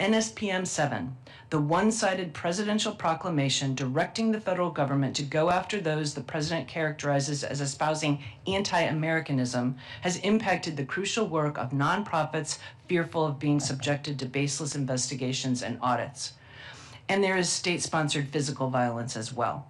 NSPM 7, the one-sided presidential proclamation directing the federal government to go after those the president characterizes as espousing anti-Americanism, has impacted the crucial work of nonprofits fearful of being subjected to baseless investigations and audits. And there is state-sponsored physical violence as well.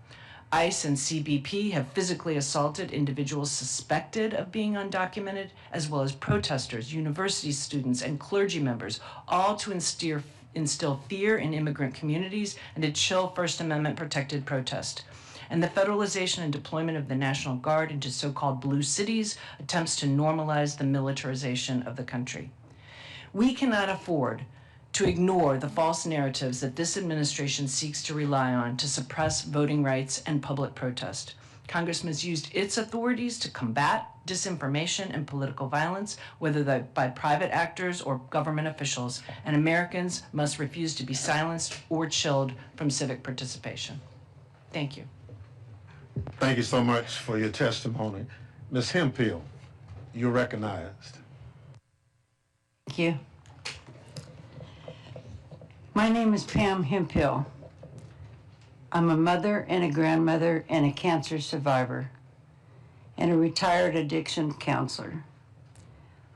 ICE and CBP have physically assaulted individuals suspected of being undocumented, as well as protesters, university students, and clergy members, all to instill fear in immigrant communities and to chill First Amendment protected protest. And the federalization and deployment of the National Guard into so-called blue cities attempts to normalize the militarization of the country. We cannot afford to ignore the false narratives that this administration seeks to rely on to suppress voting rights and public protest. Congress has used its authorities to combat disinformation and political violence, whether by private actors or government officials, and Americans must refuse to be silenced or chilled from civic participation. Thank you. Thank you so much for your testimony. Ms. Hemphill, you're recognized. Thank you. My name is Pam Hemphill. I'm a mother and a grandmother and a cancer survivor and a retired addiction counselor.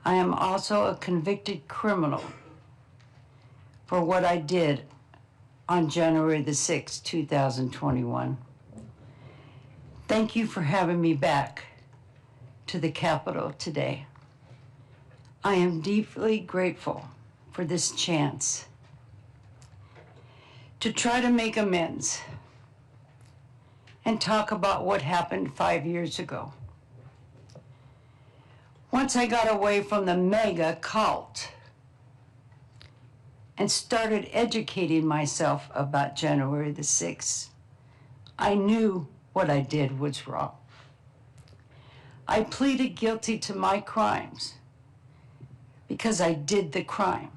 I am also a convicted criminal for what I did on January the 6th, 2021. Thank you for having me back to the Capitol today. I am deeply grateful for this chance to try to make amends and talk about what happened 5 years ago. Once I got away from the mega cult and started educating myself about January the 6th, I knew what I did was wrong. I pleaded guilty to my crimes because I did the crime.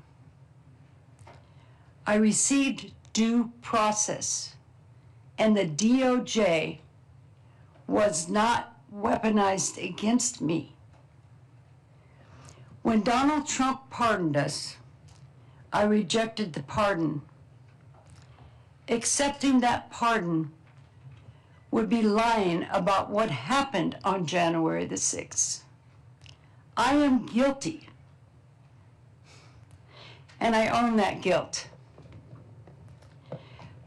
I received due process, and the DOJ was not weaponized against me. When Donald Trump pardoned us, I rejected the pardon. Accepting that pardon would be lying about what happened on January the 6th. I am guilty, and I own that guilt.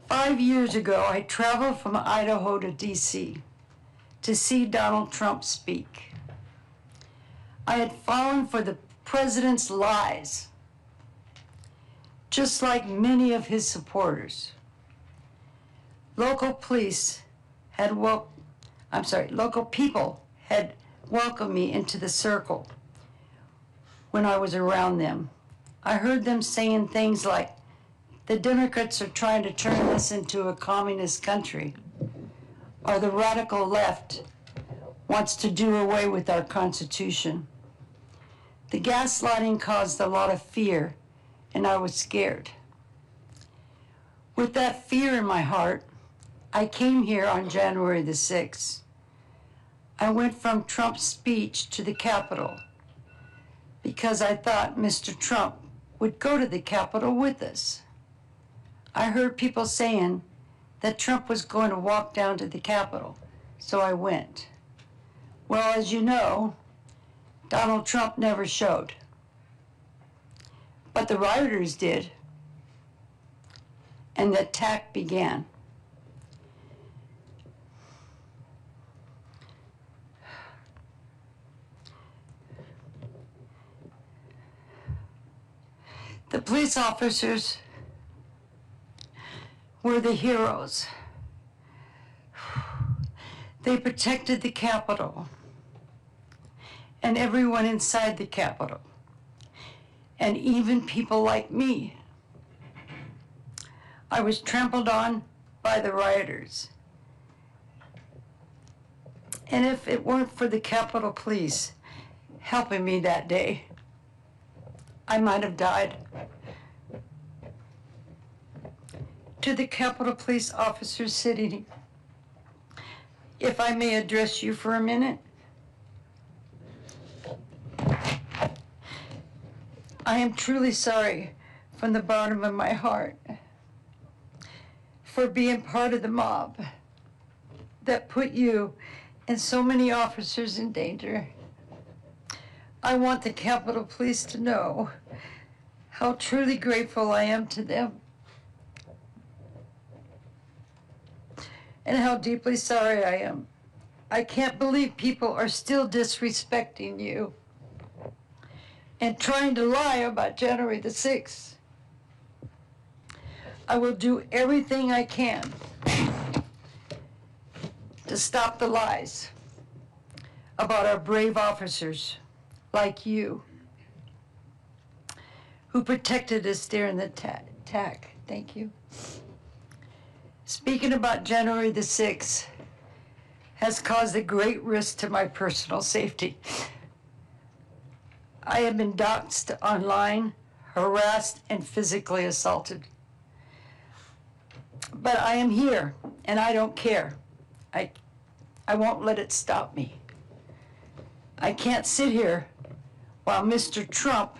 5 years ago, I traveled from Idaho to DC to see Donald Trump speak. I had fallen for the president's lies, just like many of his supporters. Local people had welcomed me into the circle when I was around them. I heard them saying things like, the Democrats are trying to turn us into a communist country, or the radical left wants to do away with our Constitution. The gaslighting caused a lot of fear, and I was scared. With that fear in my heart, I came here on January the 6th. I went from Trump's speech to the Capitol because I thought Mr. Trump would go to the Capitol with us. I heard people saying that Trump was going to walk down to the Capitol, so I went. Well, as you know, Donald Trump never showed, but the rioters did, and the attack began. The police officers were the heroes. They protected the Capitol and everyone inside the Capitol, and even people like me. I was trampled on by the rioters. And if it weren't for the Capitol Police helping me that day, I might have died. To the Capitol Police officers sitting here, if I may address you for a minute. I am truly sorry from the bottom of my heart for being part of the mob that put you and so many officers in danger. I want the Capitol Police to know how truly grateful I am to them and how deeply sorry I am. I can't believe people are still disrespecting you and trying to lie about January the 6th. I will do everything I can to stop the lies about our brave officers like you who protected us during the attack. Thank you. Speaking about January the 6th has caused a great risk to my personal safety. I have been doxxed online, harassed, and physically assaulted. But I am here, and I don't care. I won't let it stop me. I can't sit here while Mr. Trump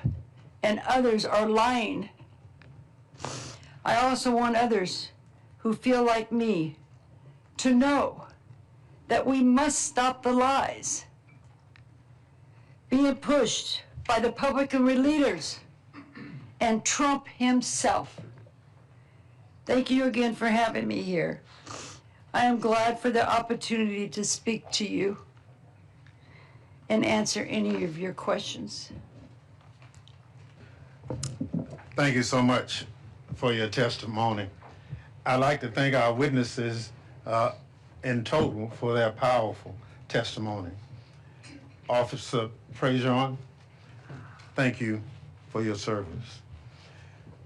and others are lying. I also want others who feel like me to know that we must stop the lies being pushed by the Republican leaders and Trump himself. Thank you again for having me here. I am glad for the opportunity to speak to you and answer any of your questions. Thank you so much for your testimony. I'd like to thank our witnesses in total for their powerful testimony. Officer Prejean, thank you for your service.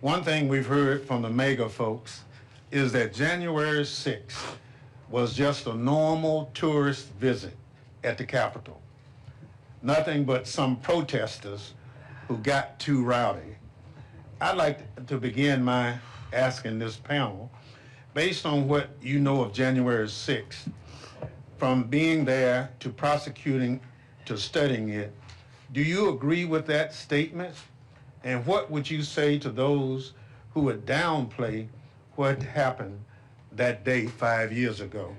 One thing we've heard from the MAGA folks is that January 6th was just a normal tourist visit at the Capitol. Nothing but some protesters who got too rowdy. I'd like to begin my asking this panel, based on what you know of January 6th, from being there to prosecuting to studying it, do you agree with that statement? And what would you say to those who would downplay what happened that day 5 years ago?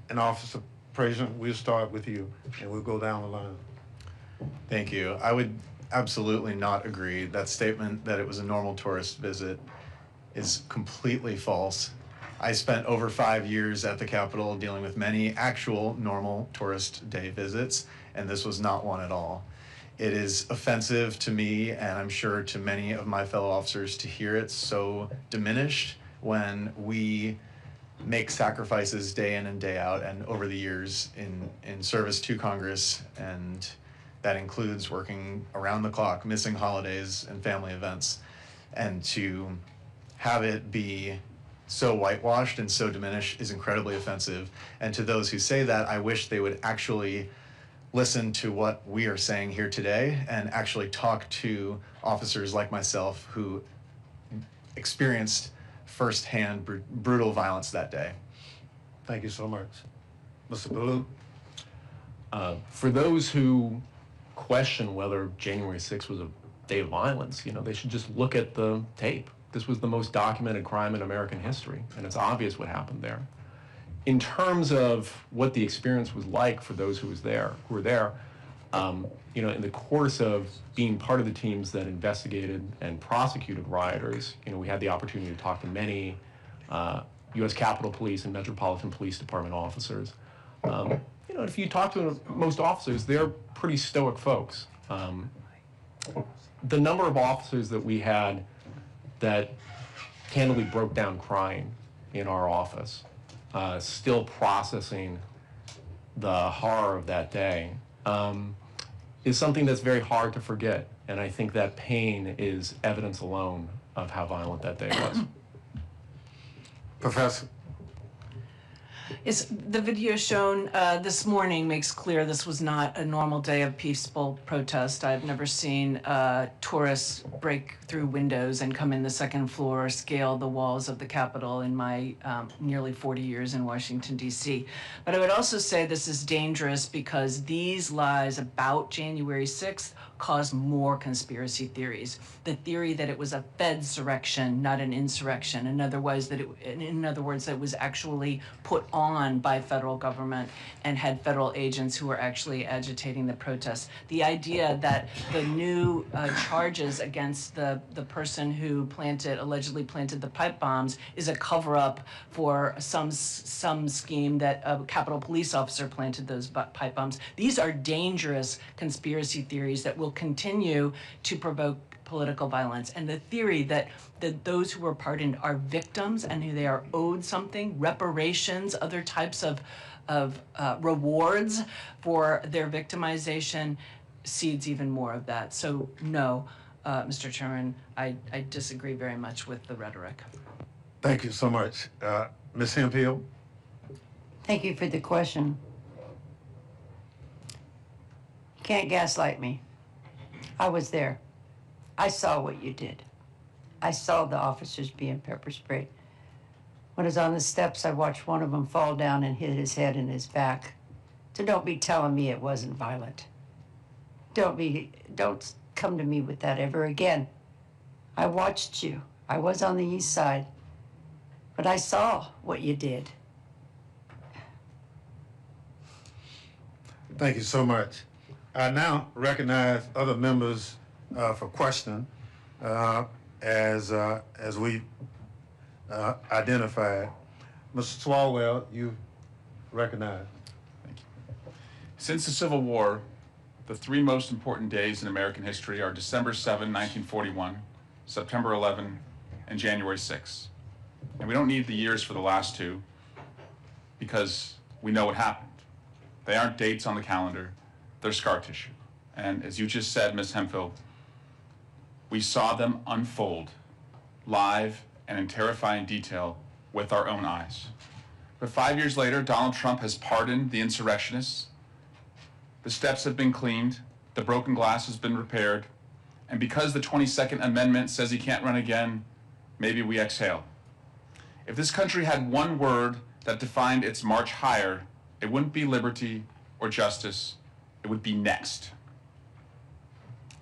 And Officer President, we'll start with you and we'll go down the line. Thank you. I would absolutely not agree. That statement that it was a normal tourist visit is completely false. I spent over 5 years at the Capitol dealing with many actual normal tourist day visits, and this was not one at all. It is offensive to me, and I'm sure to many of my fellow officers, to hear it so diminished when we make sacrifices day in and day out and over the years in service to Congress, and that includes working around the clock, missing holidays and family events, and to have it be so whitewashed and so diminished is incredibly offensive. And to those who say that, I wish they would actually listen to what we are saying here today and actually talk to officers like myself who experienced firsthand brutal violence that day. Thank you so much. Mr. Ballou? For those who question whether January 6th was a day of violence, they should just look at the tape. This was the most documented crime in American history, and it's obvious what happened there. In terms of what the experience was like for those who were there, in the course of being part of the teams that investigated and prosecuted rioters, we had the opportunity to talk to many U.S. Capitol Police and Metropolitan Police Department officers. If you talk to most officers, they're pretty stoic folks. The number of officers that we had that candidly broke down crying in our office, still processing the horror of that day, is something that's very hard to forget. And I think that pain is evidence alone of how violent that day was. Professor? Yes, the video shown this morning makes clear this was not a normal day of peaceful protest. I've never seen tourists break through windows and come in the second floor or scale the walls of the Capitol in my nearly 40 years in Washington, D.C. But I would also say this is dangerous because these lies about January 6th cause more conspiracy theories. The theory that it was a Fedsurrection, not an insurrection. In other words, that it was actually put on by federal government and had federal agents who were actually agitating the protests. The idea that the new charges against the person who allegedly planted the pipe bombs is a cover-up for some scheme that a Capitol police officer planted those pipe bombs. These are dangerous conspiracy theories that will continue to provoke political violence. And the theory that those who were pardoned are victims and who they are owed something, reparations, other types of rewards for their victimization, seeds even more of that. So no, Mr. Chairman, I disagree very much with the rhetoric. Thank you so much. Ms. Hemphill? Thank you for the question. You can't gaslight me. I was there. I saw what you did. I saw the officers being pepper sprayed. When I was on the steps, I watched one of them fall down and hit his head and his back. So don't be telling me it wasn't violent. Don't come to me with that ever again. I watched you. I was on the east side, but I saw what you did. Thank you so much. I now recognize other members for questioning as we identified. Mr. Swalwell, you recognize. Thank you. Since the Civil War, the three most important days in American history are December 7, 1941, September 11, and January 6. And we don't need the years for the last two because we know what happened. They aren't dates on the calendar, they're scar tissue. And as you just said, Ms. Hemphill, we saw them unfold live and in terrifying detail with our own eyes. But 5 years later, Donald Trump has pardoned the insurrectionists. The steps have been cleaned, the broken glass has been repaired, and because the 22nd Amendment says he can't run again, maybe we exhale. If this country had one word that defined its march higher, it wouldn't be liberty or justice, it would be next.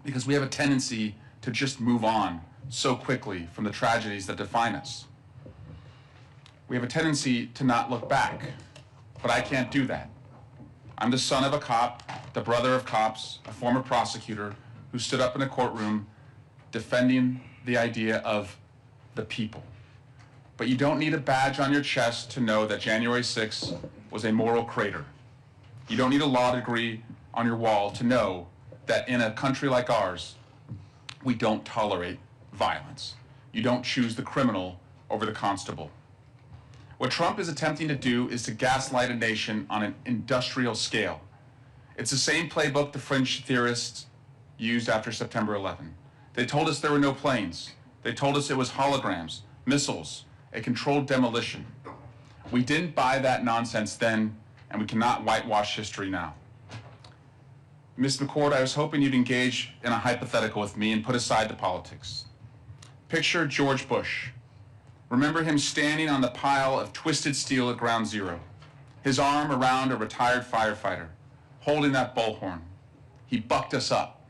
Because we have a tendency to just move on so quickly from the tragedies that define us. We have a tendency to not look back, but I can't do that. I'm the son of a cop, the brother of cops, a former prosecutor who stood up in a courtroom defending the idea of the people. But you don't need a badge on your chest to know that January 6th was a moral crater. You don't need a law degree on your wall to know that in a country like ours, we don't tolerate violence. You don't choose the criminal over the constable. What Trump is attempting to do is to gaslight a nation on an industrial scale. It's the same playbook the fringe theorists used after September 11. They told us there were no planes. They told us it was holograms, missiles, a controlled demolition. We didn't buy that nonsense then, and we cannot whitewash history now. Ms. McCord, I was hoping you'd engage in a hypothetical with me and put aside the politics. Picture George Bush. Remember him standing on the pile of twisted steel at Ground Zero, his arm around a retired firefighter, holding that bullhorn. He bucked us up.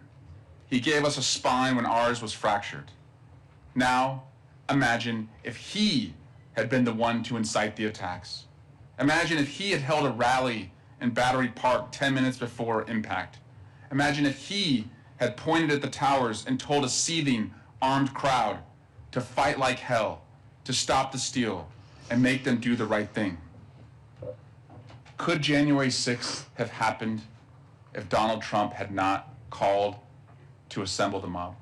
He gave us a spine when ours was fractured. Now, imagine if he had been the one to incite the attacks. Imagine if he had held a rally in Battery Park 10 minutes before impact. Imagine if he had pointed at the towers and told a seething, armed crowd to fight like hell, to stop the steal, and make them do the right thing. Could January 6th have happened if Donald Trump had not called to assemble the mob?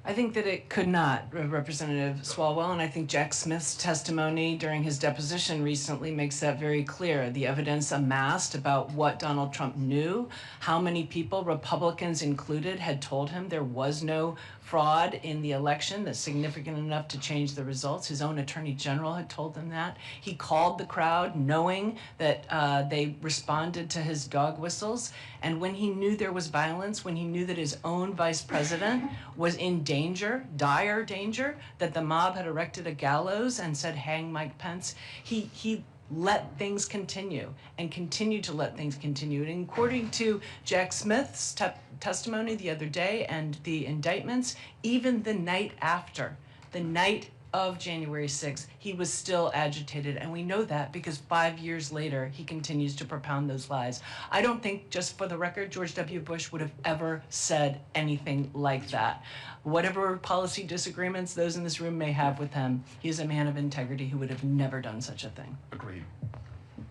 I think that it could not, Representative Swalwell, and I think Jack Smith's testimony during his deposition recently makes that very clear. The evidence amassed about what Donald Trump knew, how many people, Republicans included, had told him there was no fraud in the election that's significant enough to change the results. His own attorney general had told them that. He called the crowd knowing that they responded to his dog whistles. And when he knew there was violence, when he knew that his own vice president was in danger, dire danger, that the mob had erected a gallows and said, hang Mike Pence, he let things continue and continue to let things continue. And according to Jack Smith's testimony the other day and the indictments, even the night after, the night of January 6th, he was still agitated. And we know that because 5 years later, he continues to propound those lies. I don't think, just for the record, George W. Bush would have ever said anything like that. Whatever policy disagreements those in this room may have with him, he is a man of integrity who would have never done such a thing. Agreed.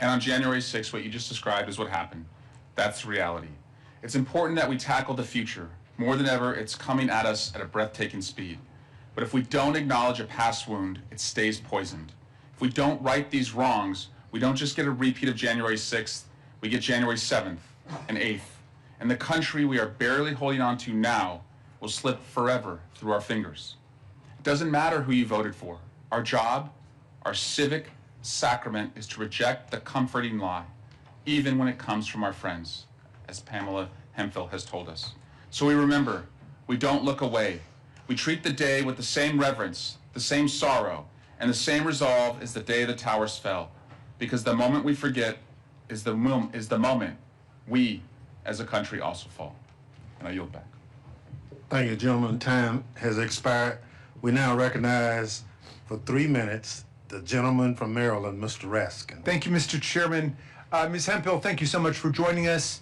And on January 6th, what you just described is what happened. That's reality. It's important that we tackle the future. More than ever, it's coming at us at a breathtaking speed. But if we don't acknowledge a past wound, it stays poisoned. If we don't right these wrongs, we don't just get a repeat of January 6th, we get January 7th and 8th. And the country we are barely holding on to now will slip forever through our fingers. It doesn't matter who you voted for. Our job, our civic sacrament is to reject the comforting lie, even when it comes from our friends, as Pamela Hemphill has told us. So we remember, we don't look away. We treat the day with the same reverence, the same sorrow, and the same resolve as the day the towers fell. Because the moment we forget is the moment we, as a country, also fall. And I yield back. Thank you, gentlemen. Time has expired. We now recognize for 3 minutes the gentleman from Maryland, Mr. Raskin. Thank you, Mr. Chairman. Ms. Hemphill, thank you so much for joining us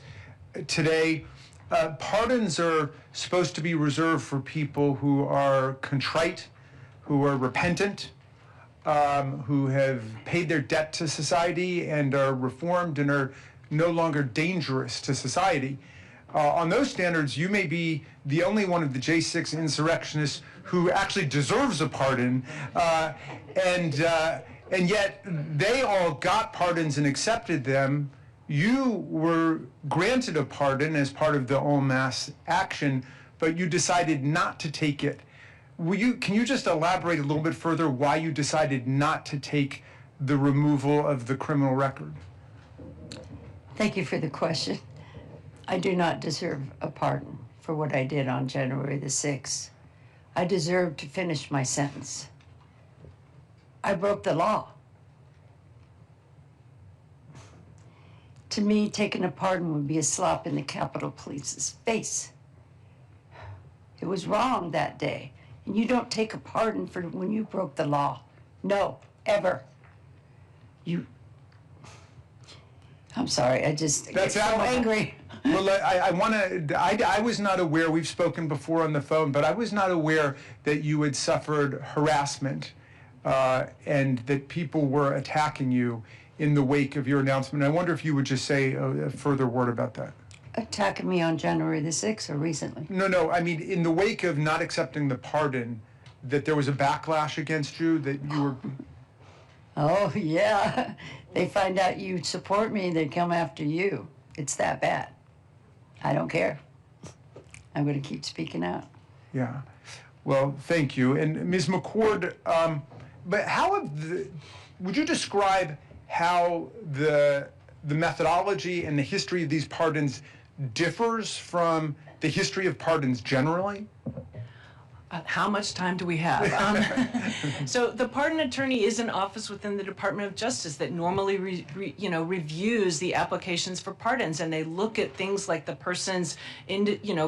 today. Pardons are supposed to be reserved for people who are contrite, who are repentant, who have paid their debt to society and are reformed and are no longer dangerous to society. On those standards, you may be the only one of the J6 insurrectionists who actually deserves a pardon, and yet they all got pardons and accepted them. You were granted a pardon as part of the en masse action, but you decided not to take it. Can you just elaborate a little bit further why you decided not to take the removal of the criminal record? Thank you for the question. I do not deserve a pardon for what I did on January the 6th. I deserve to finish my sentence. I broke the law. To me, taking a pardon would be a slap in the Capitol Police's face. It was wrong that day. And you don't take a pardon for when you broke the law. No, ever. I'm sorry, I just get so angry. Well, I was not aware, we've spoken before on the phone, but I was not aware that you had suffered harassment and that people were attacking you in the wake of your announcement. I wonder if you would just say a further word about that. Attacking me on January the 6th or recently? No, I mean, in the wake of not accepting the pardon, that there was a backlash against you, that you were... Oh, yeah. They find out you support me, they come after you. It's that bad. I don't care. I'm going to keep speaking out. Yeah. Well, thank you. And Ms. McCord, but would you describe how the methodology and the history of these pardons differs from the history of pardons generally? How much time do we have? So the pardon attorney is an office within the Department of Justice that normally reviews the applications for pardons, and they look at things like the person's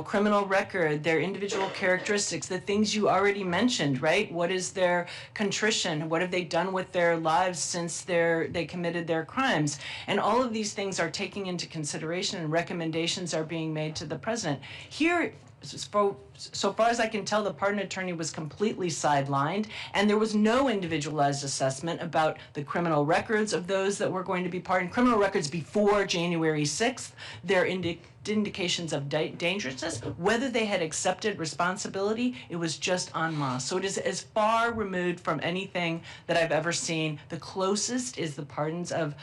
criminal record, their individual characteristics, the things you already mentioned, right? What is their contrition? What have they done with their lives since they committed their crimes? And all of these things are taken into consideration, and recommendations are being made to the president. Here, so far as I can tell, the pardon attorney was completely sidelined, and there was no individualized assessment about the criminal records of those that were going to be pardoned. Criminal records before January 6th, their indications of dangerousness, whether they had accepted responsibility, it was just en masse. So it is as far removed from anything that I've ever seen. The closest is the pardons of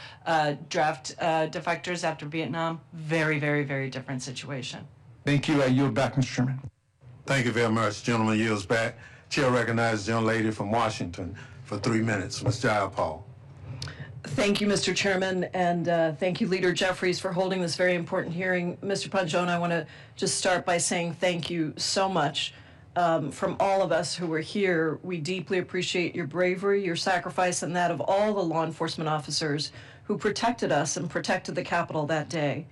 draft defectors after Vietnam. Very, very, very different situation. Thank you. I yield back, Mr. Chairman. Thank you very much. Gentleman yields back. Chair recognizes the young lady from Washington for 3 minutes, Ms. Jayapal. Thank you, Mr. Chairman, and thank you, Leader Jeffries, for holding this very important hearing. Mr. Pangione, I want to just start by saying thank you so much from all of us who were here, we deeply appreciate your bravery, your sacrifice, and that of all the law enforcement officers who protected us and protected the Capitol that day.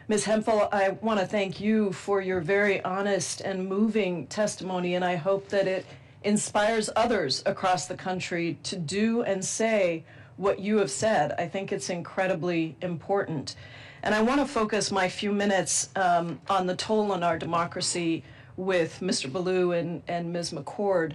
Ms. Hemphill, I want to thank you for your very honest and moving testimony, and I hope that it inspires others across the country to do and say what you have said. I think it's incredibly important. And I want to focus my few minutes on the toll on our democracy with Mr. Ballou and Ms. McCord.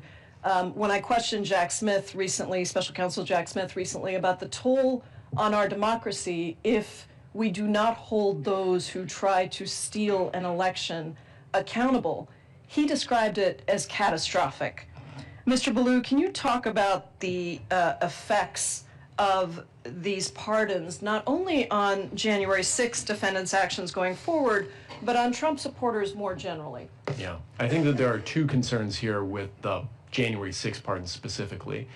When I questioned Jack Smith recently, Special Counsel Jack Smith recently, about the toll on our democracy if we do not hold those who try to steal an election accountable, he described it as catastrophic. Mr. Ballou, can you talk about the effects of these pardons, not only on January 6th defendants' actions going forward, but on Trump supporters more generally? Yeah, I think that there are two concerns here with the January 6th pardons specifically.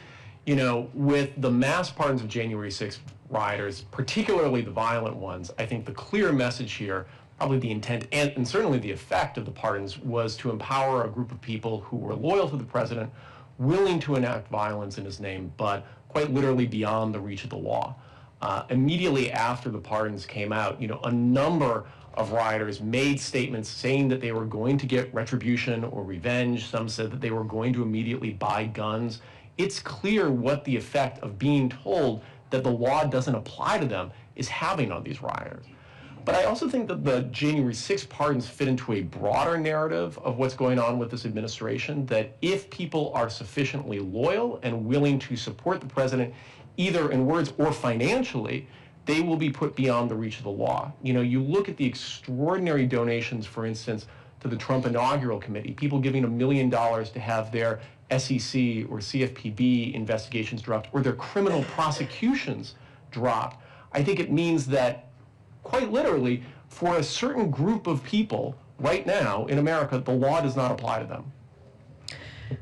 You know, with the mass pardons of January 6th rioters, particularly the violent ones, I think the clear message here, probably the intent and certainly the effect of the pardons, was to empower a group of people who were loyal to the president, willing to enact violence in his name, but quite literally beyond the reach of the law. Immediately after the pardons came out, you know, a number of rioters made statements saying that they were going to get retribution or revenge. Some said that they were going to immediately buy guns. It's clear what the effect of being told that the law doesn't apply to them is having on these rioters. But I also think that the January 6th pardons fit into a broader narrative of what's going on with this administration, that if people are sufficiently loyal and willing to support the president, either in words or financially, they will be put beyond the reach of the law. You know, you look at the extraordinary donations, for instance, to the Trump Inaugural Committee, people giving $1 million to have their SEC or CFPB investigations dropped or their criminal prosecutions dropped. I think it means that, quite literally, for a certain group of people right now in America, the law does not apply to them.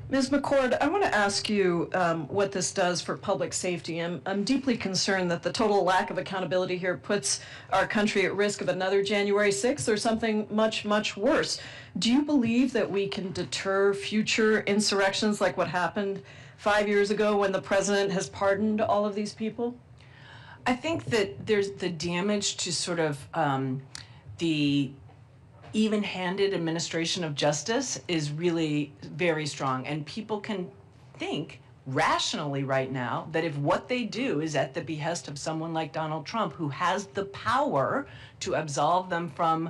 Ms. McCord, I want to ask you what this does for public safety. I'm deeply concerned that the total lack of accountability here puts our country at risk of another January 6th or something much, much worse. Do you believe that we can deter future insurrections like what happened 5 years ago when the president has pardoned all of these people? I think that there's the damage to sort of the even-handed administration of justice is really very strong, and people can think rationally right now that if what they do is at the behest of someone like Donald Trump, who has the power to absolve them from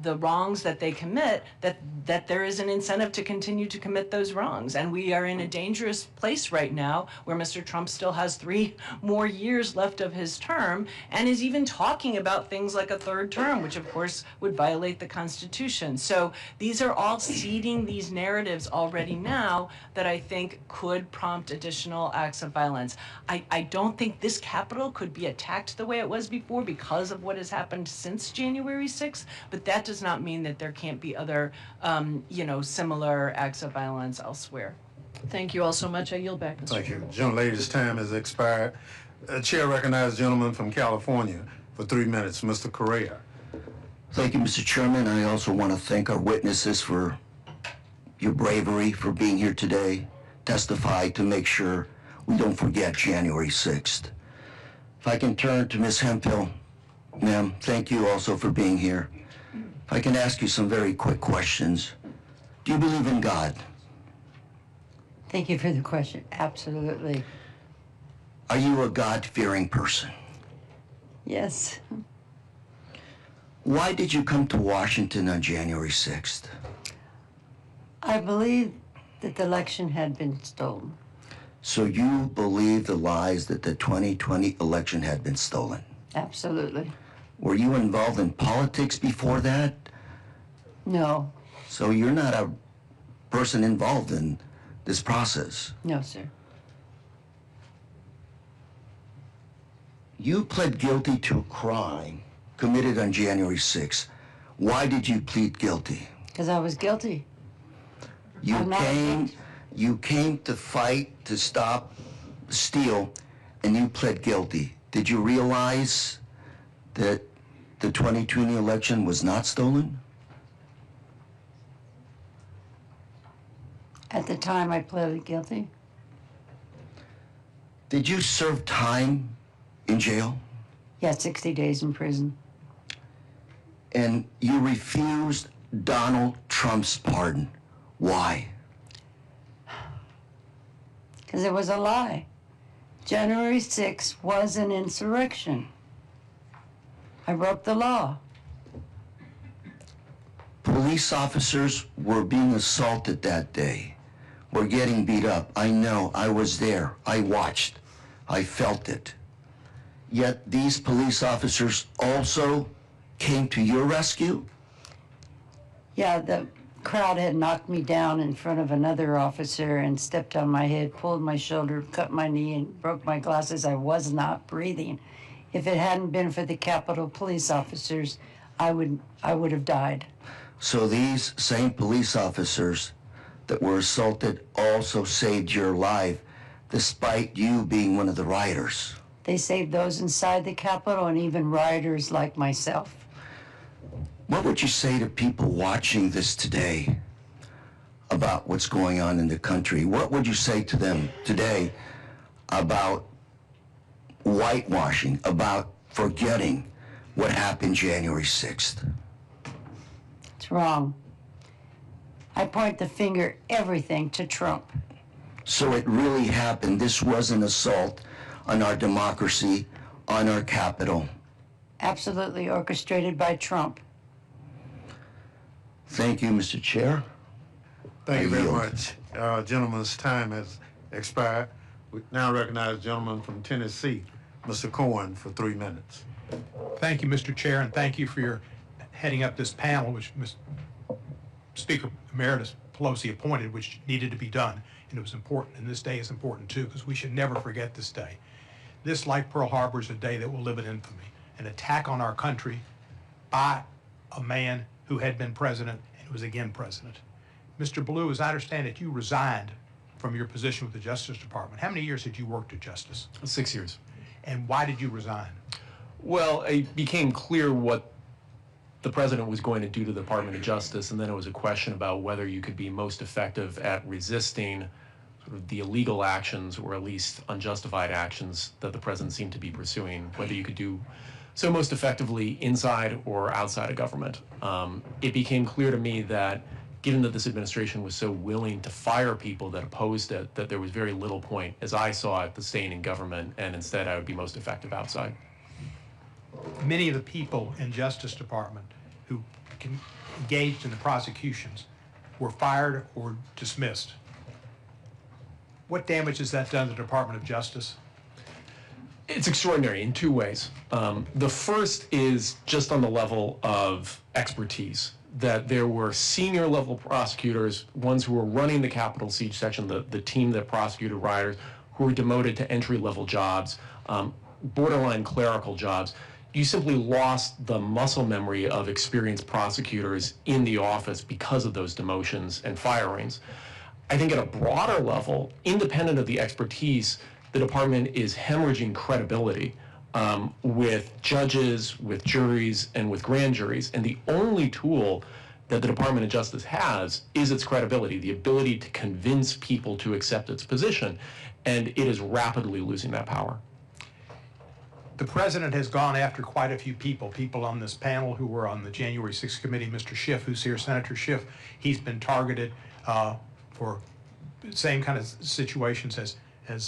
the wrongs that they commit, that there is an incentive to continue to commit those wrongs. And we are in a dangerous place right now where Mr. Trump still has 3 more years left of his term and is even talking about things like a third term, which of course would violate the Constitution. So these are all seeding these narratives already now that I think could prompt additional acts of violence. I don't think this Capitol could be attacked the way it was before because of what has happened since January 6th. But that does not mean that there can't be other, similar acts of violence elsewhere. Thank you all so much. I yield back, Mr. Thank you. Young lady's time has expired. Chair recognizes the gentleman from California for 3 minutes, Mr. Correa. Thank you, Mr. Chairman. I also want to thank our witnesses for your bravery for being here today, testify to make sure we don't forget January 6th. If I can turn to Ms. Hemphill, ma'am, thank you also for being here. If I can ask you some very quick questions. Do you believe in God? Thank you for the question. Absolutely. Are you a God-fearing person? Yes. Why did you come to Washington on January 6th? I believe that the election had been stolen. So you believe the lies that the 2020 election had been stolen? Absolutely. Were you involved in politics before that? No. So you're not a person involved in this process? No, sir. You pled guilty to a crime committed on January 6th. Why did you plead guilty? Because I was guilty. You I'm not guilty. You came to fight to stop steal, and you pled guilty. Did you realize that the 2020 election was not stolen? At the time, I pleaded guilty. Did you serve time in jail? Yeah, 60 days in prison. And you refused Donald Trump's pardon. Why? Because it was a lie. January 6th was an insurrection. I broke the law. Police officers were being assaulted that day, were getting beat up. I know, I was there. I watched. I felt it. Yet these police officers also came to your rescue? Yeah, the crowd had knocked me down in front of another officer and stepped on my head, pulled my shoulder, cut my knee, and broke my glasses. I was not breathing. If it hadn't been for the Capitol police officers, I would have died. So these same police officers that were assaulted also saved your life, despite you being one of the rioters. They saved those inside the Capitol and even rioters like myself. What would you say to people watching this today about what's going on in the country? What would you say to them today about whitewashing, about forgetting what happened January 6th? It's wrong. I point the finger, everything, to Trump. So it really happened. This was an assault on our democracy, on our Capitol. Absolutely orchestrated by Trump. Thank you, Mr. Chair. Thank you very yield. much. Gentleman's time has expired. We now recognize the gentleman from Tennessee, Mr. Cohen, for 3 minutes. Thank you, Mr. Chair, and thank you for your heading up this panel, which Speaker Emeritus Pelosi appointed, which needed to be done, and it was important, and this day is important too, because we should never forget this day. This, like Pearl Harbor, is a day that will live in infamy, an attack on our country by a man who had been president and who was again president. Mr. Blue, as I understand it, you resigned from your position with the Justice Department. How many years had you worked at Justice? 6 years. And why did you resign? Well, it became clear what the president was going to do to the Department of Justice, and then it was a question about whether you could be most effective at resisting sort of the illegal actions, or at least unjustified actions, that the president seemed to be pursuing, whether you could do so most effectively inside or outside of government. It became clear to me that given that this administration was so willing to fire people that opposed it, that there was very little point, as I saw it, to staying in government, and instead I would be most effective outside. Many of the people in Justice Department who engaged in the prosecutions were fired or dismissed. What damage has that done to the Department of Justice? It's extraordinary in two ways. The first is just on the level of expertise, that there were senior level prosecutors, ones who were running the Capitol Siege section, the team that prosecuted rioters, who were demoted to entry level jobs, borderline clerical jobs. You simply lost the muscle memory of experienced prosecutors in the office because of those demotions and firings. I think at a broader level, independent of the expertise, the department is hemorrhaging credibility with judges, with juries, and with grand juries. And the only tool that the Department of Justice has is its credibility, the ability to convince people to accept its position. And it is rapidly losing that power. The president has gone after quite a few people on this panel who were on the January 6th committee. Mr. Schiff, who's here, Senator Schiff, he's been targeted for the same kind of situations as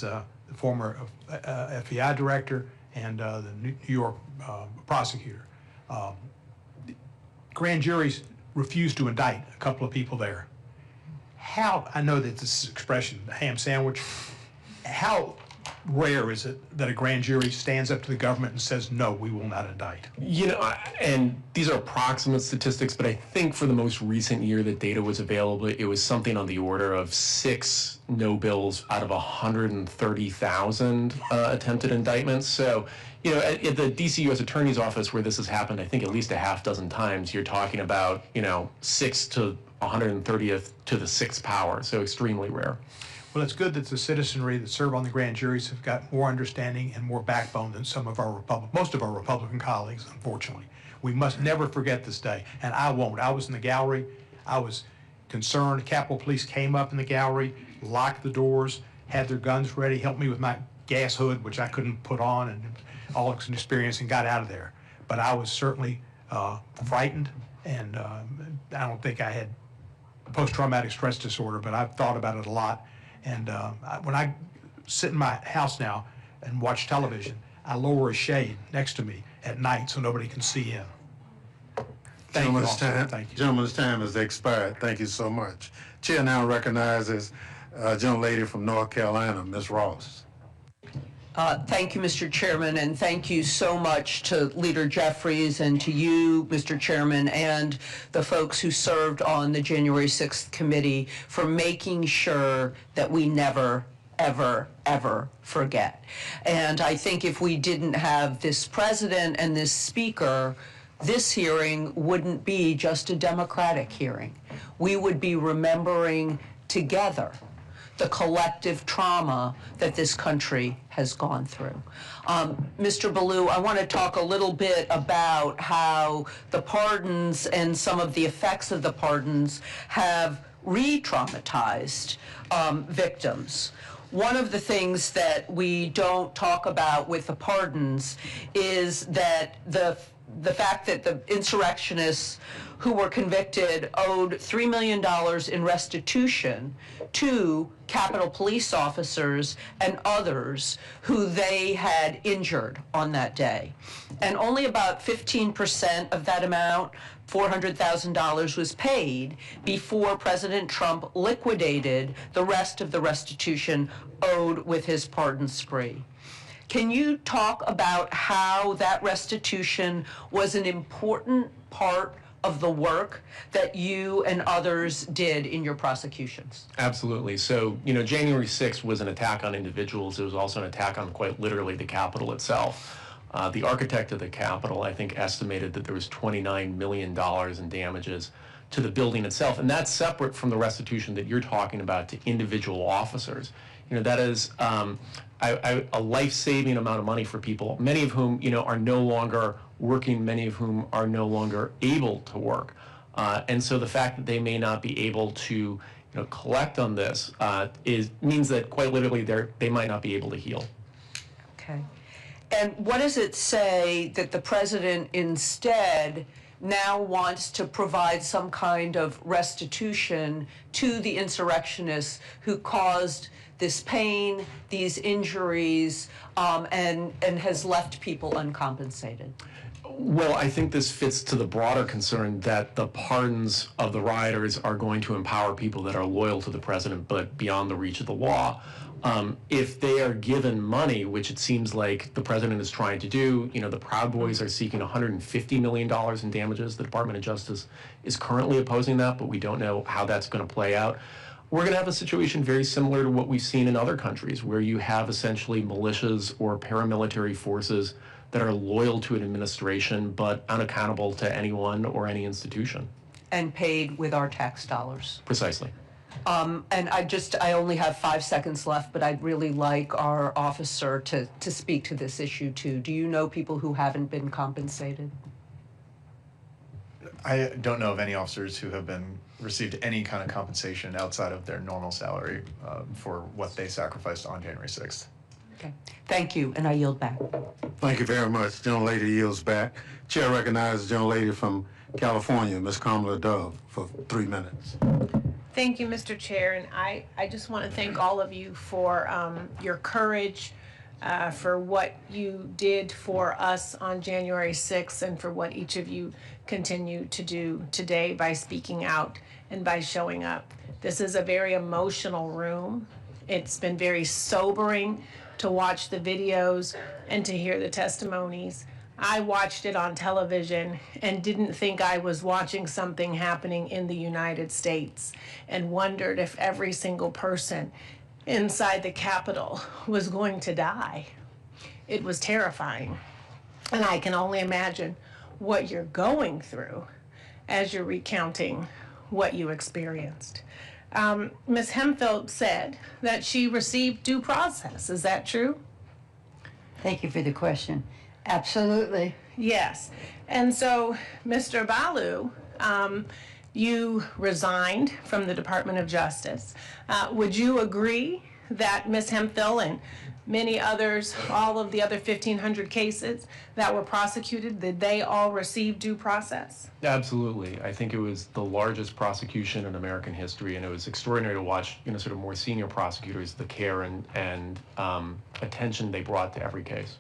the former FBI director and the New York prosecutor. Grand juries refused to indict a couple of people there. How, I know that this expression, the ham sandwich, how rare is it that a grand jury stands up to the government and says, no, we will not indict? You know, and these are approximate statistics, but I think for the most recent year that data was available, it was something on the order of 6 no bills out of 130,000 attempted indictments. So, you know, at the DC U.S. Attorney's Office, where this has happened, I think at least a half dozen times, you're talking about, 6 to 130th to the 6th power, so extremely rare. Well, it's good that the citizenry that serve on the grand juries have got more understanding and more backbone than most of our Republican colleagues, unfortunately. We must never forget this day, and I won't. I was in the gallery. I was concerned. Capitol Police came up in the gallery, locked the doors, had their guns ready, helped me with my gas hood, which I couldn't put on, and all experience, and got out of there. But I was certainly frightened, and I don't think I had post-traumatic stress disorder, but I've thought about it a lot. And when I sit in my house now and watch television, I lower a shade next to me at night so nobody can see in. Thank you, officer. Thank you. Gentleman's time has expired. Thank you so much. Chair now recognizes a gentle lady from North Carolina, Ms. Ross. Thank you, Mr. Chairman, and thank you so much to Leader Jeffries and to you, Mr. Chairman, and the folks who served on the January 6th committee for making sure that we never, ever, ever forget. And I think if we didn't have this president and this speaker, this hearing wouldn't be just a Democratic hearing. We would be remembering together the collective trauma that this country has gone through. Mr. Ballou, I want to talk a little bit about how the pardons and some of the effects of the pardons have re-traumatized victims. One of the things that we don't talk about with the pardons is that the fact that the insurrectionists who were convicted owed $3 million in restitution to Capitol Police officers and others who they had injured on that day. And only about 15% of that amount, $400,000, was paid before President Trump liquidated the rest of the restitution owed with his pardon spree. Can you talk about how that restitution was an important part of the work that you and others did in your prosecutions? Absolutely. So, you know, January 6th was an attack on individuals. It was also an attack on, quite literally, the Capitol itself. The architect of the Capitol, I think, estimated that there was $29 million in damages to the building itself. And that's separate from the restitution that you're talking about to individual officers. You know, that is a life-saving amount of money for people, many of whom, you know, are no longer working, many of whom are no longer able to work. And so the fact that they may not be able to, you know, collect on this means that quite literally they might not be able to heal. Okay. And what does it say that the president instead now wants to provide some kind of restitution to the insurrectionists who caused this pain, these injuries, and has left people uncompensated? Well, I think this fits to the broader concern that the pardons of the rioters are going to empower people that are loyal to the president but beyond the reach of the law. If they are given money, which it seems like the president is trying to do, you know, the Proud Boys are seeking $150 million in damages. The Department of Justice is currently opposing that, but we don't know how that's going to play out. We're going to have a situation very similar to what we've seen in other countries, where you have essentially militias or paramilitary forces that are loyal to an administration but unaccountable to anyone or any institution. And paid with our tax dollars. Precisely. And I only have 5 seconds left, but I'd really like our officer to speak to this issue too. Do you know people who haven't been compensated? I don't know of any officers who have received any kind of compensation outside of their normal salary for what they sacrificed on January 6th. Okay. Thank you, and I yield back. Thank you very much. Gentlelady yields back. Chair recognizes the gentlelady from California, Ms. Kamala Dove, for 3 minutes. Thank you, Mr. Chair, and I just want to thank all of you for your courage, for what you did for us on January 6th, and for what each of you continue to do today by speaking out and by showing up. This is a very emotional room. It's been very sobering to watch the videos and to hear the testimonies. I watched it on television and didn't think I was watching something happening in the United States, and wondered if every single person inside the Capitol was going to die. It was terrifying. And I can only imagine what you're going through as you're recounting what you experienced. Ms. Hemphill said that she received due process. Is that true? Thank you for the question. Absolutely. Yes. And so, Mr. Ballou, you resigned from the Department of Justice. Would you agree that Ms. Hemphill and many others, all of the other 1,500 cases that were prosecuted, did they all receive due process? Absolutely. I think it was the largest prosecution in American history, and it was extraordinary to watch, sort of more senior prosecutors, the care and attention they brought to every case.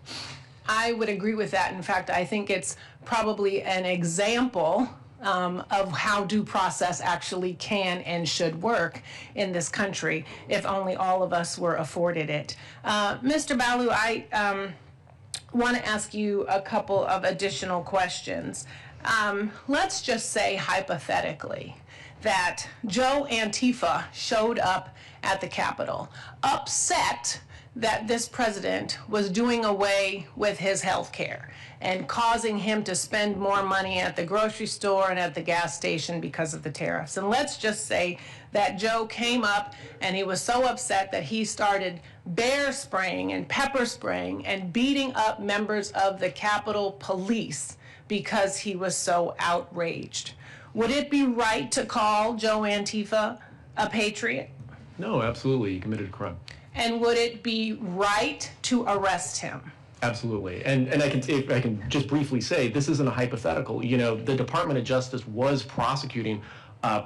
I would agree with that. In fact, I think it's probably an example of how due process actually can and should work in this country, if only all of us were afforded it. Mr. Balu, I want to ask you a couple of additional questions. Let's just say hypothetically that Joe Antifa showed up at the Capitol, upset that this president was doing away with his health care and causing him to spend more money at the grocery store and at the gas station because of the tariffs. And let's just say that Joe came up and he was so upset that he started bear spraying and pepper spraying and beating up members of the Capitol Police because he was so outraged. Would it be right to call Joe Antifa a patriot? No, absolutely. He committed a crime. And would it be right to arrest him? Absolutely. And if I can just briefly say, this isn't a hypothetical. The Department of Justice was prosecuting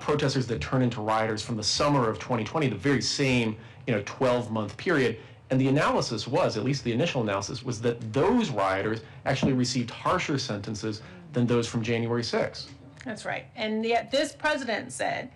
protesters that turned into rioters from the summer of 2020, the very same 12-month period. And the analysis was, at least the initial analysis, was that those rioters actually received harsher sentences than those from January 6th. That's right. And yet this president said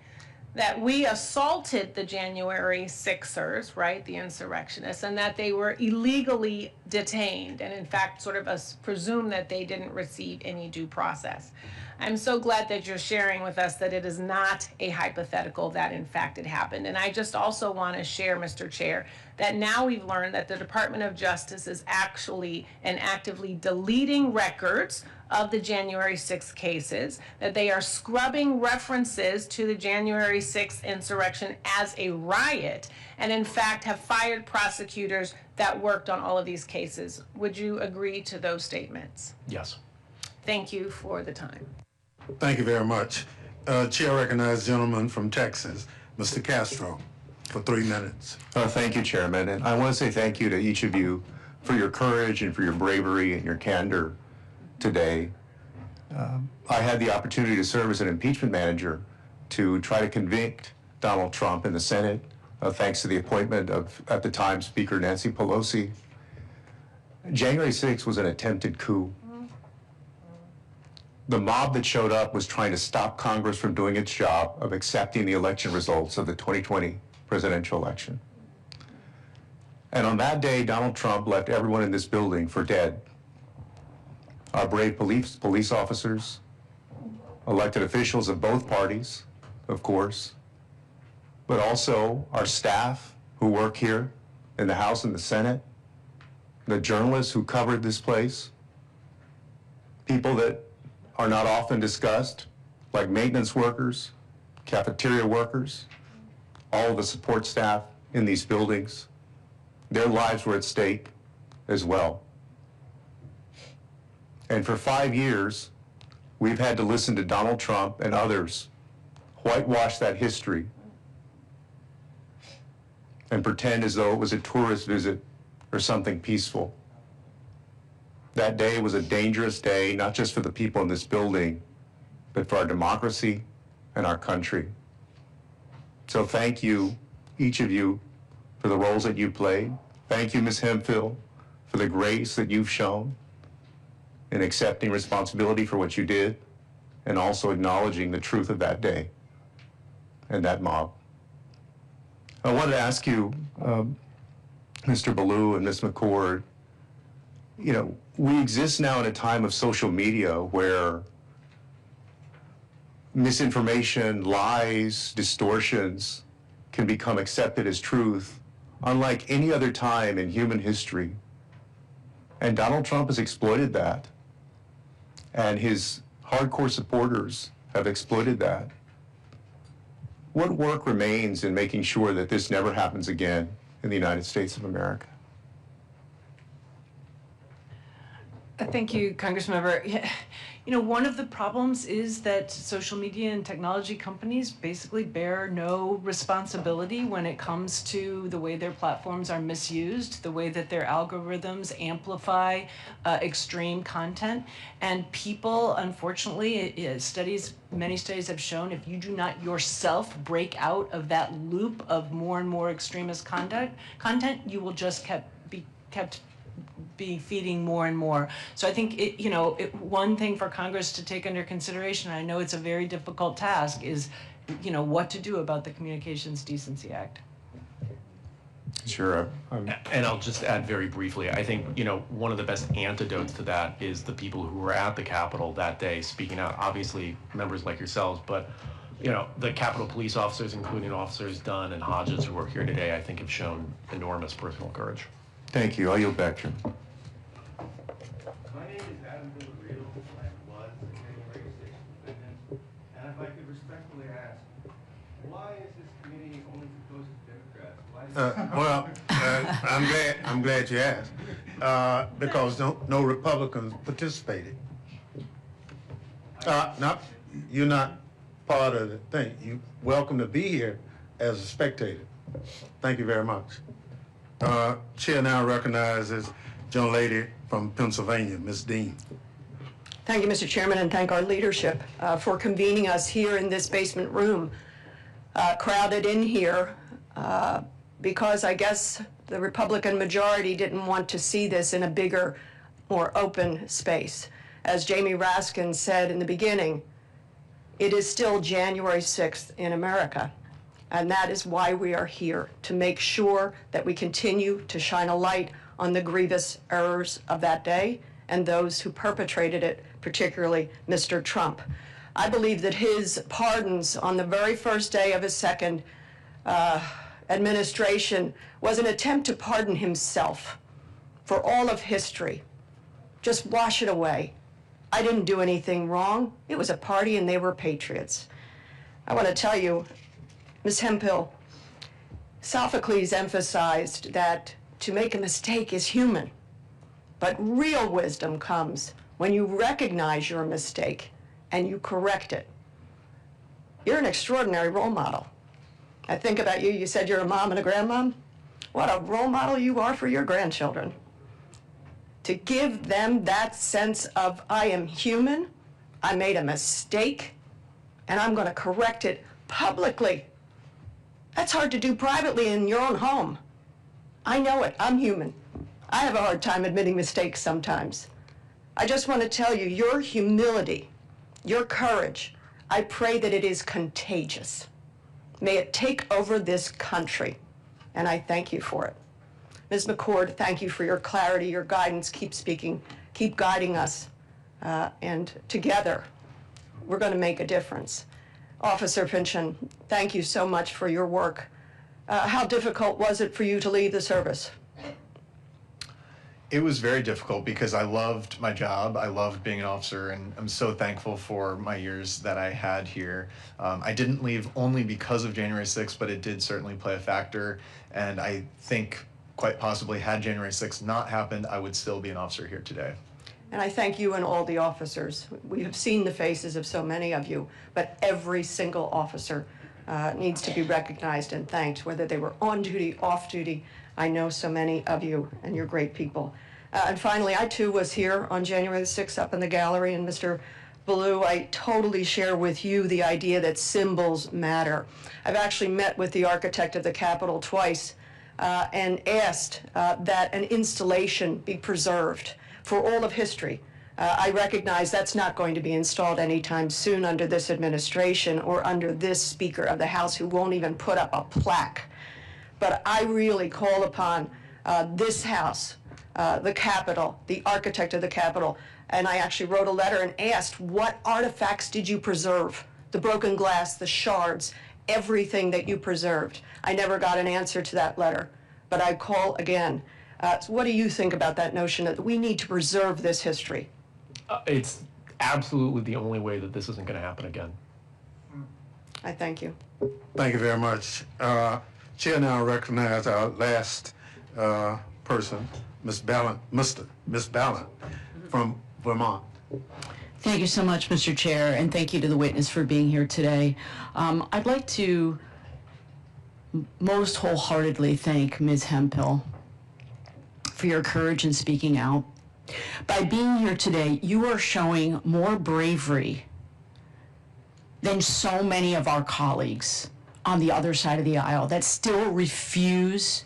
that we assaulted the January 6ers, right, the insurrectionists, and that they were illegally detained, and in fact sort of presumed that they didn't receive any due process. I'm so glad that you're sharing with us that it is not a hypothetical, that in fact it happened. And I just also want to share, Mr. Chair, that now we've learned that the Department of Justice is actually and actively deleting records of the January 6th cases, that they are scrubbing references to the January 6th insurrection as a riot, and in fact have fired prosecutors that worked on all of these cases. Would you agree to those statements? Yes. Thank you for the time. Thank you very much. Chair recognizes the gentleman from Texas, Mr. Castro, for 3 minutes. Thank you, Chairman. And I want to say thank you to each of you for your courage and for your bravery and your candor today. I had the opportunity to serve as an impeachment manager to try to convict Donald Trump in the Senate, thanks to the appointment of, at the time, Speaker Nancy Pelosi. January 6th was an attempted coup. The mob that showed up was trying to stop Congress from doing its job of accepting the election results of the 2020 presidential election. And on that day, Donald Trump left everyone in this building for dead. Our brave police officers, elected officials of both parties, of course, but also our staff who work here in the House and the Senate, the journalists who covered this place, people that are not often discussed, like maintenance workers, cafeteria workers, all of the support staff in these buildings. Their lives were at stake as well. And for 5 years, we've had to listen to Donald Trump and others whitewash that history and pretend as though it was a tourist visit or something peaceful. That day was a dangerous day, not just for the people in this building, but for our democracy and our country. So thank you, each of you, for the roles that you played. Thank you, Ms. Hemphill, for the grace that you've shown in accepting responsibility for what you did and also acknowledging the truth of that day and that mob. I wanted to ask you, Mr. Ballou and Ms. McCord, we exist now in a time of social media where misinformation, lies, distortions can become accepted as truth, unlike any other time in human history. And Donald Trump has exploited that, and his hardcore supporters have exploited that. What work remains in making sure that this never happens again in the United States of America? Thank you, Congressmember. You know, one of the problems is that social media and technology companies basically bear no responsibility when it comes to the way their platforms are misused, the way that their algorithms amplify extreme content. And people, unfortunately, many studies have shown if you do not yourself break out of that loop of more and more extremist content, you will just be feeding more and more. So I think one thing for Congress to take under consideration, I know it's a very difficult task, is what to do about the Communications Decency Act. Sure. And I'll just add very briefly, I think, one of the best antidotes to that is the people who were at the Capitol that day speaking out. Obviously, members like yourselves, but the Capitol police officers, including Officers Dunn and Hodges, who are here today, I think have shown enormous personal courage. Thank you. I'll yield back, Jim. My name is Adam Villarreal. I was a January 6th defendant. And if I could respectfully ask, why is this committee only composed of Democrats? I'm glad you asked. Because no Republicans participated. You're not part of the thing. You're welcome to be here as a spectator. Thank you very much. Chair now recognizes young lady from Pennsylvania, Ms. Dean. Thank you, Mr. Chairman, and thank our leadership for convening us here in this basement room, crowded in here, because I guess the Republican majority didn't want to see this in a bigger, more open space. As Jamie Raskin said in the beginning, it is still January 6th in America. And that is why we are here, to make sure that we continue to shine a light on the grievous errors of that day and those who perpetrated it, particularly Mr. Trump. I believe that his pardons on the very first day of his second administration was an attempt to pardon himself for all of history. Just wash it away. I didn't do anything wrong. It was a party and they were patriots. I want to tell you, Ms. Hemphill, Sophocles emphasized that to make a mistake is human, but real wisdom comes when you recognize your mistake and you correct it. You're an extraordinary role model. I think about you, you said you're a mom and a grandmom. What a role model you are for your grandchildren. To give them that sense of, I am human, I made a mistake, and I'm going to correct it publicly. That's hard to do privately in your own home. I know it. I'm human. I have a hard time admitting mistakes sometimes. I just want to tell you, your humility, your courage, I pray that it is contagious. May it take over this country, and I thank you for it. Ms. McCord, thank you for your clarity, your guidance. Keep speaking, keep guiding us, and together, we're going to make a difference. Officer Pynchon, thank you so much for your work. How difficult was it for you to leave the service? It was very difficult because I loved my job. I loved being an officer, and I'm so thankful for my years that I had here. I didn't leave only because of January 6th, but it did certainly play a factor. And I think quite possibly had January 6th not happened, I would still be an officer here today. And I thank you and all the officers. We have seen the faces of so many of you, but every single officer needs to be recognized and thanked, whether they were on duty, off duty. I know so many of you, and you're great people. And finally, I too was here on January the 6th up in the gallery, and Mr. Ballou, I totally share with you the idea that symbols matter. I've actually met with the architect of the Capitol twice and asked that an installation be preserved for all of history. I recognize that's not going to be installed anytime soon under this administration or under this Speaker of the House, who won't even put up a plaque. But I really call upon this House, the Capitol, the architect of the Capitol, and I actually wrote a letter and asked, what artifacts did you preserve? The broken glass, the shards, everything that you preserved. I never got an answer to that letter, but I call again. So what do you think about that notion that we need to preserve this history? It's absolutely the only way that this isn't going to happen again. I thank you. Thank you very much. Chair now recognizes our last person, Miss Ballant from Vermont. Thank you so much, Mr. Chair, and thank you to the witness for being here today. I'd like to most wholeheartedly thank Ms. Hemphill for your courage in speaking out. By being here today, you are showing more bravery than so many of our colleagues on the other side of the aisle that still refuse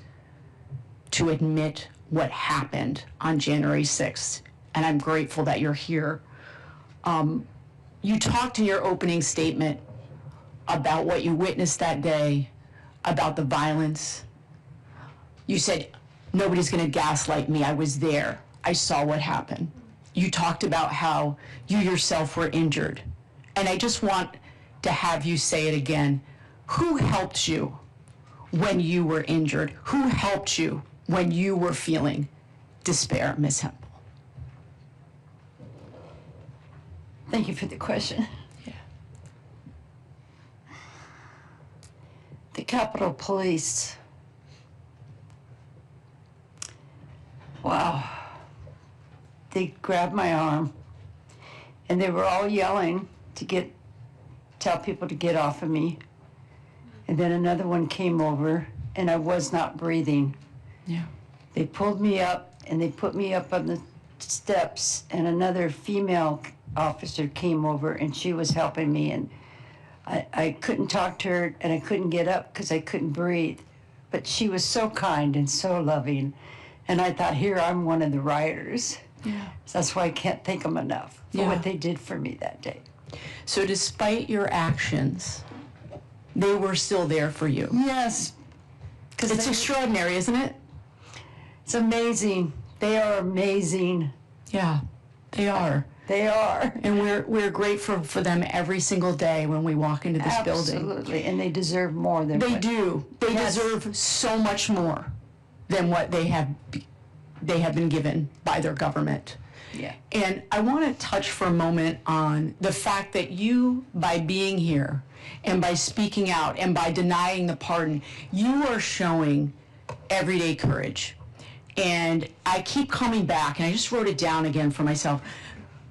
to admit what happened on January 6th. And I'm grateful that you're here. You talked in your opening statement about what you witnessed that day, about the violence. You said, nobody's gonna gaslight me, I was there, I saw what happened. You talked about how you yourself were injured. And I just want to have you say it again. Who helped you when you were injured? Who helped you when you were feeling despair, Ms. Hemphill? Thank you for the question. Yeah. The Capitol Police. Wow. They grabbed my arm and they were all yelling to tell people to get off of me. And then another one came over and I was not breathing. Yeah. They pulled me up and they put me up on the steps, and another female officer came over and she was helping me, and I couldn't talk to her and I couldn't get up because I couldn't breathe. But she was so kind and so loving. And I thought, here, I'm one of the rioters. Yeah. So that's why I can't thank them enough for what they did for me that day. So despite your actions, they were still there for you. Yes. It's extraordinary, isn't it? It's amazing. They are amazing. Yeah, they are. They are. And we're grateful for them every single day when we walk into this building. Absolutely, and they deserve more than They what- do. They deserve so much more than what they have been given by their government. Yeah. And I want to touch for a moment on the fact that you, by being here and by speaking out and by denying the pardon, you are showing everyday courage. And I keep coming back, and I just wrote it down again for myself.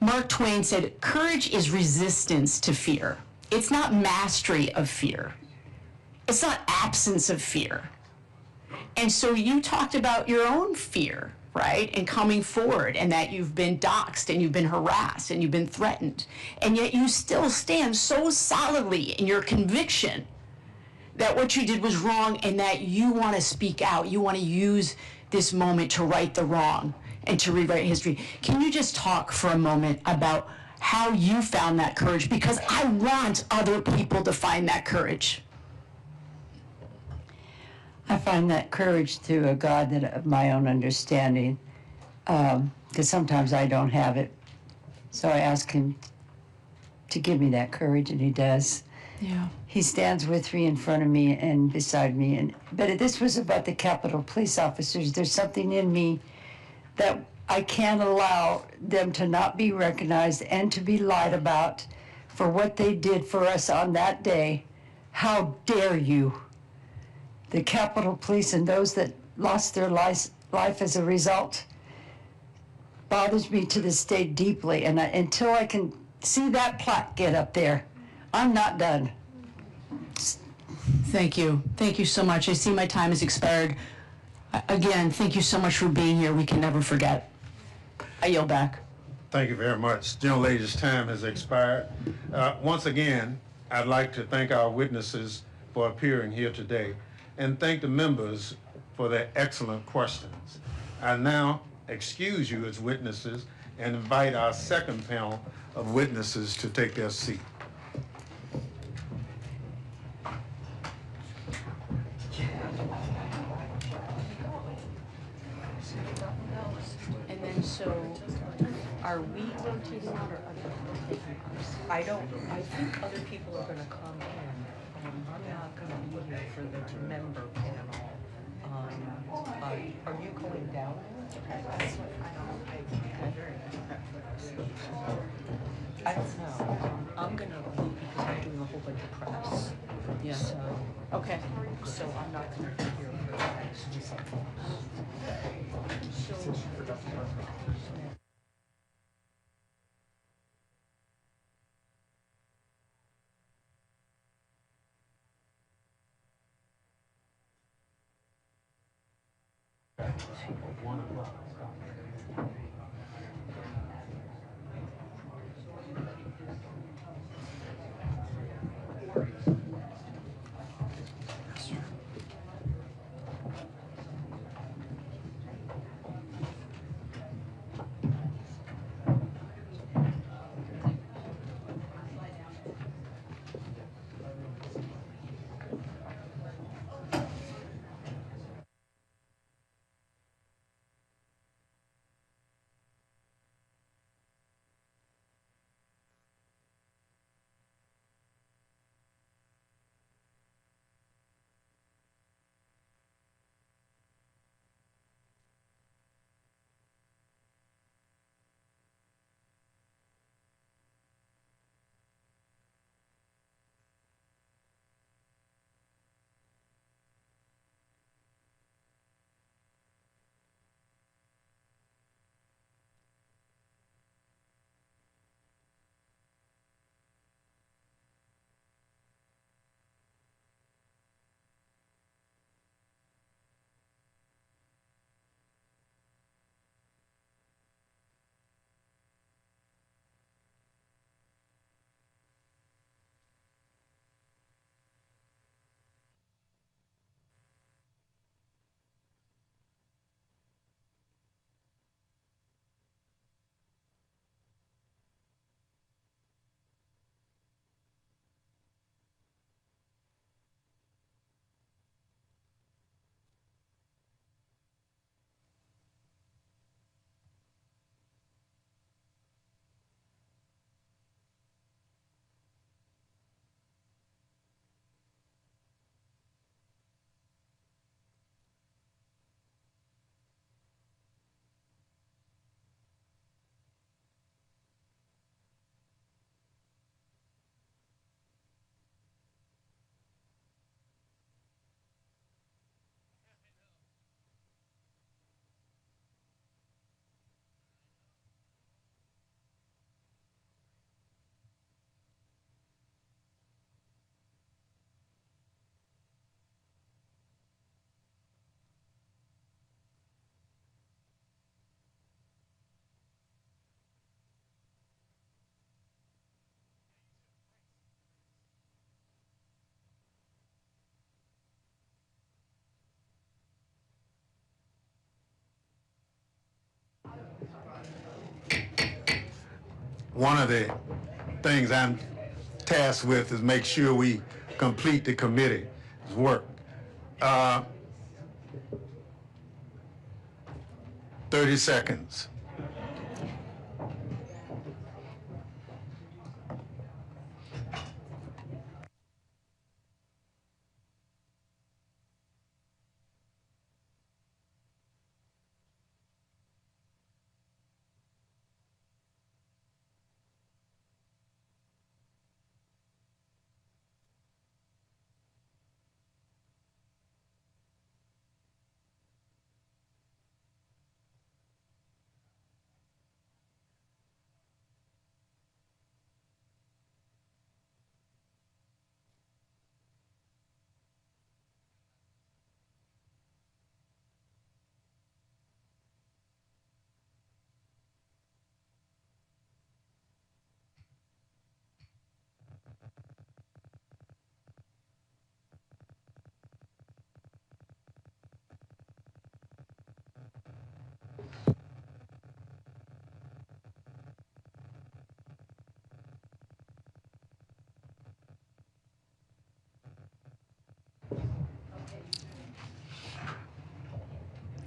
Mark Twain said, courage is resistance to fear. It's not mastery of fear. It's not absence of fear. And so you talked about your own fear, right? And coming forward, and that you've been doxxed and you've been harassed and you've been threatened. And yet you still stand so solidly in your conviction that what you did was wrong and that you want to speak out. You want to use this moment to right the wrong and to rewrite history. Can you just talk for a moment about how you found that courage? Because I want other people to find that courage. I find that courage through a God that of my own understanding, because sometimes I don't have it. So I ask him to give me that courage, and he does. Yeah. He stands with me, in front of me, and beside me. But this was about the Capitol Police officers. There's something in me that I can't allow them to not be recognized and to be lied about for what they did for us on that day. How dare you? The Capitol Police and those that lost their life as a result bothers me to this day deeply. And until I can see that plaque get up there, I'm not done. Thank you. Thank you so much. I see my time has expired. Again, thank you so much for being here. We can never forget. I yield back. Thank you very much. Gentlelady's time has expired. Once again, I'd like to thank our witnesses for appearing here today and thank the members for their excellent questions. I now excuse you as witnesses and invite our second panel of witnesses to take their seat. And then so, are we rotating out or other people taking ours? I think other people are gonna come in. I'm not gonna be here for the member panel. Are you going down? I don't know. I'm gonna leave because I'm doing a whole bunch of press. Yeah. So, okay. So I'm not gonna be here for the next. One of the things I'm tasked with is make sure we complete the committee's work. 30 seconds.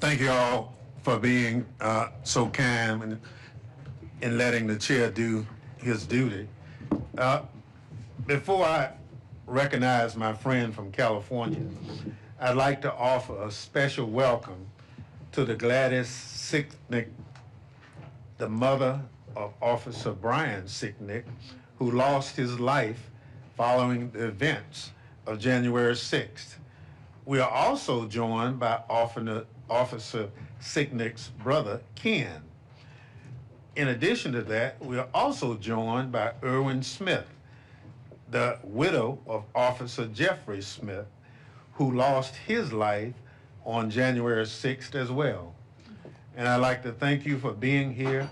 Thank you all for being so kind and letting the chair do his duty. Before I recognize my friend from California, I'd like to offer a special welcome to the Gladys Sicknick, the mother of Officer Brian Sicknick, who lost his life following the events of January 6th. We are also joined by Officer Sicknick's brother, Ken. In addition to that, we are also joined by Irwin Smith, the widow of Officer Jeffrey Smith, who lost his life on January 6th as well. And I'd like to thank you for being here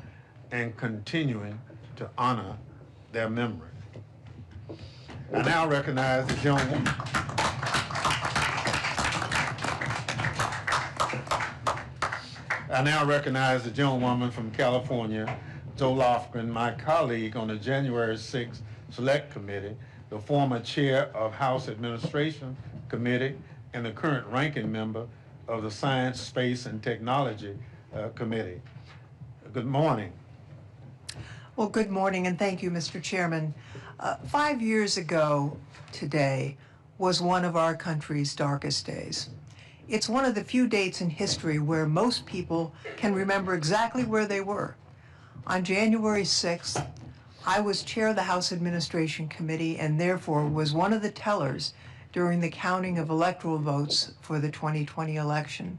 and continuing to honor their memory. I now recognize the gentleman. I now recognize the gentlewoman from California, Zoe Lofgren, my colleague on the January 6th Select Committee, the former chair of House Administration Committee, and the current ranking member of the Science, Space, and Technology Committee. Good morning. Well, good morning, and thank you, Mr. Chairman. 5 years ago today was one of our country's darkest days. It's one of the few dates in history where most people can remember exactly where they were. On January 6th, I was chair of the House Administration Committee and therefore was one of the tellers during the counting of electoral votes for the 2020 election.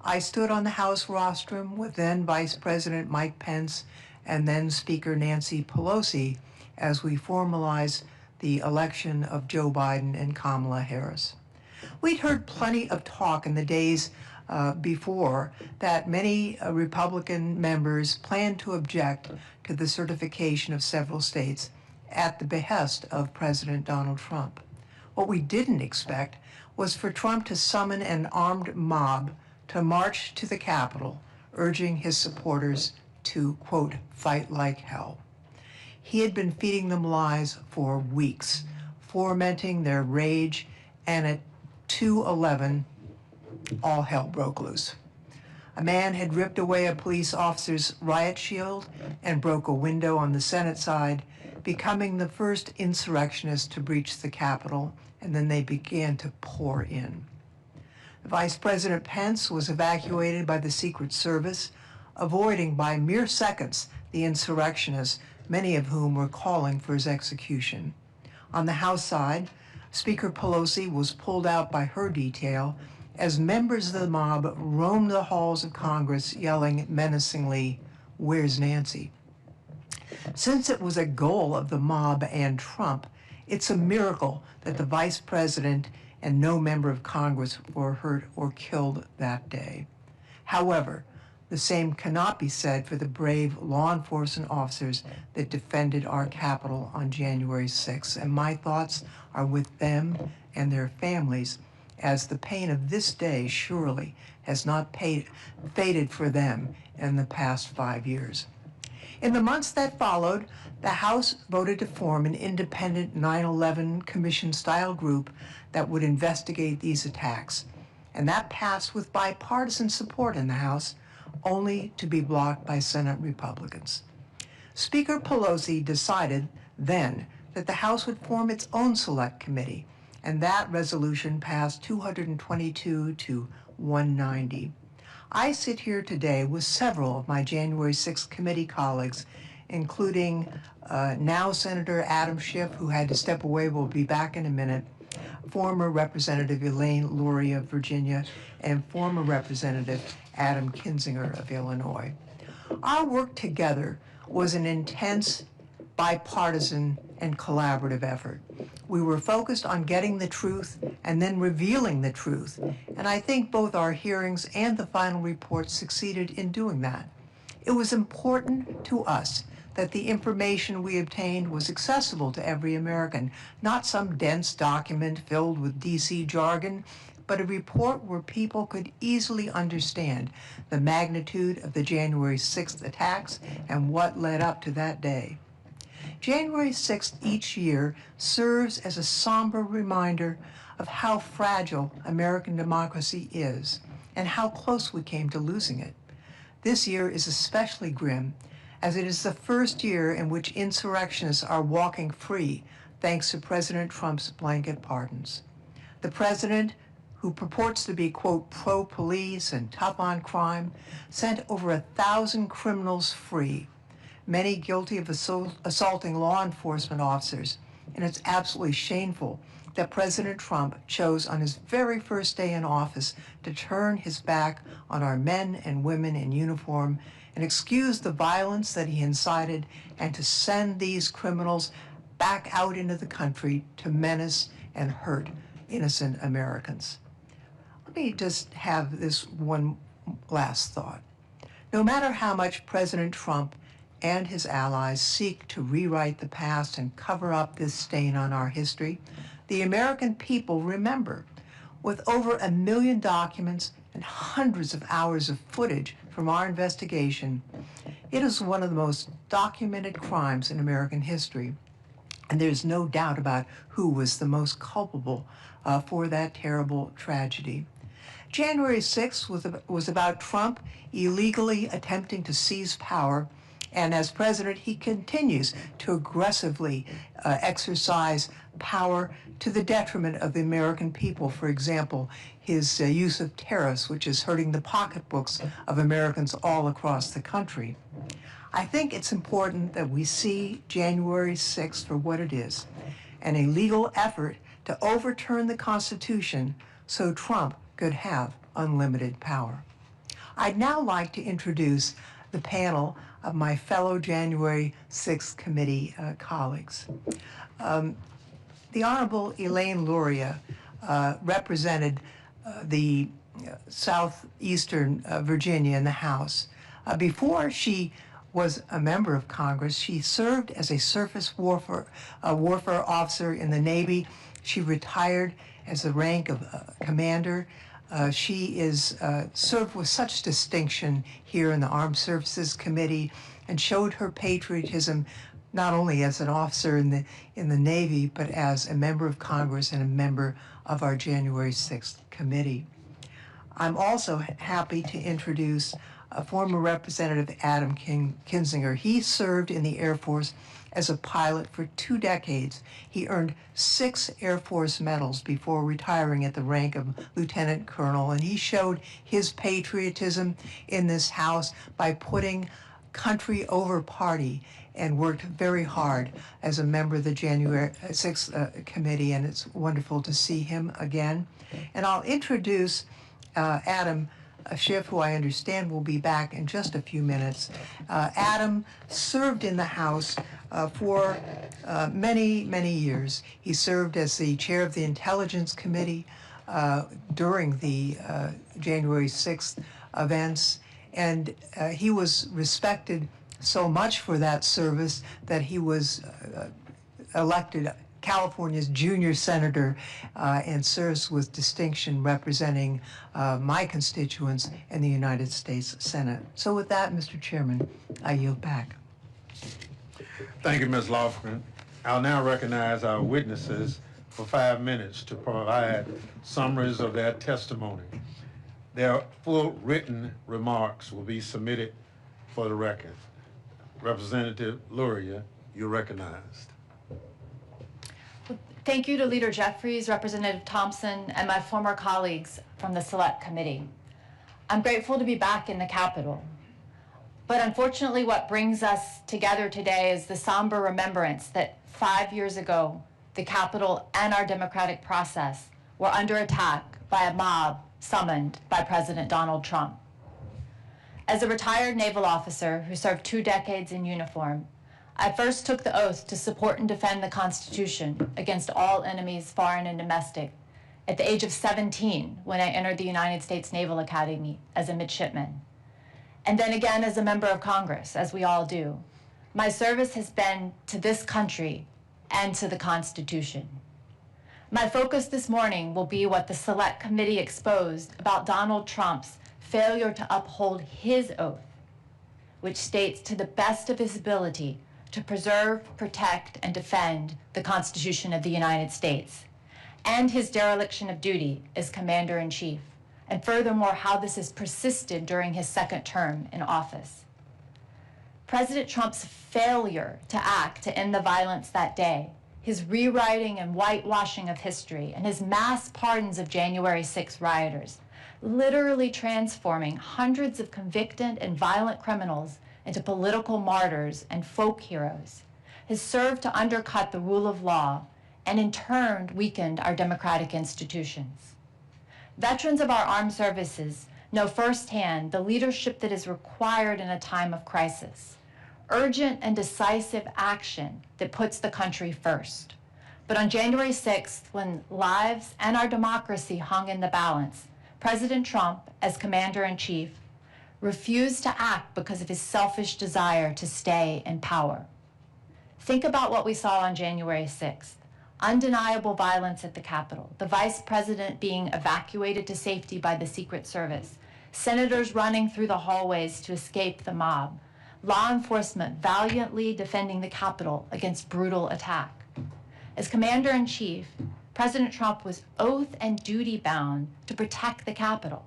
I stood on the House rostrum with then Vice President Mike Pence and then Speaker Nancy Pelosi as we formalized the election of Joe Biden and Kamala Harris. We'd heard plenty of talk in the days before that many Republican members planned to object to the certification of several states at the behest of President Donald Trump. What we didn't expect was for Trump to summon an armed mob to march to the Capitol, urging his supporters to, quote, fight like hell. He had been feeding them lies for weeks, fomenting their rage, and at 2:11, all hell broke loose. A man had ripped away a police officer's riot shield and broke a window on the Senate side, becoming the first insurrectionist to breach the Capitol, and then they began to pour in. Vice President Pence was evacuated by the Secret Service, avoiding by mere seconds the insurrectionists, many of whom were calling for his execution. On the House side, Speaker Pelosi was pulled out by her detail as members of the mob roamed the halls of Congress yelling menacingly, "Where's Nancy?" Since it was a goal of the mob and Trump, it's a miracle that the vice president and no member of Congress were hurt or killed that day. However, the same cannot be said for the brave law enforcement officers that defended our Capitol on January 6th, and my thoughts are with them and their families, as the pain of this day surely has not faded for them in the past 5 years. In the months that followed, the House voted to form an independent 9/11 Commission-style group that would investigate these attacks, and that passed with bipartisan support in the House, only to be blocked by Senate Republicans. Speaker Pelosi decided then that the House would form its own select committee, and that resolution passed 222 to 190. I sit here today with several of my January 6th committee colleagues, including now Senator Adam Schiff, who had to step away, will be back in a minute, former Representative Elaine Lurie of Virginia, and former Representative Adam Kinzinger of Illinois. Our work together was an intense, bipartisan, and collaborative effort. We were focused on getting the truth and then revealing the truth, and I think both our hearings and the final report succeeded in doing that. It was important to us that the information we obtained was accessible to every American, not some dense document filled with DC jargon, but a report where people could easily understand the magnitude of the January 6th attacks and what led up to that day. January 6th each year serves as a somber reminder of how fragile American democracy is and how close we came to losing it. This year is especially grim, as it is the first year in which insurrectionists are walking free thanks to President Trump's blanket pardons. The president, who purports to be, quote, pro-police and tough on crime, sent over 1,000 criminals free, many guilty of assaulting law enforcement officers, and it's absolutely shameful that President Trump chose on his very first day in office to turn his back on our men and women in uniform and excuse the violence that he incited and to send these criminals back out into the country to menace and hurt innocent Americans. me just have this one last thought. No matter how much President Trump and his allies seek to rewrite the past and cover up this stain on our history, the American people remember. With over 1 million documents and hundreds of hours of footage from our investigation, it is one of the most documented crimes in American history. And there's no doubt about who was the most culpable for that terrible tragedy. January 6th was about Trump illegally attempting to seize power, and as president, he continues to aggressively exercise power to the detriment of the American people. For example, his use of tariffs, which is hurting the pocketbooks of Americans all across the country. I think it's important that we see January 6th for what it is, an illegal effort to overturn the Constitution so Trump could have unlimited power. I'd now like to introduce the panel of my fellow January 6th committee colleagues. The Honorable Elaine Luria represented the southeastern Virginia in the House. Before she was a member of Congress, she served as a surface warfare officer in the Navy. She retired as the rank of commander. She is served with such distinction here in the Armed Services Committee and showed her patriotism not only as an officer in the Navy, but as a member of Congress and a member of our January 6th committee. I'm also happy to introduce former Representative Adam Kinzinger. He served in the Air Force as a pilot for 2 decades. He earned 6 Air Force medals before retiring at the rank of lieutenant colonel, and he showed his patriotism in this House by putting country over party and worked very hard as a member of the January 6th committee, and it's wonderful to see him again. And I'll introduce Adam Schiff, who I understand will be back in just a few minutes. Adam served in the House for many, many years. He served as the chair of the Intelligence Committee during the January 6th events, and he was respected so much for that service that he was elected California's junior senator and serves with distinction representing my constituents in the United States Senate. So with that, Mr. Chairman, I yield back. Thank you, Ms. Lofgren. I'll now recognize our witnesses for 5 minutes to provide summaries of their testimony. Their full written remarks will be submitted for the record. Representative Luria, you're recognized. Thank you to Leader Jeffries, Representative Thompson, and my former colleagues from the Select Committee. I'm grateful to be back in the Capitol. But unfortunately, what brings us together today is the somber remembrance that 5 years ago, the Capitol and our democratic process were under attack by a mob summoned by President Donald Trump. As a retired naval officer who served 2 decades in uniform, I first took the oath to support and defend the Constitution against all enemies, foreign and domestic, at the age of 17 when I entered the United States Naval Academy as a midshipman. And then again as a member of Congress, as we all do. My service has been to this country and to the Constitution. My focus this morning will be what the Select Committee exposed about Donald Trump's failure to uphold his oath, which states to the best of his ability to preserve, protect, and defend the Constitution of the United States, and his dereliction of duty as Commander-in-Chief, and furthermore, how this has persisted during his 2nd term in office. President Trump's failure to act to end the violence that day, his rewriting and whitewashing of history, and his mass pardons of January 6 rioters, literally transforming hundreds of convicted and violent criminals into political martyrs and folk heroes, has served to undercut the rule of law and in turn weakened our democratic institutions. Veterans of our armed services know firsthand the leadership that is required in a time of crisis, urgent and decisive action that puts the country first. But on January 6th, when lives and our democracy hung in the balance, President Trump, as Commander-in-Chief, refused to act because of his selfish desire to stay in power. Think about what we saw on January 6th. Undeniable violence at the Capitol, the Vice President being evacuated to safety by the Secret Service, senators running through the hallways to escape the mob, law enforcement valiantly defending the Capitol against brutal attack. As Commander-in-Chief, President Trump was oath and duty bound to protect the Capitol.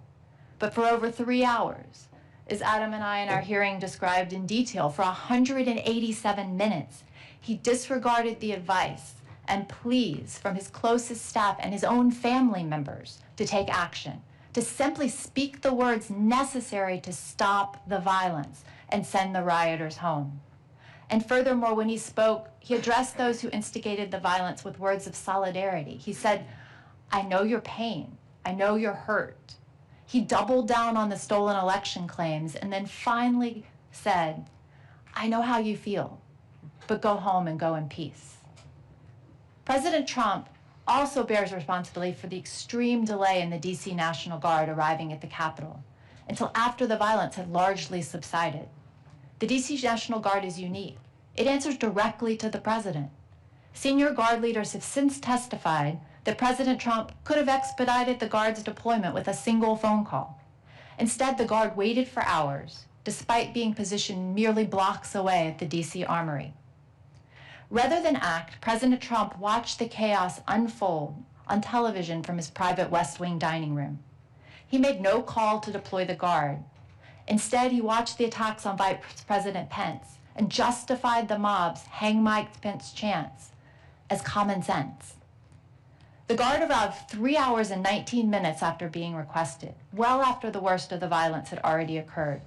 But for over 3 hours, as Adam and I in our hearing described in detail, for 187 minutes, he disregarded the advice and pleas from his closest staff and his own family members to take action, to simply speak the words necessary to stop the violence and send the rioters home. And furthermore, when he spoke, he addressed those who instigated the violence with words of solidarity. He said, "I know your pain. I know you're hurt." He doubled down on the stolen election claims and then finally said, "I know how you feel, but go home and go in peace." President Trump also bears responsibility for the extreme delay in the DC National Guard arriving at the Capitol until after the violence had largely subsided. The DC National Guard is unique. It answers directly to the president. Senior Guard leaders have since testified that President Trump could have expedited the Guard's deployment with a single phone call. Instead, the Guard waited for hours, despite being positioned merely blocks away at the DC Armory. Rather than act, President Trump watched the chaos unfold on television from his private West Wing dining room. He made no call to deploy the Guard. Instead, he watched the attacks on Vice President Pence and justified the mob's "Hang Mike Pence" chants as common sense. The Guard arrived 3 hours and 19 minutes after being requested, well after the worst of the violence had already occurred.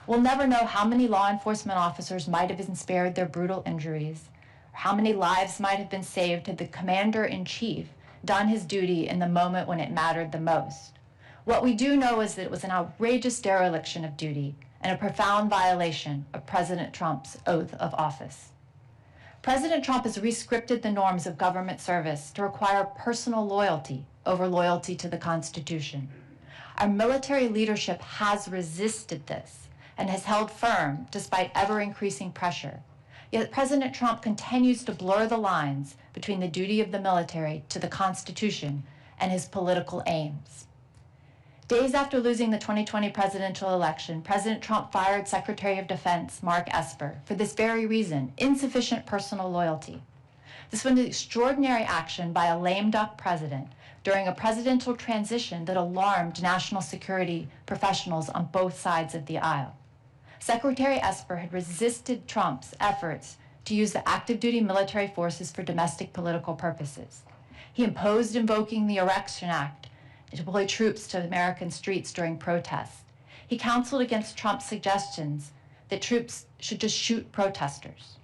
We'll never know how many law enforcement officers might have been spared their brutal injuries, or how many lives might have been saved had the Commander-in-Chief done his duty in the moment when it mattered the most. What we do know is that it was an outrageous dereliction of duty and a profound violation of President Trump's oath of office. President Trump has re-scripted the norms of government service to require personal loyalty over loyalty to the Constitution. Our military leadership has resisted this and has held firm despite ever-increasing pressure. Yet President Trump continues to blur the lines between the duty of the military to the Constitution and his political aims. Days after losing the 2020 presidential election, President Trump fired Secretary of Defense Mark Esper for this very reason, insufficient personal loyalty. This was an extraordinary action by a lame duck president during a presidential transition that alarmed national security professionals on both sides of the aisle. Secretary Esper had resisted Trump's efforts to use the active duty military forces for domestic political purposes. He imposed invoking the Election Act to deploy troops to American streets during protests. He counseled against Trump's suggestions that troops should just shoot protesters.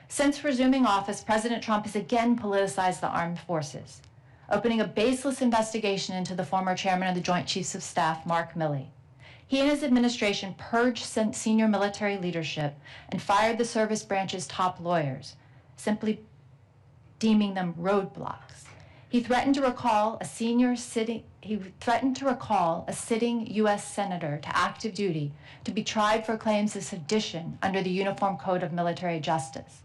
Since resuming office, President Trump has again politicized the armed forces, opening a baseless investigation into the former chairman of the Joint Chiefs of Staff, Mark Milley. He and his administration purged senior military leadership and fired the service branch's top lawyers, simply deeming them roadblocks. He threatened to recall a sitting U.S. senator to active duty to be tried for claims of sedition under the Uniform Code of Military Justice.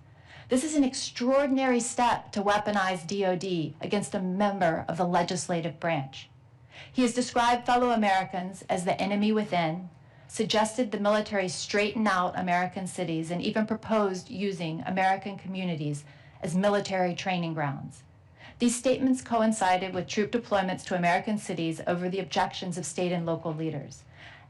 This is an extraordinary step to weaponize DOD against a member of the legislative branch. He has described fellow Americans as the enemy within, suggested the military straighten out American cities, and even proposed using American communities as military training grounds. These statements coincided with troop deployments to American cities over the objections of state and local leaders,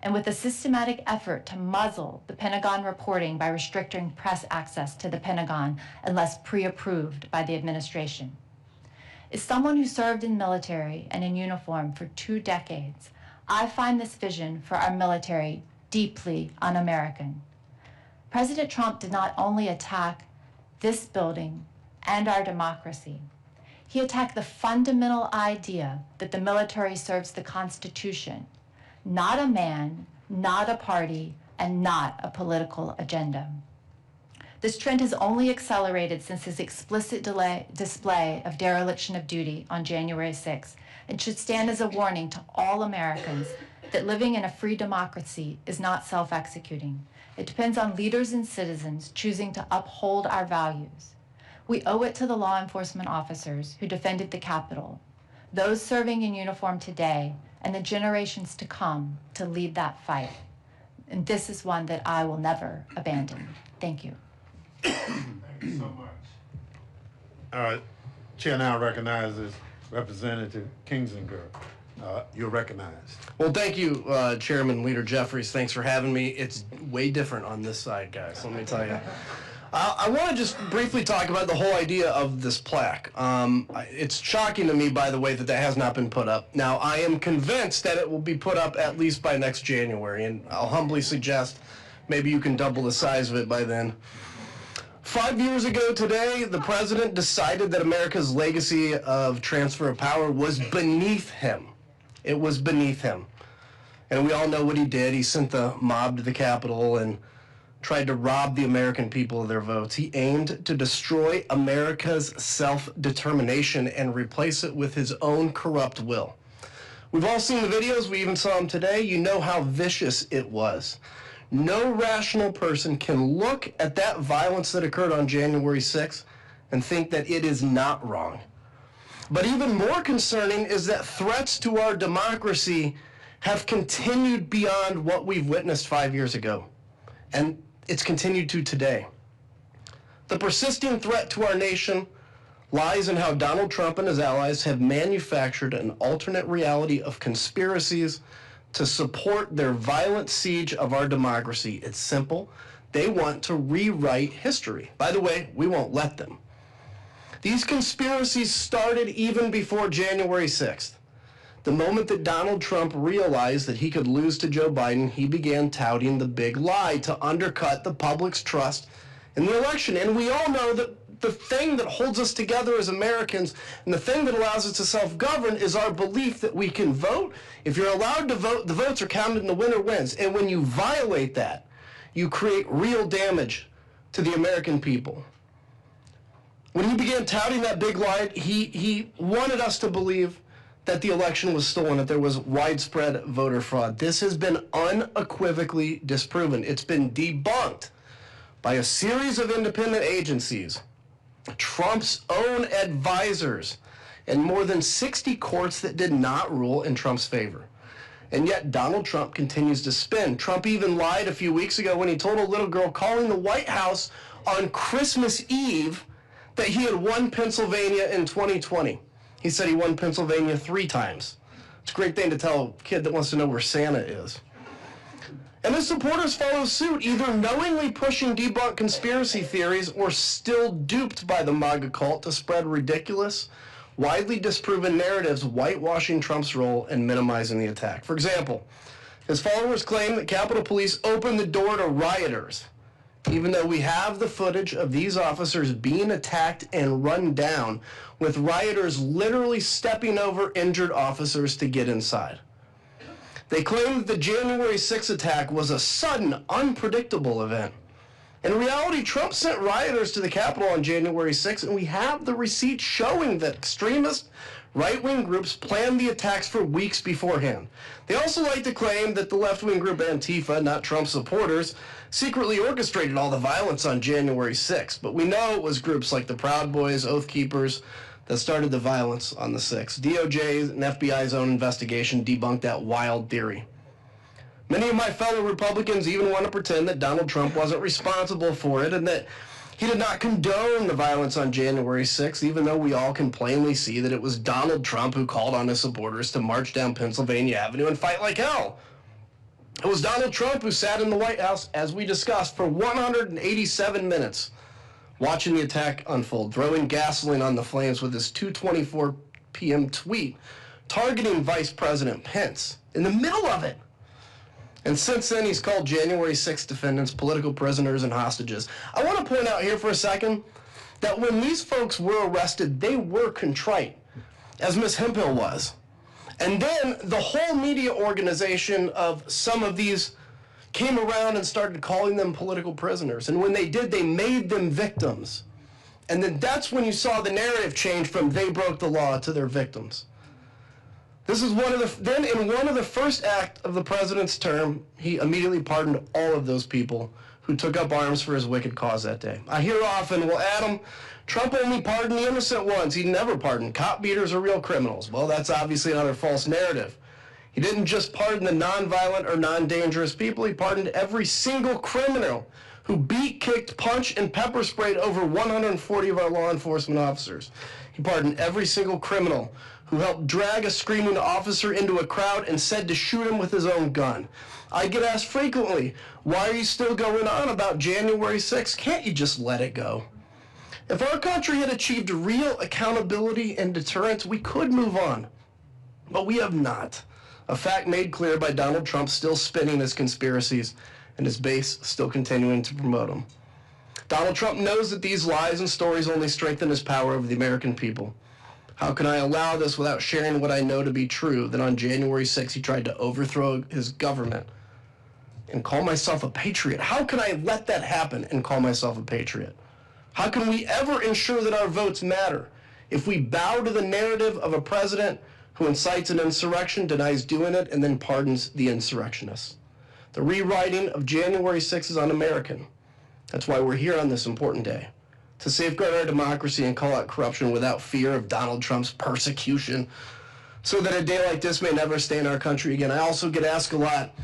and with a systematic effort to muzzle the Pentagon reporting by restricting press access to the Pentagon unless pre-approved by the administration. As someone who served in military and in uniform for 2 decades, I find this vision for our military deeply un-American. President Trump did not only attack this building and our democracy, he attacked the fundamental idea that the military serves the Constitution, not a man, not a party, and not a political agenda. This trend has only accelerated since his explicit display of dereliction of duty on January 6th, and should stand as a warning to all Americans that living in a free democracy is not self-executing. It depends on leaders and citizens choosing to uphold our values. We owe it to the law enforcement officers who defended the Capitol, those serving in uniform today, and the generations to come to lead that fight. And this is one that I will never abandon. Thank you. Thank you so much. Chair now recognizes Representative Kingsinger. You're recognized. Well, thank you, Chairman Leader Jeffries. Thanks for having me. It's way different on this side, guys, let me tell you. I want to just briefly talk about the whole idea of this plaque. It's shocking to me, by the way, that that has not been put up. Now, I am convinced that it will be put up at least by next January, and I'll humbly suggest maybe you can double the size of it by then. 5 years ago today, the president decided that America's legacy of transfer of power was beneath him. It was beneath him. And we all know what he did. He sent the mob to the Capitol and tried to rob the American people of their votes. He aimed to destroy America's self-determination and replace it with his own corrupt will. We've all seen the videos. We even saw them today. You know how vicious it was. No rational person can look at that violence that occurred on January 6th and think that it is not wrong. But even more concerning is that threats to our democracy have continued beyond what we've witnessed 5 years ago. And it's continued to today. The persisting threat to our nation lies in how Donald Trump and his allies have manufactured an alternate reality of conspiracies to support their violent siege of our democracy. It's simple. They want to rewrite history. By the way, we won't let them. These conspiracies started even before January 6th. The moment that Donald Trump realized that he could lose to Joe Biden, he began touting the big lie to undercut the public's trust in the election. And we all know that the thing that holds us together as Americans and the thing that allows us to self-govern is our belief that we can vote. If you're allowed to vote, the votes are counted and the winner wins. And when you violate that, you create real damage to the American people. When he began touting that big lie, he wanted us to believe that the election was stolen, that there was widespread voter fraud. This has been unequivocally disproven. It's been debunked by a series of independent agencies, Trump's own advisors, and more than 60 courts that did not rule in Trump's favor. And yet Donald Trump continues to spin. Trump even lied a few weeks ago when he told a little girl calling the White House on Christmas Eve that he had won Pennsylvania in 2020. He said he won Pennsylvania 3 times. It's a great thing to tell a kid that wants to know where Santa is. And his supporters follow suit, either knowingly pushing debunked conspiracy theories or still duped by the MAGA cult to spread ridiculous, widely disproven narratives whitewashing Trump's role and minimizing the attack. For example, his followers claim that Capitol Police opened the door to rioters, even though we have the footage of these officers being attacked and run down, with rioters literally stepping over injured officers to get inside. They claim that the January 6th attack was a sudden, unpredictable event. In reality, Trump sent rioters to the Capitol on January 6th, and we have the receipts showing that extremist right-wing groups planned the attacks for weeks beforehand. They also like to claim that the left-wing group Antifa, not Trump's supporters, secretly orchestrated all the violence on January 6th. But we know it was groups like the Proud Boys, Oath Keepers, that started the violence on the 6th. DOJ's and FBI's own investigation debunked that wild theory. Many of my fellow Republicans even want to pretend that Donald Trump wasn't responsible for it and that he did not condone the violence on January 6th, even though we all can plainly see that it was Donald Trump who called on his supporters to march down Pennsylvania Avenue and fight like hell. It was Donald Trump who sat in the White House, as we discussed, for 187 minutes, watching the attack unfold, throwing gasoline on the flames with his 2:24 p.m. tweet, targeting Vice President Pence in the middle of it. And since then, he's called January 6th defendants political prisoners and hostages. I want to point out here for a second that when these folks were arrested, they were contrite, as Ms. Hemphill was. And then the whole media organization of some of these came around and started calling them political prisoners. And when they did, they made them victims. And then that's when you saw the narrative change from they broke the law to they're victims. This is then in one of the first act of the president's term, he immediately pardoned all of those people who took up arms for his wicked cause that day. I hear often, well, Adam, Trump only pardoned the innocent ones. He never pardoned cop beaters or real criminals. Well, that's obviously another false narrative. He didn't just pardon the nonviolent or non-dangerous people. He pardoned every single criminal who beat, kicked, punched, and pepper sprayed over 140 of our law enforcement officers. He pardoned every single criminal who helped drag a screaming officer into a crowd and said to shoot him with his own gun. I get asked frequently, why are you still going on about January 6th? Can't you just let it go? If our country had achieved real accountability and deterrence, we could move on. But we have not. A fact made clear by Donald Trump still spinning his conspiracies and his base still continuing to promote them. Donald Trump knows that these lies and stories only strengthen his power over the American people. How can I allow this without sharing what I know to be true, that on January 6th he tried to overthrow his government and call myself a patriot? How can I let that happen and call myself a patriot? How can we ever ensure that our votes matter if we bow to the narrative of a president who incites an insurrection, denies doing it, and then pardons the insurrectionists? The rewriting of January 6th is un-American. That's why we're here on this important day, to safeguard our democracy and call out corruption without fear of Donald Trump's persecution, so that a day like this may never stay in our country again. I also get asked a lot,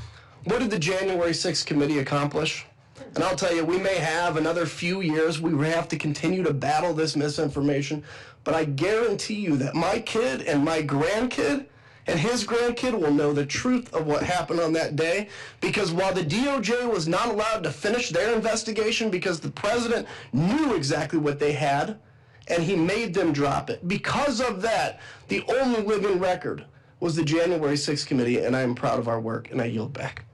what did the January 6th committee accomplish? And I'll tell you, we may have another few years, we have to continue to battle this misinformation, but I guarantee you that my kid and my grandkid and his grandkid will know the truth of what happened on that day, because while the DOJ was not allowed to finish their investigation because the president knew exactly what they had and he made them drop it, because of that, the only living record was the January 6th committee, and I am proud of our work, and I yield back.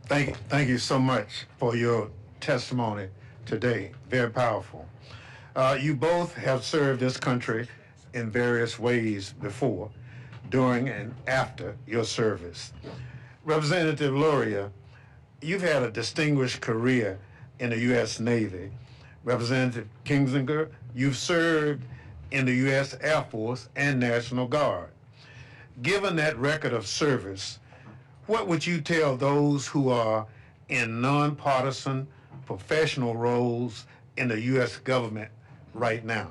Thank you so much for your testimony today. Very powerful. You both have served this country in various ways before, during and after your service. Representative Luria, you've had a distinguished career in the U.S. Navy. Representative Kinzinger, you've served in the U.S. Air Force and National Guard. Given that record of service, what would you tell those who are in nonpartisan professional roles in the U.S. government right now?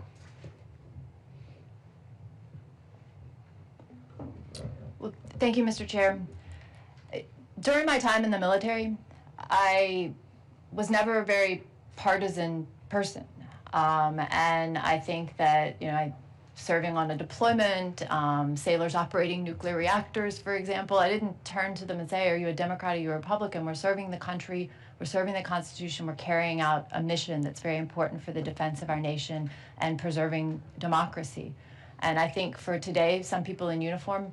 Well, thank you, Mr. Chair. During my time in the military, I was never a very partisan person. And I think that, serving on a deployment, sailors operating nuclear reactors, for example, I didn't turn to them and say, are you a Democrat, are you a Republican? We're serving the country, we're serving the Constitution, we're carrying out a mission that's very important for the defense of our nation and preserving democracy. And I think for today, some people in uniform,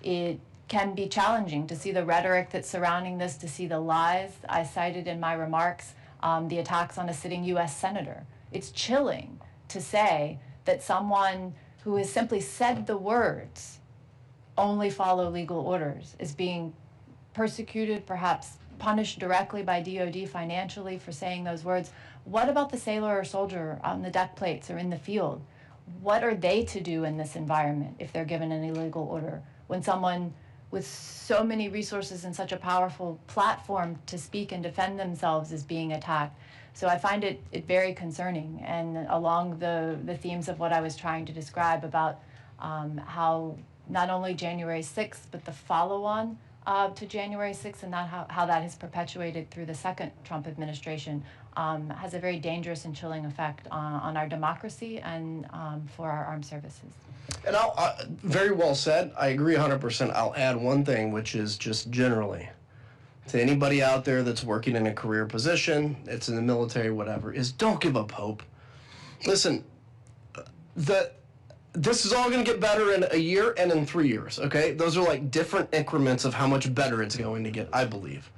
it can be challenging to see the rhetoric that's surrounding this, to see the lies I cited in my remarks, the attacks on a sitting U.S. senator. It's chilling to say that someone who has simply said the words, only follow legal orders, is being persecuted, perhaps punished directly by DOD financially for saying those words. What about the sailor or soldier on the deck plates or in the field? What are they to do in this environment if they're given an illegal order? When someone with so many resources and such a powerful platform to speak and defend themselves is being attacked. So I find it very concerning, and along the themes of what I was trying to describe about how not only January 6th, but the follow-on to January 6th, and how that has perpetuated through the second Trump administration, has a very dangerous and chilling effect on our democracy and for our armed services. And very well said. I agree 100%. I'll add one thing, which is just generally, to anybody out there that's working in a career position, it's in the military, whatever, is don't give up hope. Listen, this is all going to get better in a year and in 3 years, okay? Those are like different increments of how much better it's going to get, I believe.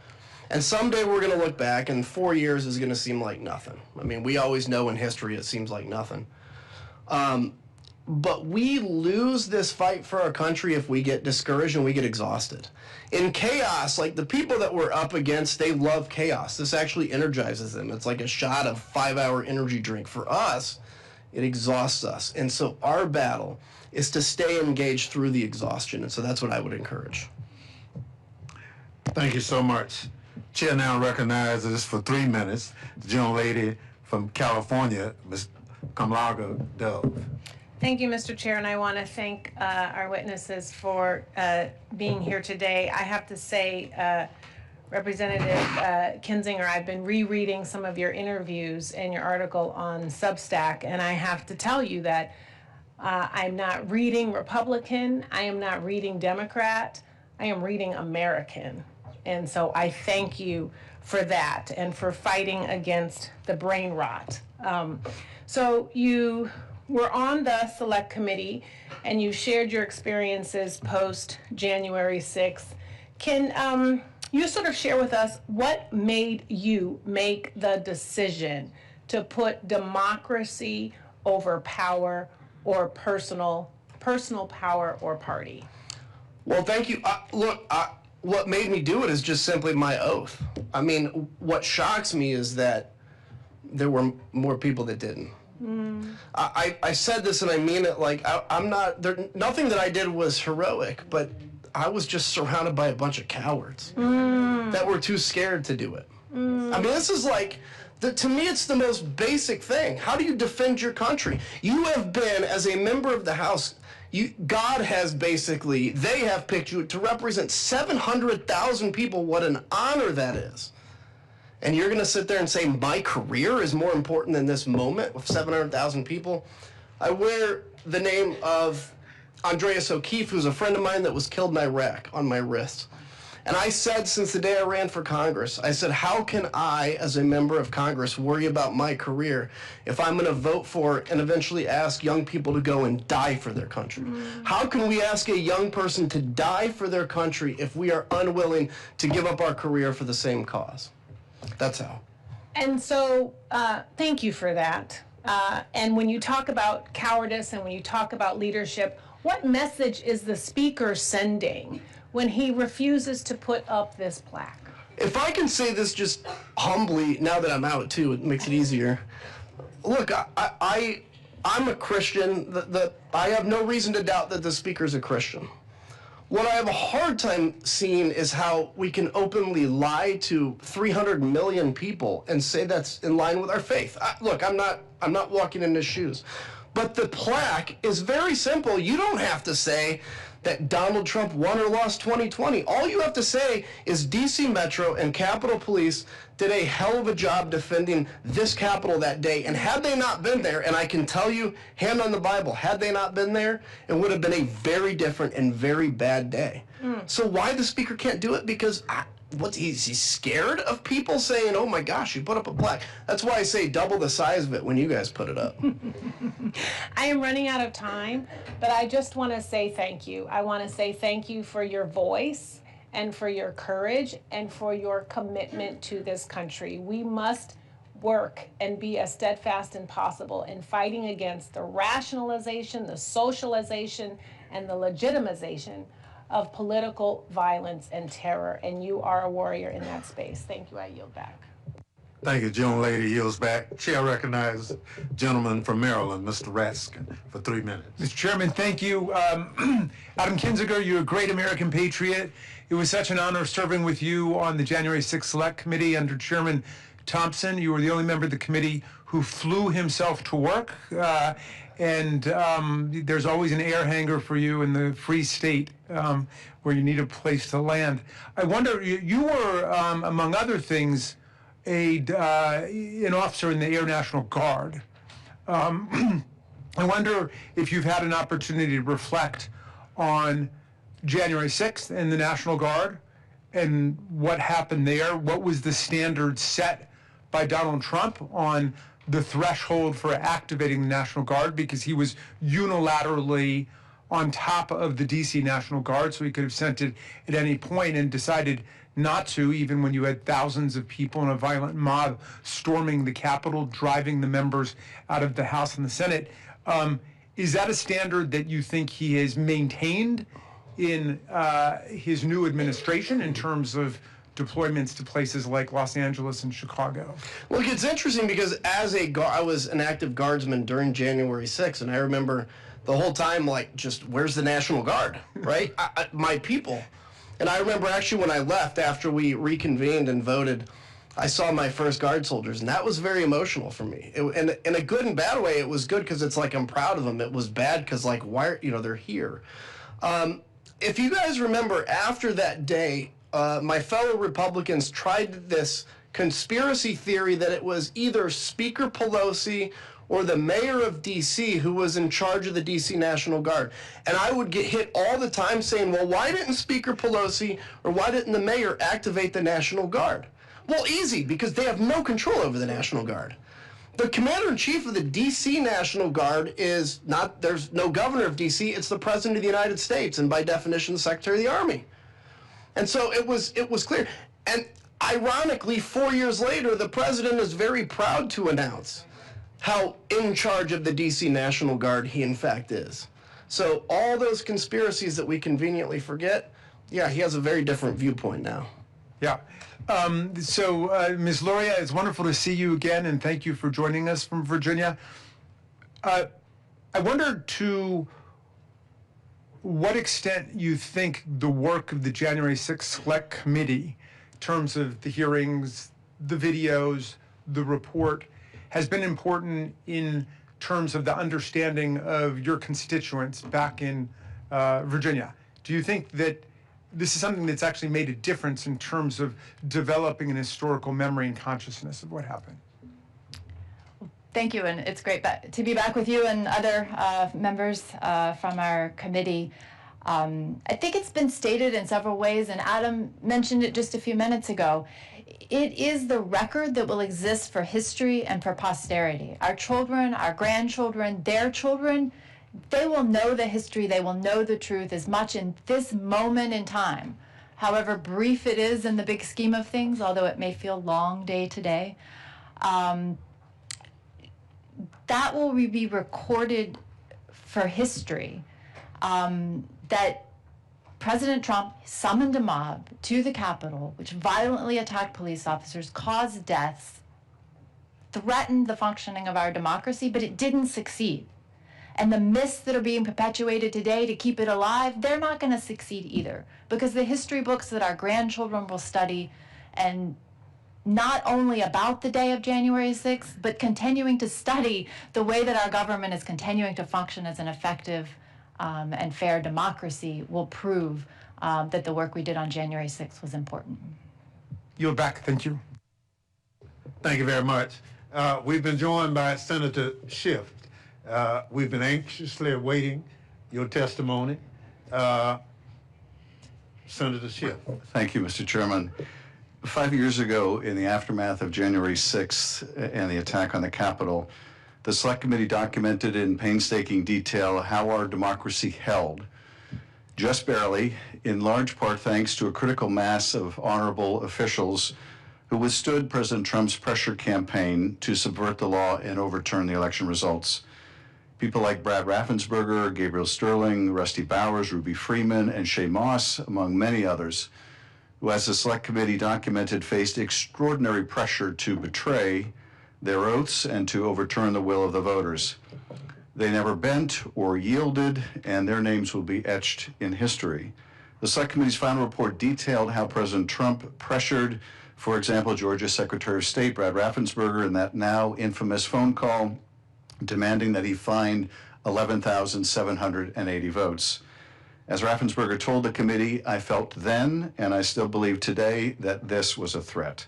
And someday we're going to look back, and 4 years is going to seem like nothing. I mean, we always know in history it seems like nothing. but we lose this fight for our country if we get discouraged and we get exhausted. In chaos, like the people that we're up against, they love chaos. This actually energizes them. It's like a shot of 5-hour energy drink. For us, it exhausts us. And so our battle is to stay engaged through the exhaustion. And so that's what I would encourage. Thank you so much. Chair now recognizes for 3 minutes the gentlelady from California, Ms. Kamlaga Dove. Thank you, Mr. Chair, and I want to thank our witnesses for being here today. I have to say, Representative Kinzinger, I've been rereading some of your interviews and your article on Substack, and I have to tell you that I'm not reading Republican, I am not reading Democrat, I am reading American. And so I thank you for that and for fighting against the brain rot. So you were on the Select Committee and you shared your experiences post January 6th. Can you sort of share with us what made you make the decision to put democracy over power or personal power or party? Well, thank you. What made me do it is just simply my oath. I mean, what shocks me is that there were more people that didn't. I said this and I mean it, like I'm not there. Nothing that I did was heroic, but I was just surrounded by a bunch of cowards that were too scared to do it. I mean, this is like, to me, it's the most basic thing. How do you defend your country? You have been, as a member of the House, God has basically, they have picked you to represent 700,000 people. What an honor that is. And you're going to sit there and say, my career is more important than this moment with 700,000 people? I wear the name of Andreas O'Keefe, who's a friend of mine that was killed in Iraq, on my wrist. And I said since the day I ran for Congress, I said, how can I, as a member of Congress, worry about my career if I'm going to vote for and eventually ask young people to go and die for their country? How can we ask a young person to die for their country if we are unwilling to give up our career for the same cause? That's how. And so, thank you for that. And when you talk about cowardice and when you talk about leadership, what message is the speaker sending when he refuses to put up this plaque? If I can say this just humbly, now that I'm out too, it makes it easier. Look, I'm a Christian. I have no reason to doubt that the speaker's a Christian. What I have a hard time seeing is how we can openly lie to 300 million people and say that's in line with our faith. Look, I'm not walking in his shoes. But the plaque is very simple. You don't have to say that Donald Trump won or lost 2020. All you have to say is DC Metro and Capitol Police did a hell of a job defending this Capitol that day. And had they not been there, and I can tell you, hand on the Bible, had they not been there, it would have been a very different and very bad day. So why the speaker can't do it? Because he's scared of people saying, oh my gosh, you put up a plaque. That's why I say double the size of it when you guys put it up. I am running out of time, but I just want to say thank you. I want to say thank you for your voice and for your courage and for your commitment to this country. We must work and be as steadfast as possible in fighting against the rationalization, the socialization, and the legitimization of political violence and terror. And you are a warrior in that space. Thank you. I yield back. Thank you. Gentlelady yields back. Chair recognizes gentleman from Maryland, Mr. Raskin, for 3 minutes. Mr. Chairman, thank you. Adam Kinzinger, you're a great American patriot. It was such an honor serving with you on the January 6th Select Committee under Chairman Thompson. You were the only member of the committee who flew himself to work. And there's always an air hangar for you in the Free State where you need a place to land. I wonder, you were, among other things, an officer in the Air National Guard. I wonder if you've had an opportunity to reflect on January 6th and the National Guard and what happened there. What was the standard set by Donald Trump on the threshold for activating the National Guard, because he was unilaterally on top of the DC National Guard, so he could have sent it at any point and decided not to, even when you had thousands of people in a violent mob storming the Capitol, driving the members out of the House and the Senate. Is that a standard that you think he has maintained in his new administration in terms of deployments to places like Los Angeles and Chicago? Look, it's interesting because I was an active guardsman during January 6th, and I remember the whole time, like, just where's the National Guard, right? My people. And I remember actually when I left after we reconvened and voted, I saw my first Guard soldiers, and that was very emotional for me. And in a good and bad way, it was good because it's like I'm proud of them. It was bad because, like, why, they're here. If you guys remember, after that day, my fellow Republicans tried this conspiracy theory that it was either Speaker Pelosi or the mayor of D.C. who was in charge of the D.C. National Guard. And I would get hit all the time saying, well, why didn't Speaker Pelosi or why didn't the mayor activate the National Guard? Well, easy, because they have no control over the National Guard. The commander-in-chief of the D.C. National Guard is not, there's no governor of D.C., it's the President of the United States, and by definition, the Secretary of the Army. And so it was clear. And ironically, 4 years later, the president is very proud to announce how in charge of the D.C. National Guard he in fact is. So all those conspiracies that we conveniently forget, yeah, he has a very different viewpoint now. Yeah. Ms. Luria, it's wonderful to see you again, and thank you for joining us from Virginia. I wonder to what extent you think the work of the January 6th Select Committee, in terms of the hearings, the videos, the report, has been important in terms of the understanding of your constituents back in Virginia. Do you think that this is something that's actually made a difference in terms of developing an historical memory and consciousness of what happened? Thank you, and it's great to be back with you and other members from our committee. I think it's been stated in several ways, and Adam mentioned it just a few minutes ago. It is the record that will exist for history and for posterity. Our children, our grandchildren, their children, they will know the history, they will know the truth as much in this moment in time, however brief it is in the big scheme of things, although it may feel long day to day. That will be recorded for history, that President Trump summoned a mob to the Capitol, which violently attacked police officers, caused deaths, threatened the functioning of our democracy, but it didn't succeed. And the myths that are being perpetuated today to keep it alive, they're not going to succeed either, because the history books that our grandchildren will study, and not only about the day of January 6th, but continuing to study the way that our government is continuing to function as an effective and fair democracy, will prove that the work we did on January 6th was important. You're back. Thank you. Thank you very much. We've been joined by Senator Schiff. We've been anxiously awaiting your testimony. Senator Schiff. Thank you, Mr. Chairman. 5 years ago, in the aftermath of January 6th and the attack on the Capitol, the Select Committee documented in painstaking detail how our democracy held, just barely, in large part thanks to a critical mass of honorable officials who withstood President Trump's pressure campaign to subvert the law and overturn the election results. People like Brad Raffensperger, Gabriel Sterling, Rusty Bowers, Ruby Freeman, and Shay Moss, among many others, who, as the Select Committee documented, faced extraordinary pressure to betray their oaths and to overturn the will of the voters. They never bent or yielded, and their names will be etched in history. The Select Committee's final report detailed how President Trump pressured, for example, Georgia Secretary of State Brad Raffensperger in that now infamous phone call demanding that he find 11,780 votes. As Raffensperger told the committee, I felt then, and I still believe today, that this was a threat.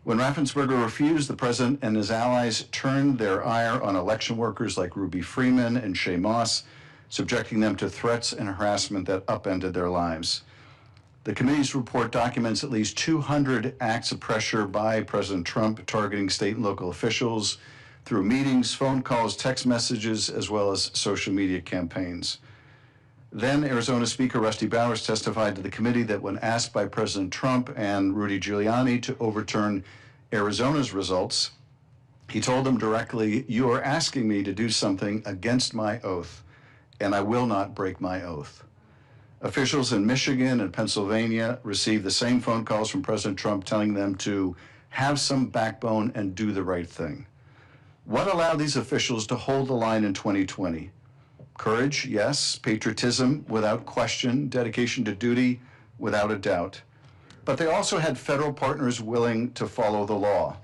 When Raffensperger refused, the president and his allies turned their ire on election workers like Ruby Freeman and Shay Moss, subjecting them to threats and harassment that upended their lives. The committee's report documents at least 200 acts of pressure by President Trump targeting state and local officials through meetings, phone calls, text messages, as well as social media campaigns. Then Arizona Speaker Rusty Bowers testified to the committee that when asked by President Trump and Rudy Giuliani to overturn Arizona's results, He told them directly, "You are asking me to do something against my oath, and I will not break my oath." Officials in Michigan and Pennsylvania received the same phone calls from President Trump telling them to have some backbone and do the right thing. What allowed these officials to hold the line in 2020? Courage, yes. Patriotism, without question. Dedication to duty, without a doubt. But they also had federal partners willing to follow the law.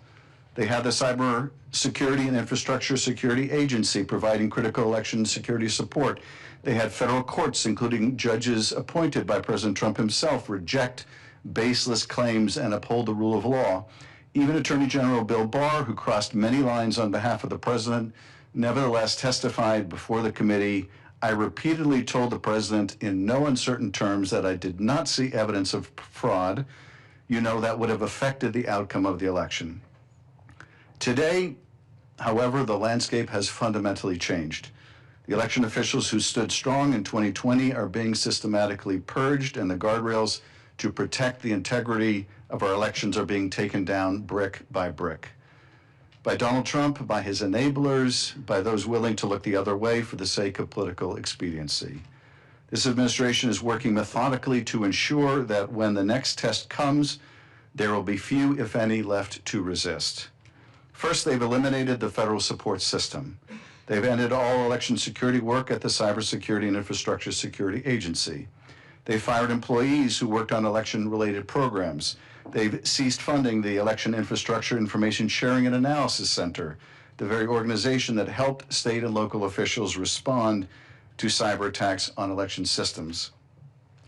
They had the Cyber Security and Infrastructure Security Agency providing critical election security support. They had federal courts, including judges appointed by President Trump himself, reject baseless claims and uphold the rule of law. Even Attorney General Bill Barr, who crossed many lines on behalf of the president, nevertheless testified before the committee, "I repeatedly told the president in no uncertain terms that I did not see evidence of fraud, that would have affected the outcome of the election." Today, however, the landscape has fundamentally changed. The election officials who stood strong in 2020 are being systematically purged, and the guardrails to protect the integrity of our elections are being taken down brick by brick. By Donald Trump, by his enablers, by those willing to look the other way for the sake of political expediency. This administration is working methodically to ensure that when the next test comes, there will be few, if any, left to resist. First, they've eliminated the federal support system. They've ended all election security work at the Cybersecurity and Infrastructure Security Agency. They fired employees who worked on election-related programs. They've ceased funding the Election Infrastructure Information Sharing and Analysis Center, the very organization that helped state and local officials respond to cyber attacks on election systems.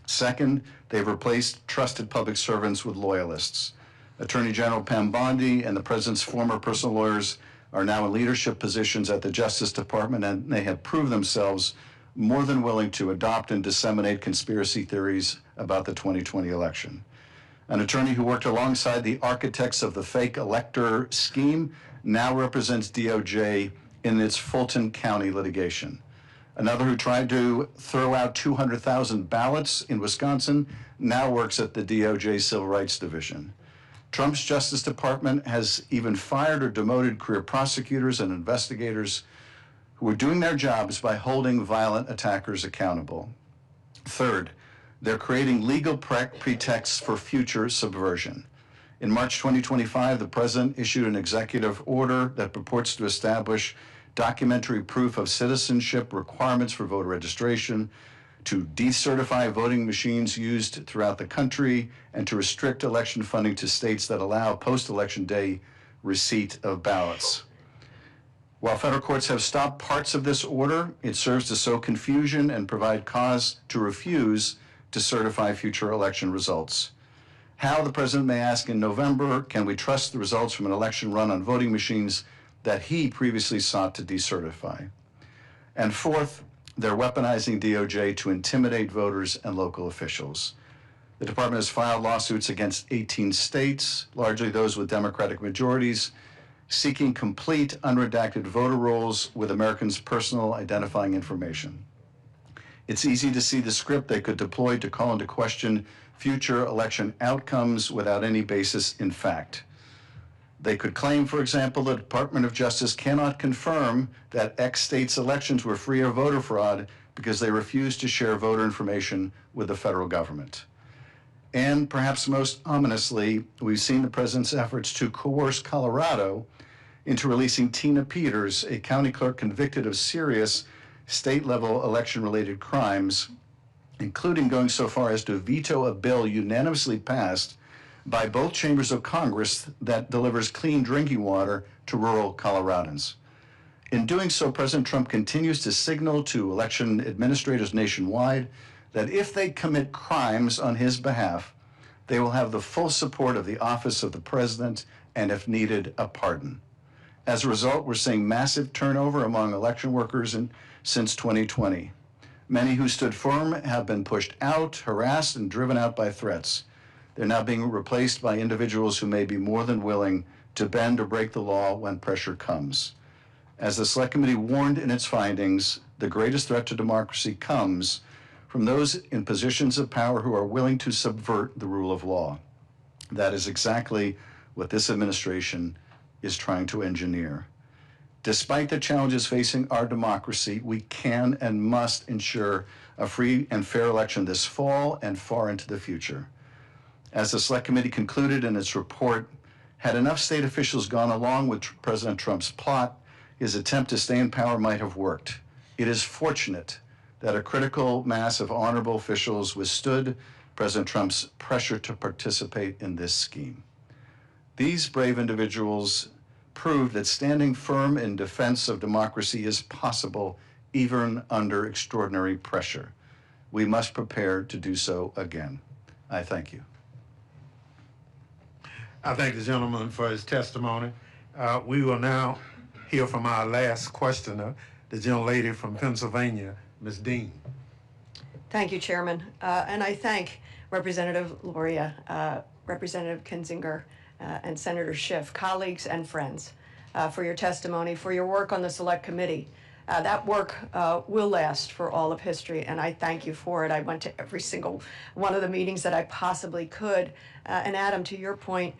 Second, they've replaced trusted public servants with loyalists. Attorney General Pam Bondi and the president's former personal lawyers are now in leadership positions at the Justice Department, and they have proved themselves more than willing to adopt and disseminate conspiracy theories about the 2020 election. An attorney who worked alongside the architects of the fake elector scheme now represents DOJ in its Fulton County litigation. Another who tried to throw out 200,000 ballots in Wisconsin now works at the DOJ Civil Rights Division. Trump's Justice Department has even fired or demoted career prosecutors and investigators who are doing their jobs by holding violent attackers accountable. Third, they're creating legal pretexts for future subversion. In March 2025, the president issued an executive order that purports to establish documentary proof of citizenship requirements for voter registration, to decertify voting machines used throughout the country, and to restrict election funding to states that allow post-election day receipt of ballots. While federal courts have stopped parts of this order, it serves to sow confusion and provide cause to refuse to certify future election results. How, the president may ask in November, can we trust the results from an election run on voting machines that he previously sought to decertify? And fourth, they're weaponizing DOJ to intimidate voters and local officials. The department has filed lawsuits against 18 states, largely those with Democratic majorities, seeking complete unredacted voter rolls with Americans' personal identifying information. It's easy to see the script they could deploy to call into question future election outcomes without any basis in fact. They could claim, for example, the Department of Justice cannot confirm that X state's elections were free of voter fraud because they refused to share voter information with the federal government. And perhaps most ominously, we've seen the president's efforts to coerce Colorado into releasing Tina Peters, a county clerk convicted of serious state-level election-related crimes, including going so far as to veto a bill unanimously passed by both chambers of Congress that delivers clean drinking water to rural Coloradans. In doing so, President Trump continues to signal to election administrators nationwide that if they commit crimes on his behalf, they will have the full support of the office of the president and, if needed, a pardon. As a result, we're seeing massive turnover among election workers since 2020. Many who stood firm have been pushed out, harassed, and driven out by threats. They're now being replaced by individuals who may be more than willing to bend or break the law when pressure comes. As the Select Committee warned in its findings, the greatest threat to democracy comes from those in positions of power who are willing to subvert the rule of law. That is exactly what this administration is trying to engineer. Despite the challenges facing our democracy, we can and must ensure a free and fair election this fall and far into the future. As the Select Committee concluded in its report, had enough state officials gone along with President Trump's plot, his attempt to stay in power might have worked. It is fortunate that a critical mass of honorable officials withstood President Trump's pressure to participate in this scheme. These brave individuals proved that standing firm in defense of democracy is possible even under extraordinary pressure. We must prepare to do so again. I thank you. I thank the gentleman for his testimony. We will now hear from our last questioner, the gentlelady from Pennsylvania, Ms. Dean. Thank you, Chairman. And I thank Representative Luria, Representative Kinzinger, and Senator Schiff, colleagues and friends, for your testimony, for your work on the Select Committee. That work will last for all of history, and I thank you for it. I went to every single one of the meetings that I possibly could. And Adam, to your point,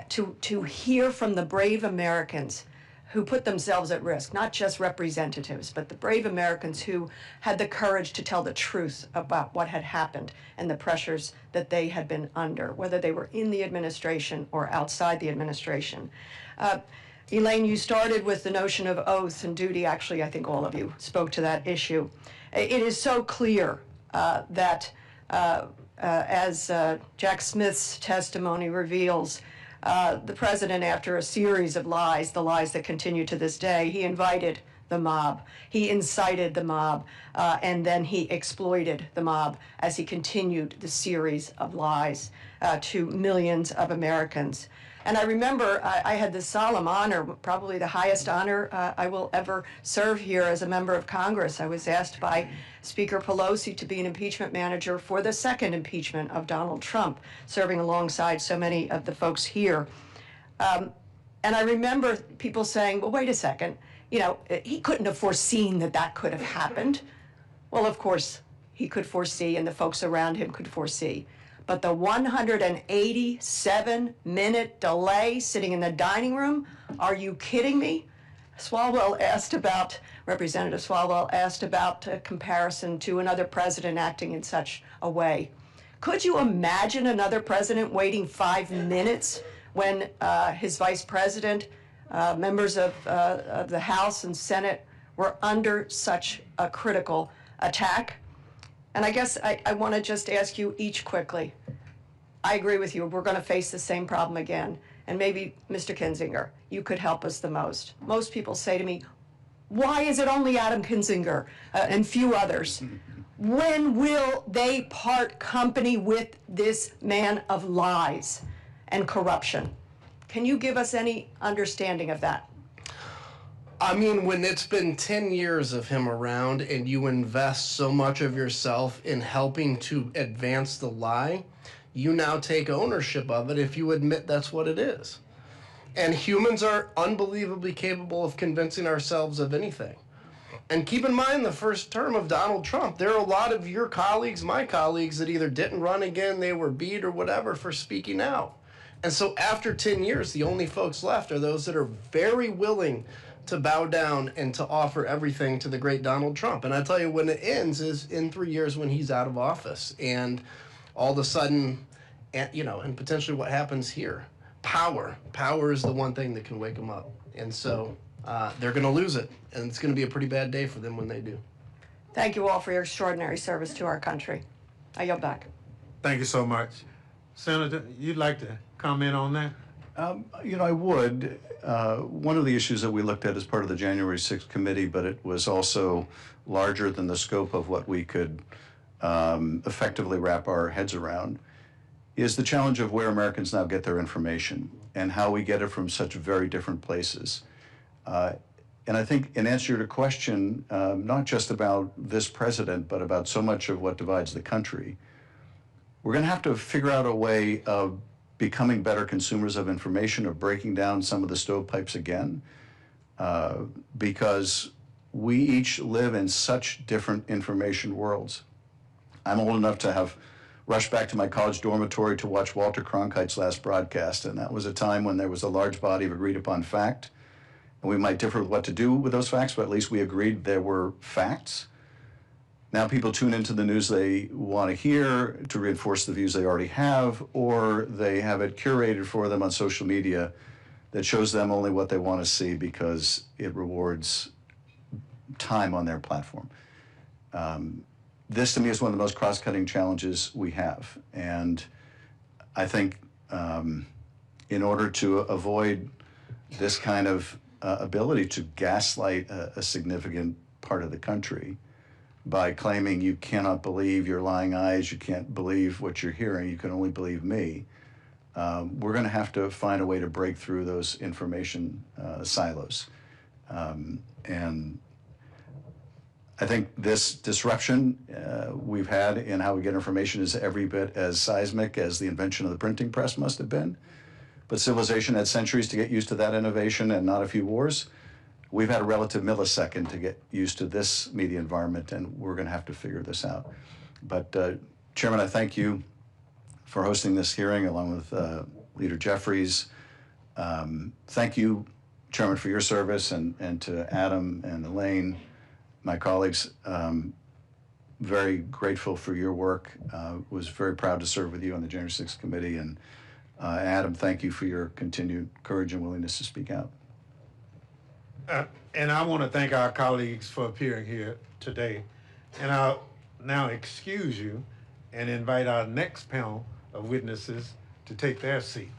to hear from the brave Americans who put themselves at risk, not just representatives, but the brave Americans who had the courage to tell the truth about what had happened and the pressures that they had been under, whether they were in the administration or outside the administration. Elaine, you started with the notion of oath and duty. Actually, I think all of you spoke to that issue. It is so clear that, as Jack Smith's testimony reveals, the president, after a series of lies, the lies that continue to this day, he invited the mob, he incited the mob, and then he exploited the mob as he continued the series of lies to millions of Americans. And I remember I had the solemn honor, probably the highest honor I will ever serve here as a member of Congress. I was asked by Speaker Pelosi to be an impeachment manager for the second impeachment of Donald Trump, serving alongside so many of the folks here. And I remember people saying, well, wait a second, you know, he couldn't have foreseen that that could have happened. Well, of course, he could foresee, and the folks around him could foresee. But the 187-minute delay sitting in the dining room, are you kidding me? Representative Swalwell asked about a comparison to another president acting in such a way. Could you imagine another president waiting 5 minutes when his vice president, members of the House and Senate were under such a critical attack? And I guess I want to just ask you each quickly. I agree with you. We're going to face the same problem again. And maybe, Mr. Kinzinger, you could help us the most. Most people say to me, why is it only Adam Kinzinger and few others? When will they part company with this man of lies and corruption? Can you give us any understanding of that? I mean, when it's been 10 years of him around and you invest so much of yourself in helping to advance the lie, you now take ownership of it if you admit that's what it is. And humans are unbelievably capable of convincing ourselves of anything. And keep in mind the first term of Donald Trump, there are a lot of your colleagues, my colleagues, that either didn't run again, they were beat or whatever for speaking out. And so after 10 years, the only folks left are those that are very willing to bow down and to offer everything to the great Donald Trump. And I tell you, when it ends is in 3 years when he's out of office. And all of a sudden, and potentially what happens here, power is the one thing that can wake them up. And so they're going to lose it. And it's going to be a pretty bad day for them when they do. Thank you all for your extraordinary service to our country. I yield back. Thank you so much. Senator, you'd like to comment on that? I would. One of the issues that we looked at as part of the January 6th committee, but it was also larger than the scope of what we could effectively wrap our heads around, is the challenge of where Americans now get their information and how we get it from such very different places. And I think in answer to your question, not just about this president, but about so much of what divides the country, we're going to have to figure out a way of becoming better consumers of information, of breaking down some of the stovepipes again, because we each live in such different information worlds. I'm old enough to have rushed back to my college dormitory to watch Walter Cronkite's last broadcast, and that was a time when there was a large body of agreed upon fact. And we might differ with what to do with those facts, but at least we agreed there were facts. Now people tune into the news they want to hear to reinforce the views they already have, or they have it curated for them on social media that shows them only what they want to see because it rewards time on their platform. This to me is one of the most cross-cutting challenges we have. And I think in order to avoid this kind of ability to gaslight a significant part of the country by claiming you cannot believe your lying eyes, you can't believe what you're hearing, you can only believe me, we're going to have to find a way to break through those information silos. And I think this disruption we've had in how we get information is every bit as seismic as the invention of the printing press must have been. But civilization had centuries to get used to that innovation and not a few wars. We've had a relative millisecond to get used to this media environment, and we're going to have to figure this out. But Chairman, I thank you for hosting this hearing along with Leader Jeffries. Thank you, Chairman, for your service, and to Adam and Elaine, my colleagues. Very grateful for your work. Was very proud to serve with you on the January 6th committee. And Adam, thank you for your continued courage and willingness to speak out. And I want to thank our colleagues for appearing here today. And I'll now excuse you and invite our next panel of witnesses to take their seat.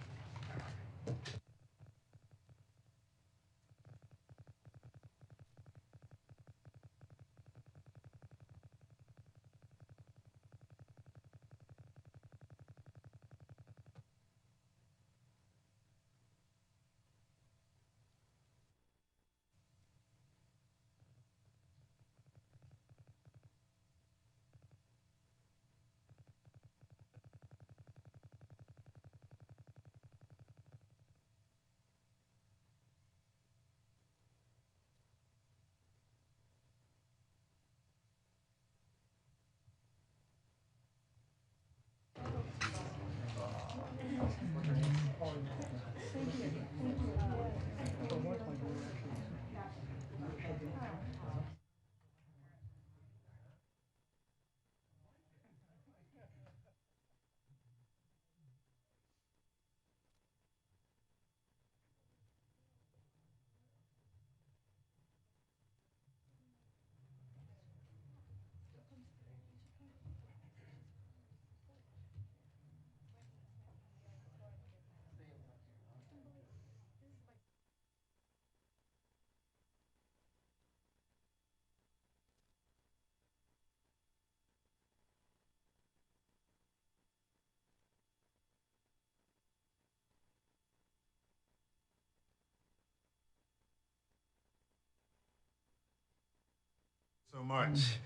So much.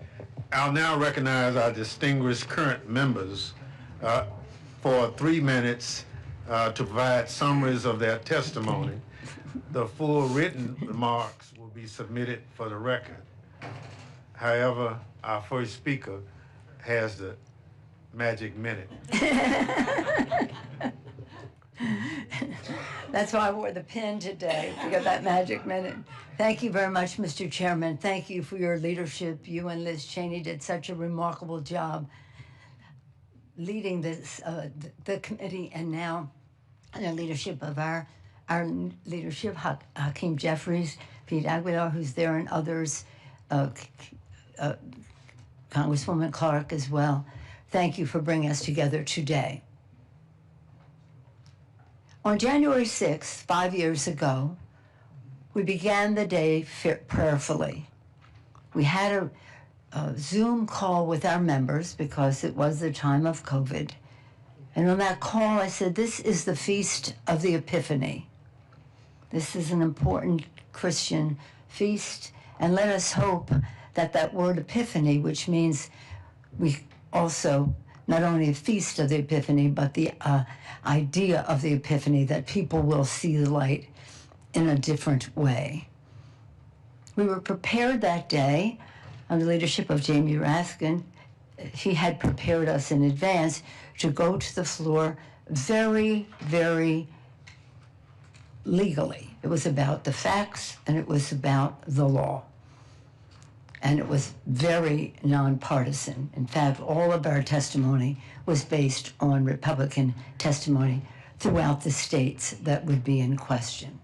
I'll now recognize our distinguished current members for 3 minutes to provide summaries of their testimony. The full written remarks will be submitted for the record. However, our first speaker has the magic minute. That's why I wore the pin today, to get that magic minute. Thank you very much, Mr. Chairman. Thank you for your leadership. You and Liz Cheney did such a remarkable job leading this, the committee, and now the leadership of our leadership, Hakeem Jeffries, Pete Aguilar, who's there, and others, Congresswoman Clark as well. Thank you for bringing us together today. On January 6th, 5 years ago, we began the day prayerfully. We had a Zoom call with our members because it was the time of COVID. And on that call, I said, this is the Feast of the Epiphany. This is an important Christian feast, and let us hope that that word epiphany, which means we also not only a feast of the Epiphany, but the idea of the Epiphany, that people will see the light in a different way. We were prepared that day under the leadership of Jamie Raskin, he had prepared us in advance to go to the floor very, very legally. It was about the facts and it was about the law. And it was very nonpartisan. In fact, all of our testimony was based on Republican testimony throughout the states that would be in question.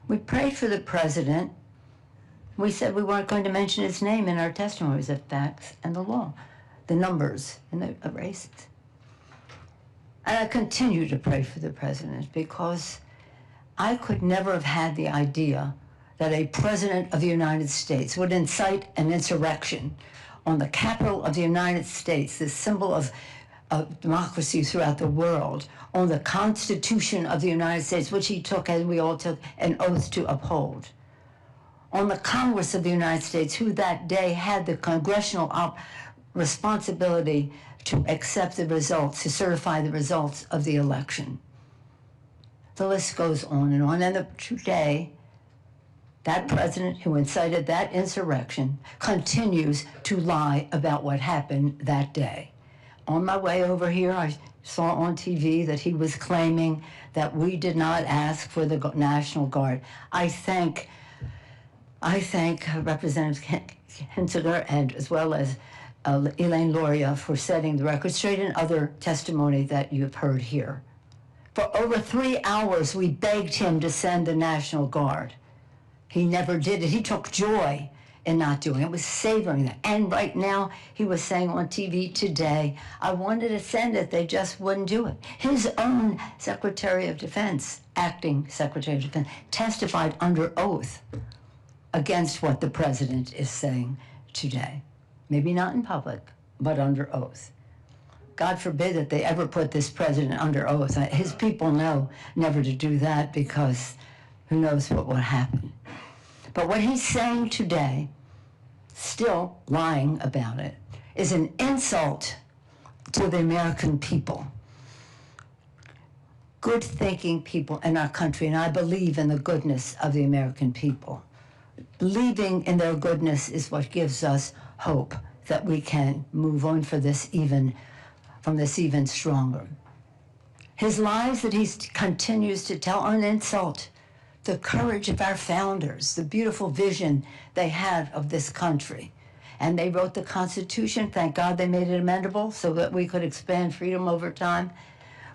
We prayed for the president. We said we weren't going to mention his name in our testimonies, the facts and the law, the numbers and the races. And I continue to pray for the president because I could never have had the idea that a president of the United States would incite an insurrection on the Capitol of the United States, the symbol of democracy throughout the world, on the Constitution of the United States, which he took, as we all took, an oath to uphold, on the Congress of the United States, who that day had the congressional responsibility to accept the results, to certify the results of the election. The list goes on. And today, that president who incited that insurrection continues to lie about what happened that day. On my way over here, I saw on TV that he was claiming that we did not ask for the National Guard. I thank Representative Hinziger and as well as Elaine Loria for setting the record straight and other testimony that you've heard here. For over 3 hours, we begged him to send the National Guard. He never did it. He took joy in not doing it. Was savoring that. And right now, he was saying on TV today, I wanted to send it, they just wouldn't do it. His own Secretary of Defense, acting Secretary of Defense, testified under oath against what the president is saying today. Maybe not in public, but under oath. God forbid that they ever put this president under oath. His people know never to do that because who knows what will happen. But what he's saying today, still lying about it, is an insult to the American people. Good-thinking people in our country, and I believe in the goodness of the American people. Believing in their goodness is what gives us hope that we can move on from this even stronger. His lies that he continues to tell are an insult. The courage of our founders, the beautiful vision they had of this country. And they wrote the Constitution. Thank God they made it amendable so that we could expand freedom over time.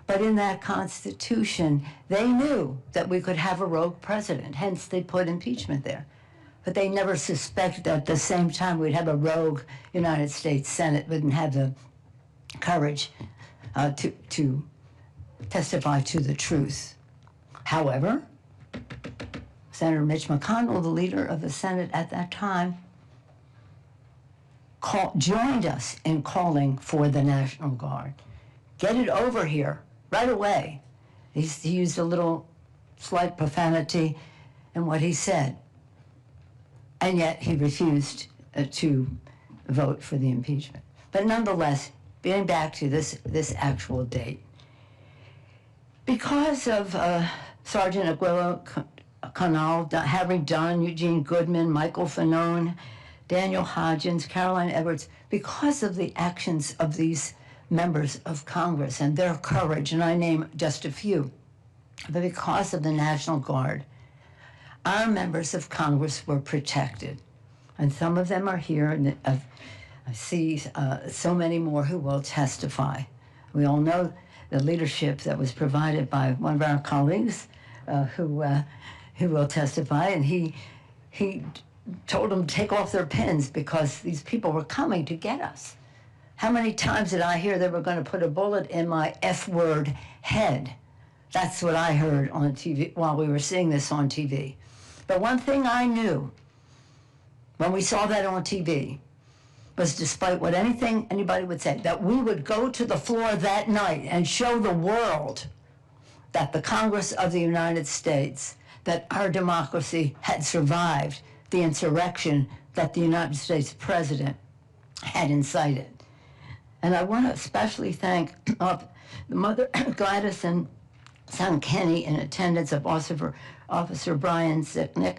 But in that Constitution, they knew that we could have a rogue president. Hence, they put impeachment there. But they never suspected that at the same time we'd have a rogue United States Senate, wouldn't have the courage to testify to the truth. However, Senator Mitch McConnell, the leader of the Senate at that time, joined us in calling for the National Guard. Get it over here right away. He used a little slight profanity in what he said. And yet he refused to vote for the impeachment. But nonetheless, getting back to this actual date, because of Sergeant Aguilo Canal, Harry Dunn, Eugene Goodman, Michael Fanone, Daniel Hodgins, Caroline Edwards, because of the actions of these members of Congress and their courage, and I name just a few, but because of the National Guard, our members of Congress were protected. And some of them are here, and I see so many more who will testify. We all know the leadership that was provided by one of our colleagues who will testify, and he told them to take off their pins because these people were coming to get us. How many times did I hear they were going to put a bullet in my F-word head? That's what I heard on TV while we were seeing this on TV. But one thing I knew when we saw that on TV was, despite what anybody would say, that we would go to the floor that night and show the world that the Congress of the United States, that our democracy had survived the insurrection that the United States president had incited. And I want to especially thank the mother Gladys and son Kenny, in attendance of Officer Brian Zicknick,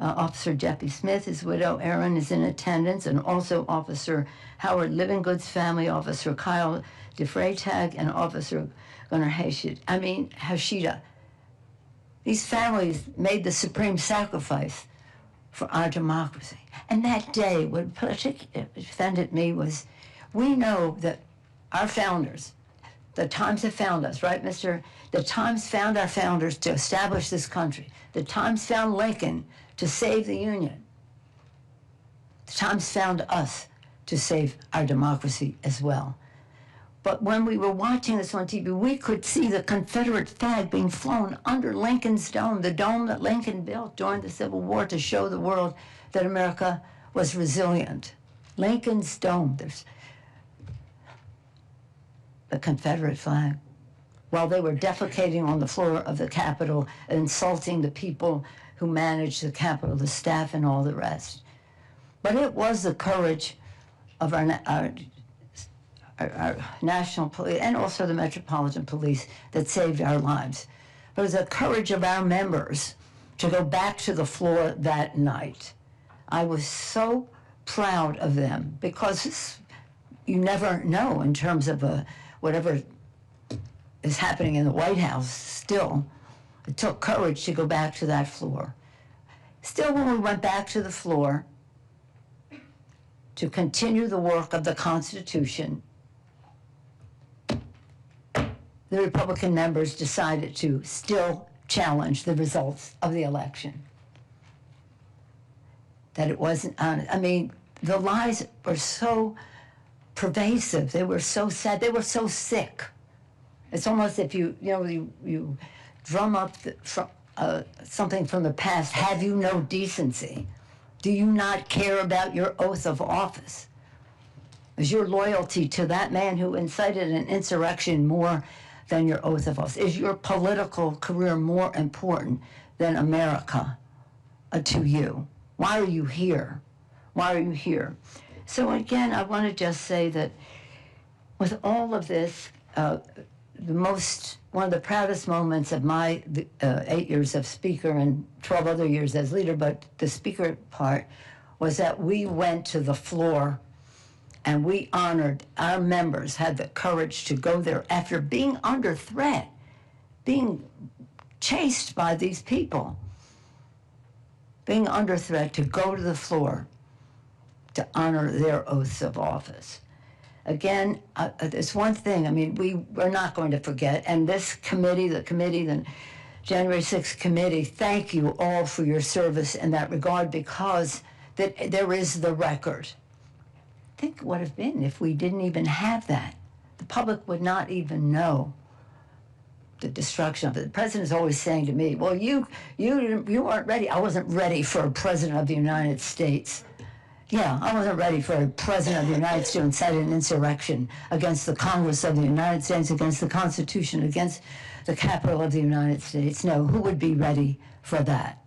Officer Jeffy Smith, his widow Erin, is in attendance, and also Officer Howard Livingood's family, Officer Kyle DeFreytag, and Officer Gunnar Hashida. These families made the supreme sacrifice for our democracy. And that day, what particularly offended me was, we know that our founders, the Times have found us, right, Mr.? The Times found our founders to establish this country. The Times found Lincoln to save the Union. The Times found us to save our democracy as well. But when we were watching this on TV, we could see the Confederate flag being flown under Lincoln's dome, the dome that Lincoln built during the Civil War to show the world that America was resilient. Lincoln's dome, there's the Confederate flag, while they were defecating on the floor of the Capitol, insulting the people who managed the Capitol, the staff and all the rest. But it was the courage of our national police and also the Metropolitan Police that saved our lives. It was the courage of our members to go back to the floor that night. I was so proud of them, because you never know in terms of whatever is happening in the White House still. It took courage to go back to that floor. Still, when we went back to the floor to continue the work of the Constitution, the Republican members decided to still challenge the results of the election. That it wasn't honest. I mean, the lies were so pervasive. They were so sad. They were so sick. It's almost if you drum up something from the past. Have you no decency? Do you not care about your oath of office? Is your loyalty to that man who incited an insurrection more than your oath of office? Is your political career more important than America to you? Why are you here? Why are you here? So again, I want to just say that with all of this, one of the proudest moments of my 8 years of speaker and 12 other years as leader, but the speaker part, was that we went to the floor and we honored our members, had the courage to go there after being under threat, being chased by these people, being under threat, to go to the floor to honor their oaths of office. Again, there's one thing, I mean, we're not going to forget, and this committee, the January 6th committee, thank you all for your service in that regard, because there is the record. Think what would have been if we didn't even have that. The public would not even know the destruction of it. The president's always saying to me, well, you weren't ready. I wasn't ready for a president of the United States. Yeah, I wasn't ready for a president of the United States to incite an insurrection against the Congress of the United States, against the Constitution, against the Capitol of the United States. No, who would be ready for that?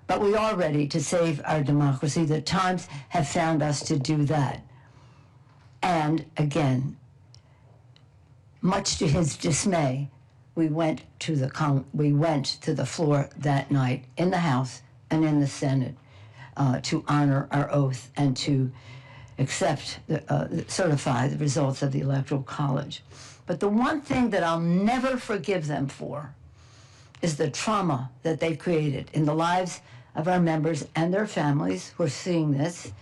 But we are ready to save our democracy. The Times have found us to do that. And again, much to his dismay, we went to the floor that night in the House and in the Senate to honor our oath and to certify the results of the Electoral College. But the one thing that I'll never forgive them for is the trauma that they created in the lives of our members and their families who are seeing this,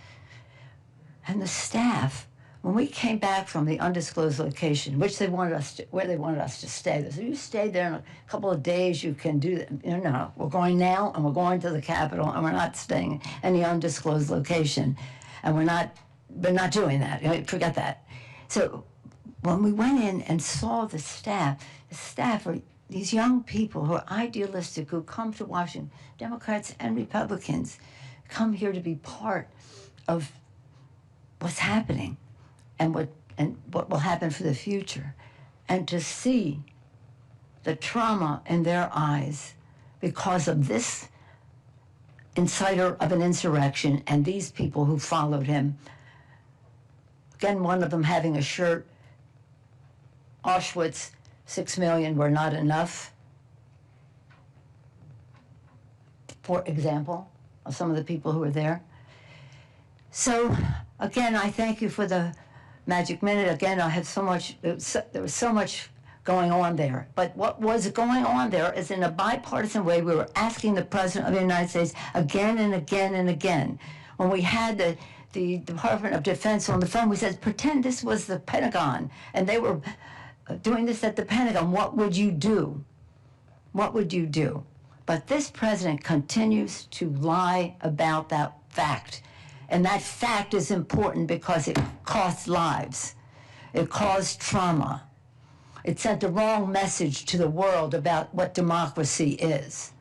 and the staff. When we came back from the undisclosed location, where they wanted us to stay, they said, you stay there in a couple of days, you can do that. No, we're going now, and we're going to the Capitol, and we're not staying in any undisclosed location, and we're not doing that. Forget that. So when we went in and saw the staff are these young people who are idealistic, who come to Washington, Democrats and Republicans, come here to be part of what's happening and what will happen for the future, and to see the trauma in their eyes because of this inciter of an insurrection and these people who followed him. Again, one of them having a shirt, Auschwitz, 6 million were not enough. for example, of some of the people who were there. So, again, I thank you for the magic minute. Again, I had so much, there was so much going on there. But what was going on there is in a bipartisan way, we were asking the President of the United States again and again and again. When we had the Department of Defense on the phone, we said, pretend this was the Pentagon, and they were doing this at the Pentagon. What would you do? What would you do? But this president continues to lie about that fact. And that fact is important because it costs lives. It caused trauma. It sent the wrong message to the world about what democracy is.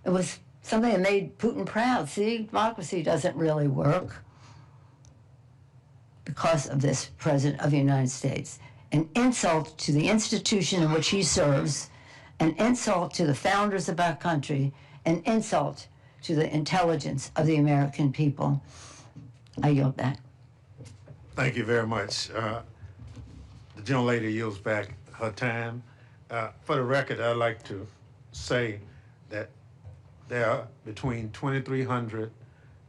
It was something that made Putin proud. See, democracy doesn't really work because of this President of the United States. An insult to the institution in which he serves, an insult to the founders of our country, an insult to the intelligence of the American people. I yield back. Thank you very much. The gentlelady yields back her time. For the record, I'd like to say that there are between 2,300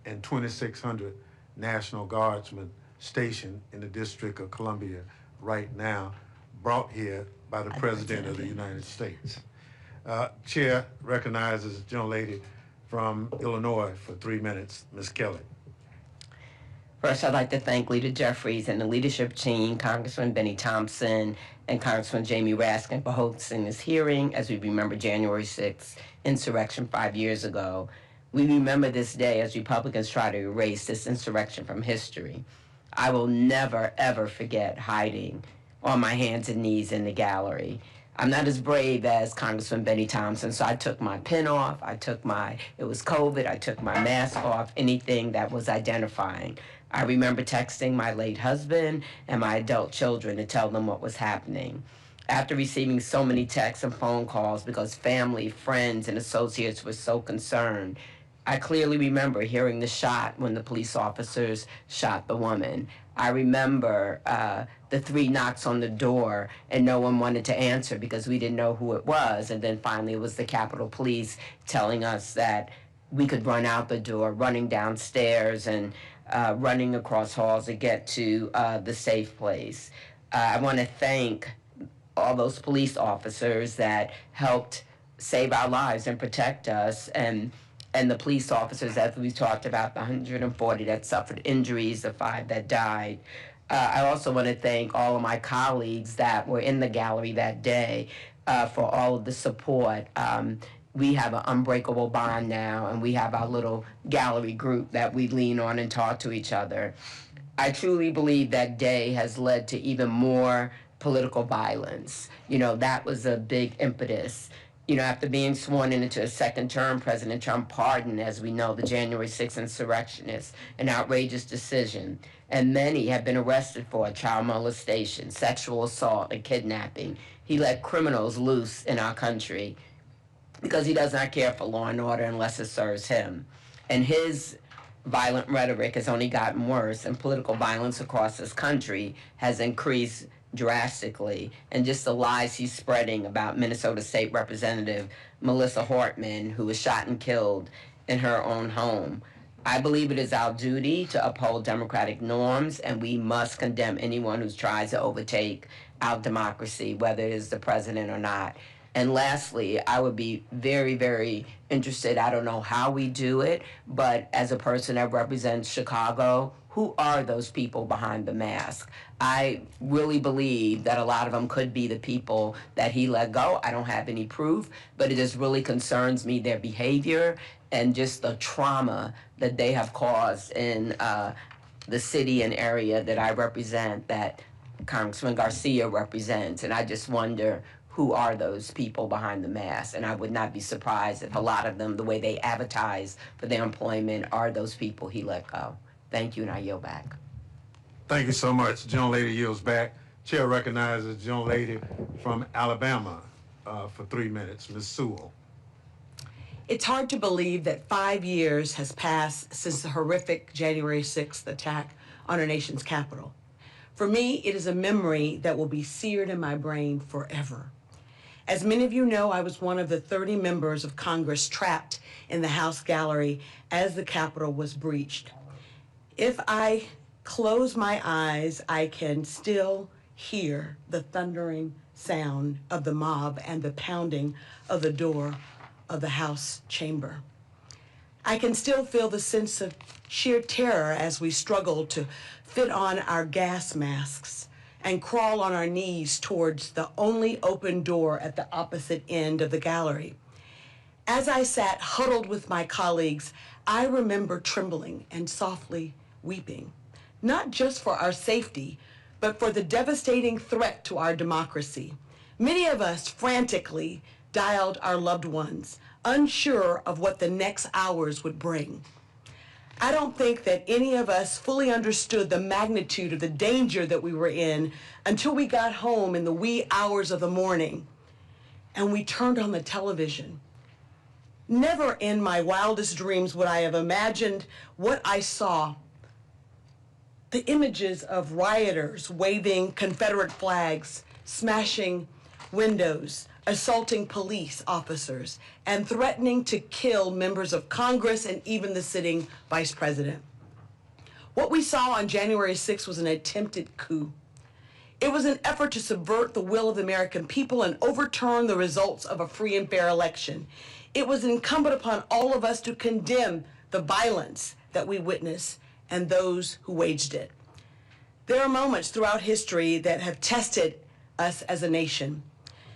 and 2,600 National Guardsmen stationed in the District of Columbia right now, brought here by the President of the United States. Chair recognizes the gentlelady from Illinois for 3 minutes, Ms. Kelly. First, I'd like to thank Leader Jeffries and the leadership team, Congressman Benny Thompson and Congressman Jamie Raskin for hosting this hearing as we remember January 6th insurrection 5 years ago. We remember this day as Republicans try to erase this insurrection from history. I will never, ever forget hiding on my hands and knees in the gallery. I'm not as brave as Congressman Benny Thompson, so I took my pin off, it was COVID, I took my mask off, anything that was identifying. I remember texting my late husband and my adult children to tell them what was happening. After receiving so many texts and phone calls because family, friends, and associates were so concerned, I clearly remember hearing the shot when the police officers shot the woman. I remember the 3 knocks on the door and no one wanted to answer because we didn't know who it was. And then finally it was the Capitol Police telling us that we could run out the door, running downstairs and running across halls to get to the safe place. I want to thank all those police officers that helped save our lives and protect us, and the police officers, as we talked about, the 140 that suffered injuries, the 5 that died. I also want to thank all of my colleagues that were in the gallery that day for all of the support. We have an unbreakable bond now, and we have our little gallery group that we lean on and talk to each other. I truly believe that day has led to even more political violence. You know, that was a big impetus. You know, after being sworn into a second term, President Trump pardoned, as we know, the January 6th insurrectionists, an outrageous decision. And many have been arrested for child molestation, sexual assault, and kidnapping. He let criminals loose in our country because he does not care for law and order unless it serves him. And his violent rhetoric has only gotten worse, and political violence across this country has increased drastically. And just the lies he's spreading about Minnesota State Representative Melissa Hortman, who was shot and killed in her own home. I believe it is our duty to uphold democratic norms, and we must condemn anyone who tries to overtake our democracy, whether it is the president or not. And lastly, I would be very, very interested, I don't know how we do it, but as a person that represents Chicago, who are those people behind the mask? I really believe that a lot of them could be the people that he let go. I don't have any proof, but it just really concerns me, their behavior and just the trauma that they have caused in the city and area that I represent, that Congressman Garcia represents. And I just wonder, who are those people behind the mask? And I would not be surprised if a lot of them, the way they advertise for their employment, are those people he let go. Thank you, and I yield back. Thank you so much. Gentlelady yields back. Chair recognizes the gentlelady from Alabama for 3 minutes, Ms. Sewell. It's hard to believe that 5 years has passed since the horrific January 6th attack on our nation's capital. For me, it is a memory that will be seared in my brain forever. As many of you know, I was one of the 30 members of Congress trapped in the House gallery as the Capitol was breached. If I close my eyes, I can still hear the thundering sound of the mob and the pounding of the door of the House chamber. I can still feel the sense of sheer terror as we struggle to fit on our gas masks and crawl on our knees towards the only open door at the opposite end of the gallery. As I sat huddled with my colleagues, I remember trembling and softly weeping, not just for our safety, but for the devastating threat to our democracy. Many of us frantically dialed our loved ones, unsure of what the next hours would bring. I don't think that any of us fully understood the magnitude of the danger that we were in until we got home in the wee hours of the morning and we turned on the television. Never in my wildest dreams would I have imagined what I saw. The images of rioters waving Confederate flags, smashing windows, assaulting police officers, and threatening to kill members of Congress and even the sitting vice president. What we saw on January 6th was an attempted coup. It was an effort to subvert the will of the American people and overturn the results of a free and fair election. It was incumbent upon all of us to condemn the violence that we witnessed and those who waged it. There are moments throughout history that have tested us as a nation.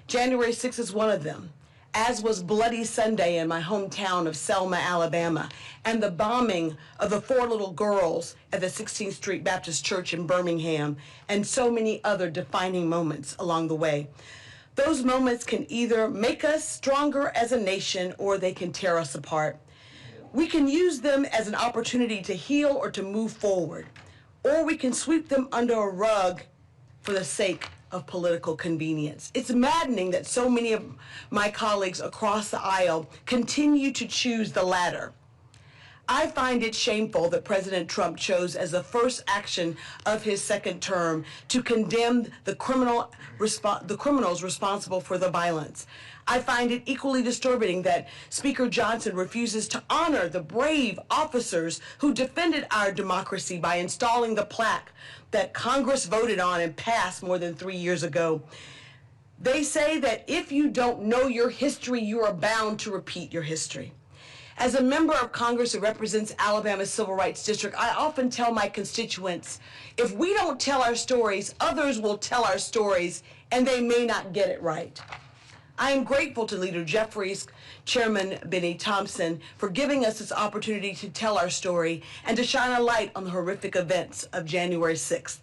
January 6th is one of them, as was Bloody Sunday in my hometown of Selma, Alabama, and the bombing of the 4 little girls at the 16th Street Baptist Church in Birmingham, and so many other defining moments along the way. Those moments can either make us stronger as a nation or they can tear us apart. We can use them as an opportunity to heal or to move forward, or we can sweep them under a rug for the sake of political convenience. It's maddening that so many of my colleagues across the aisle continue to choose the latter. I find it shameful that President Trump chose as the first action of his second term to condemn the criminals responsible for the violence. I find it equally disturbing that Speaker Johnson refuses to honor the brave officers who defended our democracy by installing the plaque that Congress voted on and passed more than 3 years ago. They say that if you don't know your history, you are bound to repeat your history. As a member of Congress who represents Alabama's Civil Rights District, I often tell my constituents, if we don't tell our stories, others will tell our stories, and they may not get it right. I am grateful to Leader Jeffries, Chairman Benny Thompson, for giving us this opportunity to tell our story and to shine a light on the horrific events of January 6th.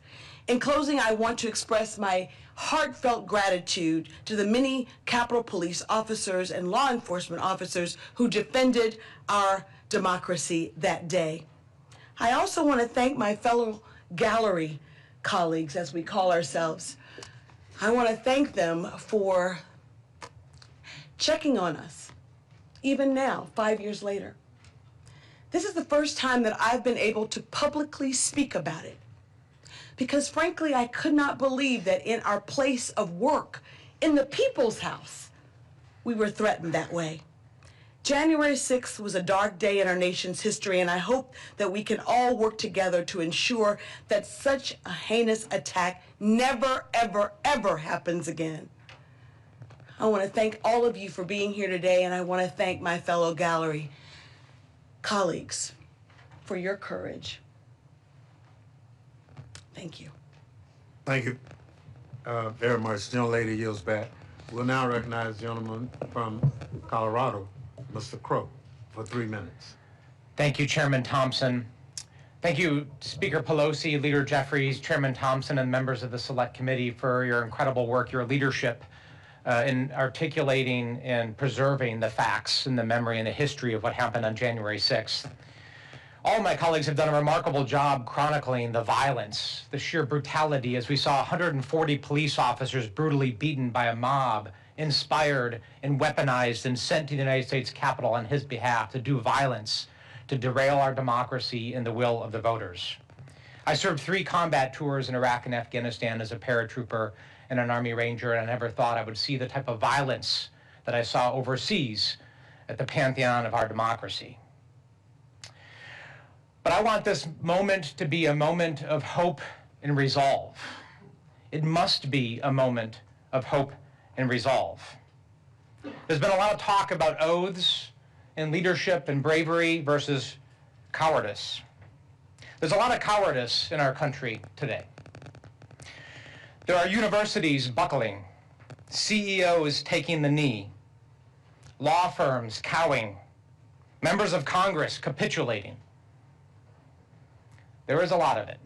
In closing, I want to express my heartfelt gratitude to the many Capitol Police officers and law enforcement officers who defended our democracy that day. I also want to thank my fellow gallery colleagues, as we call ourselves. I want to thank them for checking on us, even now, 5 years later. This is the first time that I've been able to publicly speak about it, because frankly, I could not believe that in our place of work, in the people's house, we were threatened that way. January 6th was a dark day in our nation's history, and I hope that we can all work together to ensure that such a heinous attack never, ever, ever happens again. I want to thank all of you for being here today, and I want to thank my fellow gallery colleagues for your courage. Thank you. Thank you very much. The young lady yields back. We'll now recognize the gentleman from Colorado, Mr. Crow, for 3 minutes. Thank you, Chairman Thompson. Thank you, Speaker Pelosi, Leader Jeffries, Chairman Thompson, and members of the Select Committee for your incredible work, your leadership in articulating and preserving the facts and the memory and the history of what happened on January 6th. All of my colleagues have done a remarkable job chronicling the violence, the sheer brutality, as we saw 140 police officers brutally beaten by a mob, inspired and weaponized and sent to the United States Capitol on his behalf to do violence, to derail our democracy and the will of the voters. I served 3 combat tours in Iraq and Afghanistan as a paratrooper, and an Army Ranger, and I never thought I would see the type of violence that I saw overseas at the pantheon of our democracy. But I want this moment to be a moment of hope and resolve. It must be a moment of hope and resolve. There's been a lot of talk about oaths and leadership and bravery versus cowardice. There's a lot of cowardice in our country today. There are universities buckling, CEOs taking the knee, law firms cowing, members of Congress capitulating. There is a lot of it.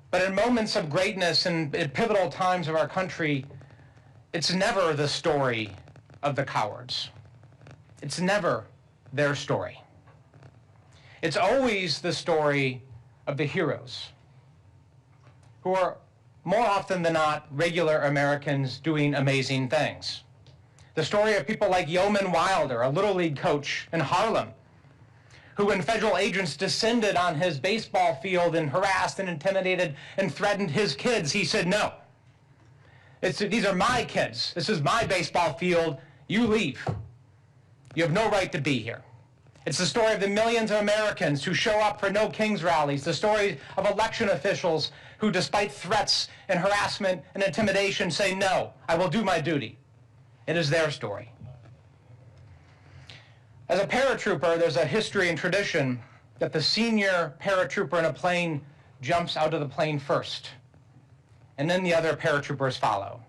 But in moments of greatness and at pivotal times of our country, it's never the story of the cowards. It's never their story. It's always the story of the heroes, who are more often than not regular Americans doing amazing things. The story of people like Yeoman Wilder, a Little League coach in Harlem, who when federal agents descended on his baseball field and harassed and intimidated and threatened his kids, he said, no. These are my kids. This is my baseball field. You leave. You have no right to be here. It's the story of the millions of Americans who show up for No Kings rallies, the story of election officials who, despite threats and harassment and intimidation, say, no, I will do my duty. It is their story. As a paratrooper, there's a history and tradition that the senior paratrooper in a plane jumps out of the plane first, and then the other paratroopers follow.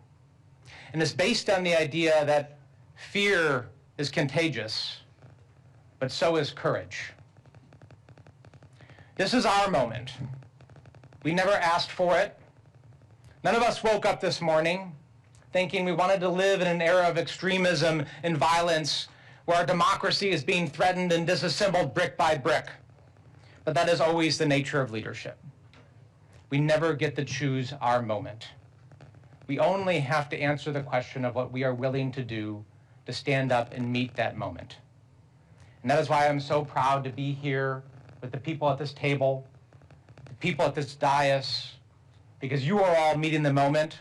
And it's based on the idea that fear is contagious, but so is courage. This is our moment. We never asked for it. None of us woke up this morning thinking we wanted to live in an era of extremism and violence where our democracy is being threatened and disassembled brick by brick. But that is always the nature of leadership. We never get to choose our moment. We only have to answer the question of what we are willing to do to stand up and meet that moment. And that is why I'm so proud to be here with the people at this table, the people at this dais, because you are all meeting the moment.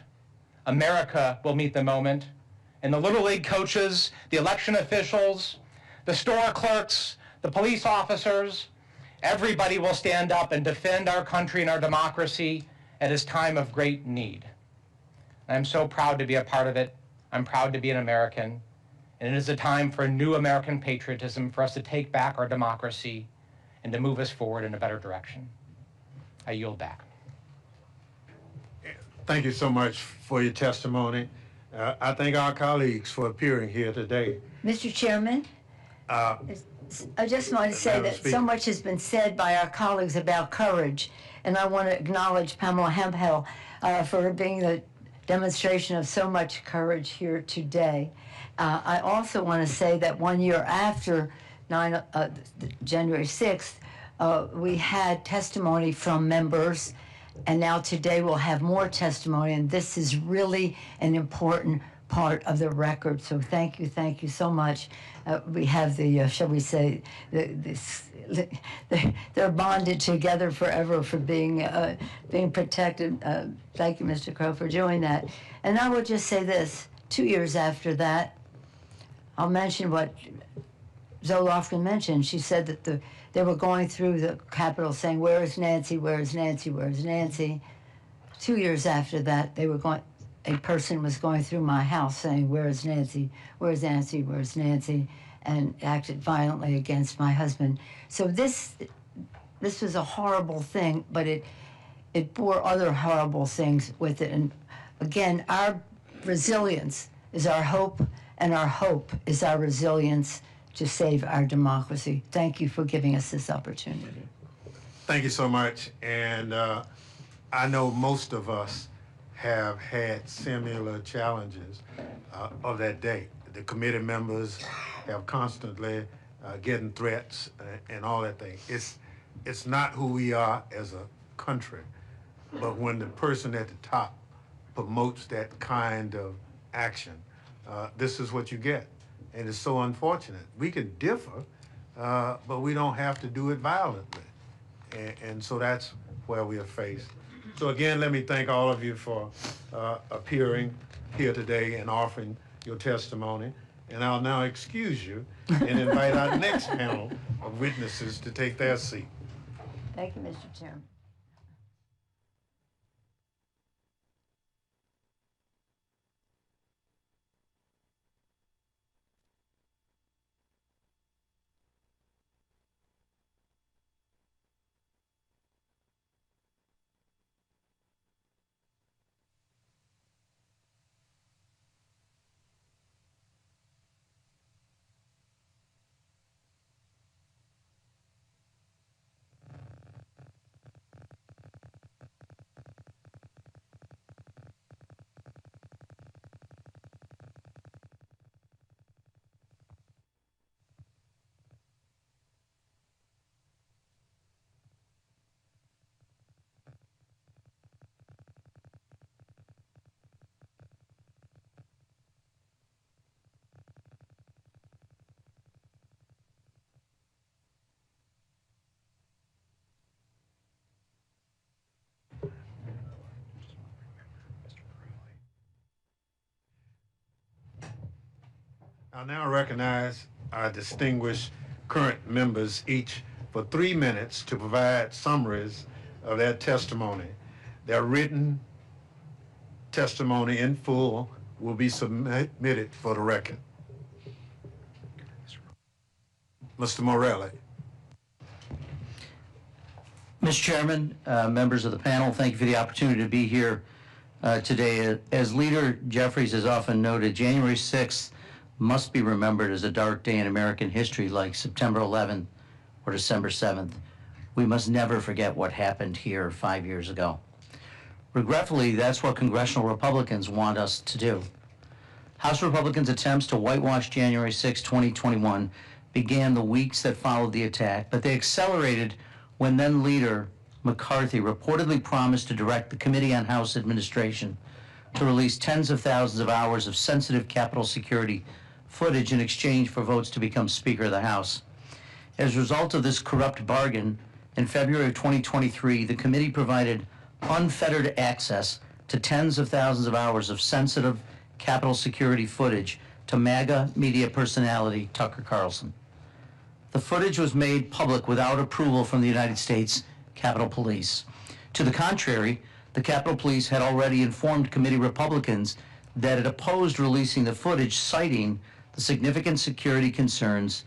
America will meet the moment. And the Little League coaches, the election officials, the store clerks, the police officers, everybody will stand up and defend our country and our democracy at this time of great need. And I'm so proud to be a part of it. I'm proud to be an American. And it is a time for new American patriotism, for us to take back our democracy and to move us forward in a better direction. I yield back. Thank you so much for your testimony. I thank our colleagues for appearing here today. Mr. Chairman, I just want to say Madam that Speaker. so much has been said by our colleagues about courage, and I want to acknowledge Pamela Hemphill for being the demonstration of so much courage here today. I also want to say that 1 year after January 6th, we had testimony from members, and now today we'll have more testimony, and this is really an important part of the record. So thank you so much. We have the, shall we say, they're bonded together forever for being protected. Thank you, Mr. Crow, for doing that. And I will just say this, 2 years after that, I'll mention what Zoe Lofgren mentioned. She said that they were going through the Capitol saying, where is Nancy, where is Nancy, where is Nancy? 2 years after that, a person was going through my house saying, where is Nancy, where is Nancy, where is Nancy, and acted violently against my husband. So this was a horrible thing, but it bore other horrible things with it. And again, our resilience is our hope, and our hope is our resilience to save our democracy. Thank you for giving us this opportunity. Thank you so much. And I know most of us have had similar challenges of that day. The committee members have constantly getting threats and all that thing. It's not who we are as a country, but when the person at the top promotes that kind of action, this is what you get. And it's so unfortunate. We can differ, but we don't have to do it violently. And so that's where we are faced. So again, let me thank all of you for appearing here today and offering your testimony. And I'll now excuse you and invite our next panel of witnesses to take their seat. Thank you, Mr. Chairman. I'll now recognize our distinguished current members, each for 3 minutes, to provide summaries of their testimony. Their written testimony in full will be submitted for the record. Mr. Morelli. Mr. Chairman, members of the panel, thank you for the opportunity to be here today. As Leader Jeffries has often noted, January 6th must be remembered as a dark day in American history like September 11th or December 7th. We must never forget what happened here 5 years ago. Regretfully, that's what congressional Republicans want us to do. House Republicans' attempts to whitewash January 6, 2021 began the weeks that followed the attack, but they accelerated when then Leader McCarthy reportedly promised to direct the Committee on House Administration to release tens of thousands of hours of sensitive Capitol security footage in exchange for votes to become Speaker of the House. As a result of this corrupt bargain, in February of 2023, the committee provided unfettered access to tens of thousands of hours of sensitive Capitol security footage to MAGA media personality Tucker Carlson. The footage was made public without approval from the United States Capitol Police. To the contrary, the Capitol Police had already informed committee Republicans that it opposed releasing the footage, citing the significant security concerns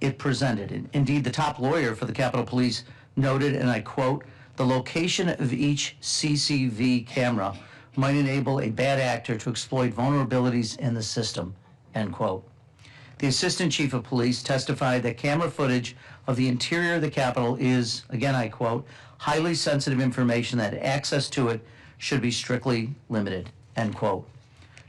it presented. Indeed, the top lawyer for the Capitol Police noted, and I quote, "The location of each CCV camera might enable a bad actor to exploit vulnerabilities in the system," end quote. The Assistant Chief of Police testified that camera footage of the interior of the Capitol is, again I quote, "highly sensitive information that access to it should be strictly limited," end quote.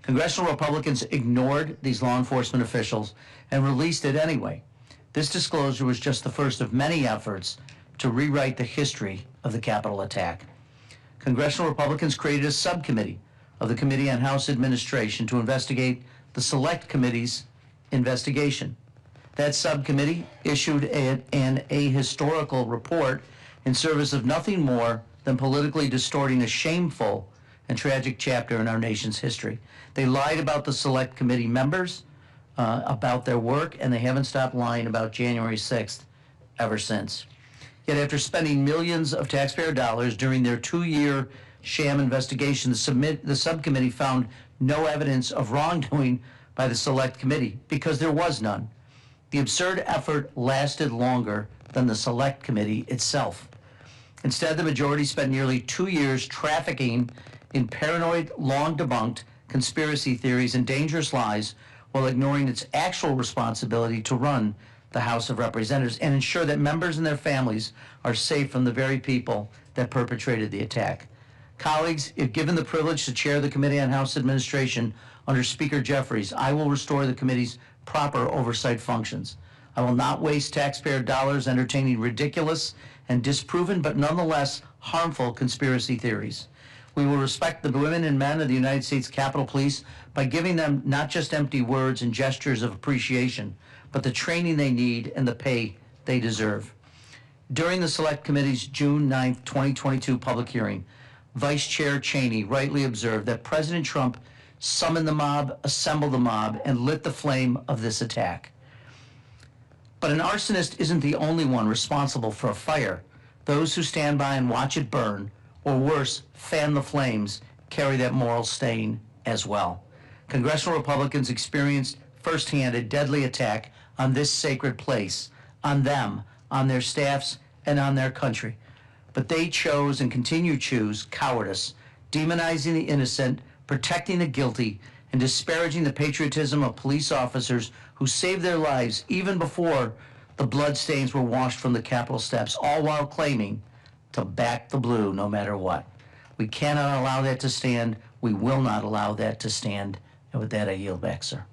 Congressional Republicans ignored these law enforcement officials and released it anyway. This disclosure was just the first of many efforts to rewrite the history of the Capitol attack. Congressional Republicans created a subcommittee of the Committee on House Administration to investigate the Select Committee's investigation. That subcommittee issued an ahistorical report in service of nothing more than politically distorting a shameful and tragic chapter in our nation's history. They lied about the Select Committee members, about their work, and they haven't stopped lying about January 6th ever since. Yet after spending millions of taxpayer dollars during their 2-year sham investigation, the subcommittee found no evidence of wrongdoing by the Select Committee because there was none. The absurd effort lasted longer than the Select Committee itself. Instead, the majority spent nearly 2 years trafficking in paranoid, long-debunked conspiracy theories and dangerous lies while ignoring its actual responsibility to run the House of Representatives and ensure that members and their families are safe from the very people that perpetrated the attack. Colleagues, if given the privilege to chair the Committee on House Administration under Speaker Jeffries, I will restore the committee's proper oversight functions. I will not waste taxpayer dollars entertaining ridiculous and disproven but nonetheless harmful conspiracy theories. We will respect the women and men of the United States Capitol Police by giving them not just empty words and gestures of appreciation, but the training they need and the pay they deserve. During the Select Committee's June 9, 2022 public hearing, Vice Chair Cheney rightly observed that President Trump summoned the mob, assembled the mob, and lit the flame of this attack. But an arsonist isn't the only one responsible for a fire. Those who stand by and watch it burn, or worse, fan the flames, carry that moral stain as well. Congressional Republicans experienced firsthand a deadly attack on this sacred place, on them, on their staffs, and on their country. But they chose and continue to choose cowardice, demonizing the innocent, protecting the guilty, and disparaging the patriotism of police officers who saved their lives even before the bloodstains were washed from the Capitol steps, all while claiming to back the blue no matter what. We cannot allow that to stand. We will not allow that to stand. And with that, I yield back, sir.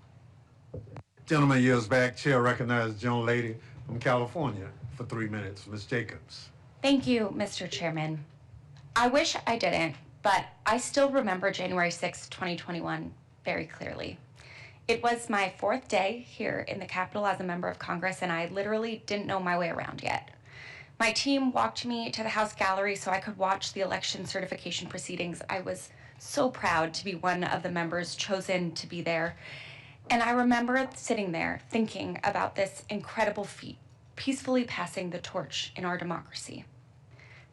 Gentleman yields back. Chair recognizes the young lady from California for 3 minutes. Ms. Jacobs. Thank you, Mr. Chairman. I wish I didn't, but I still remember January 6, 2021 very clearly. It was my 4th day here in the Capitol as a member of Congress, and I literally didn't know my way around yet. My team walked me to the House gallery so I could watch the election certification proceedings. I was so proud to be one of the members chosen to be there. And I remember sitting there thinking about this incredible feat, peacefully passing the torch in our democracy.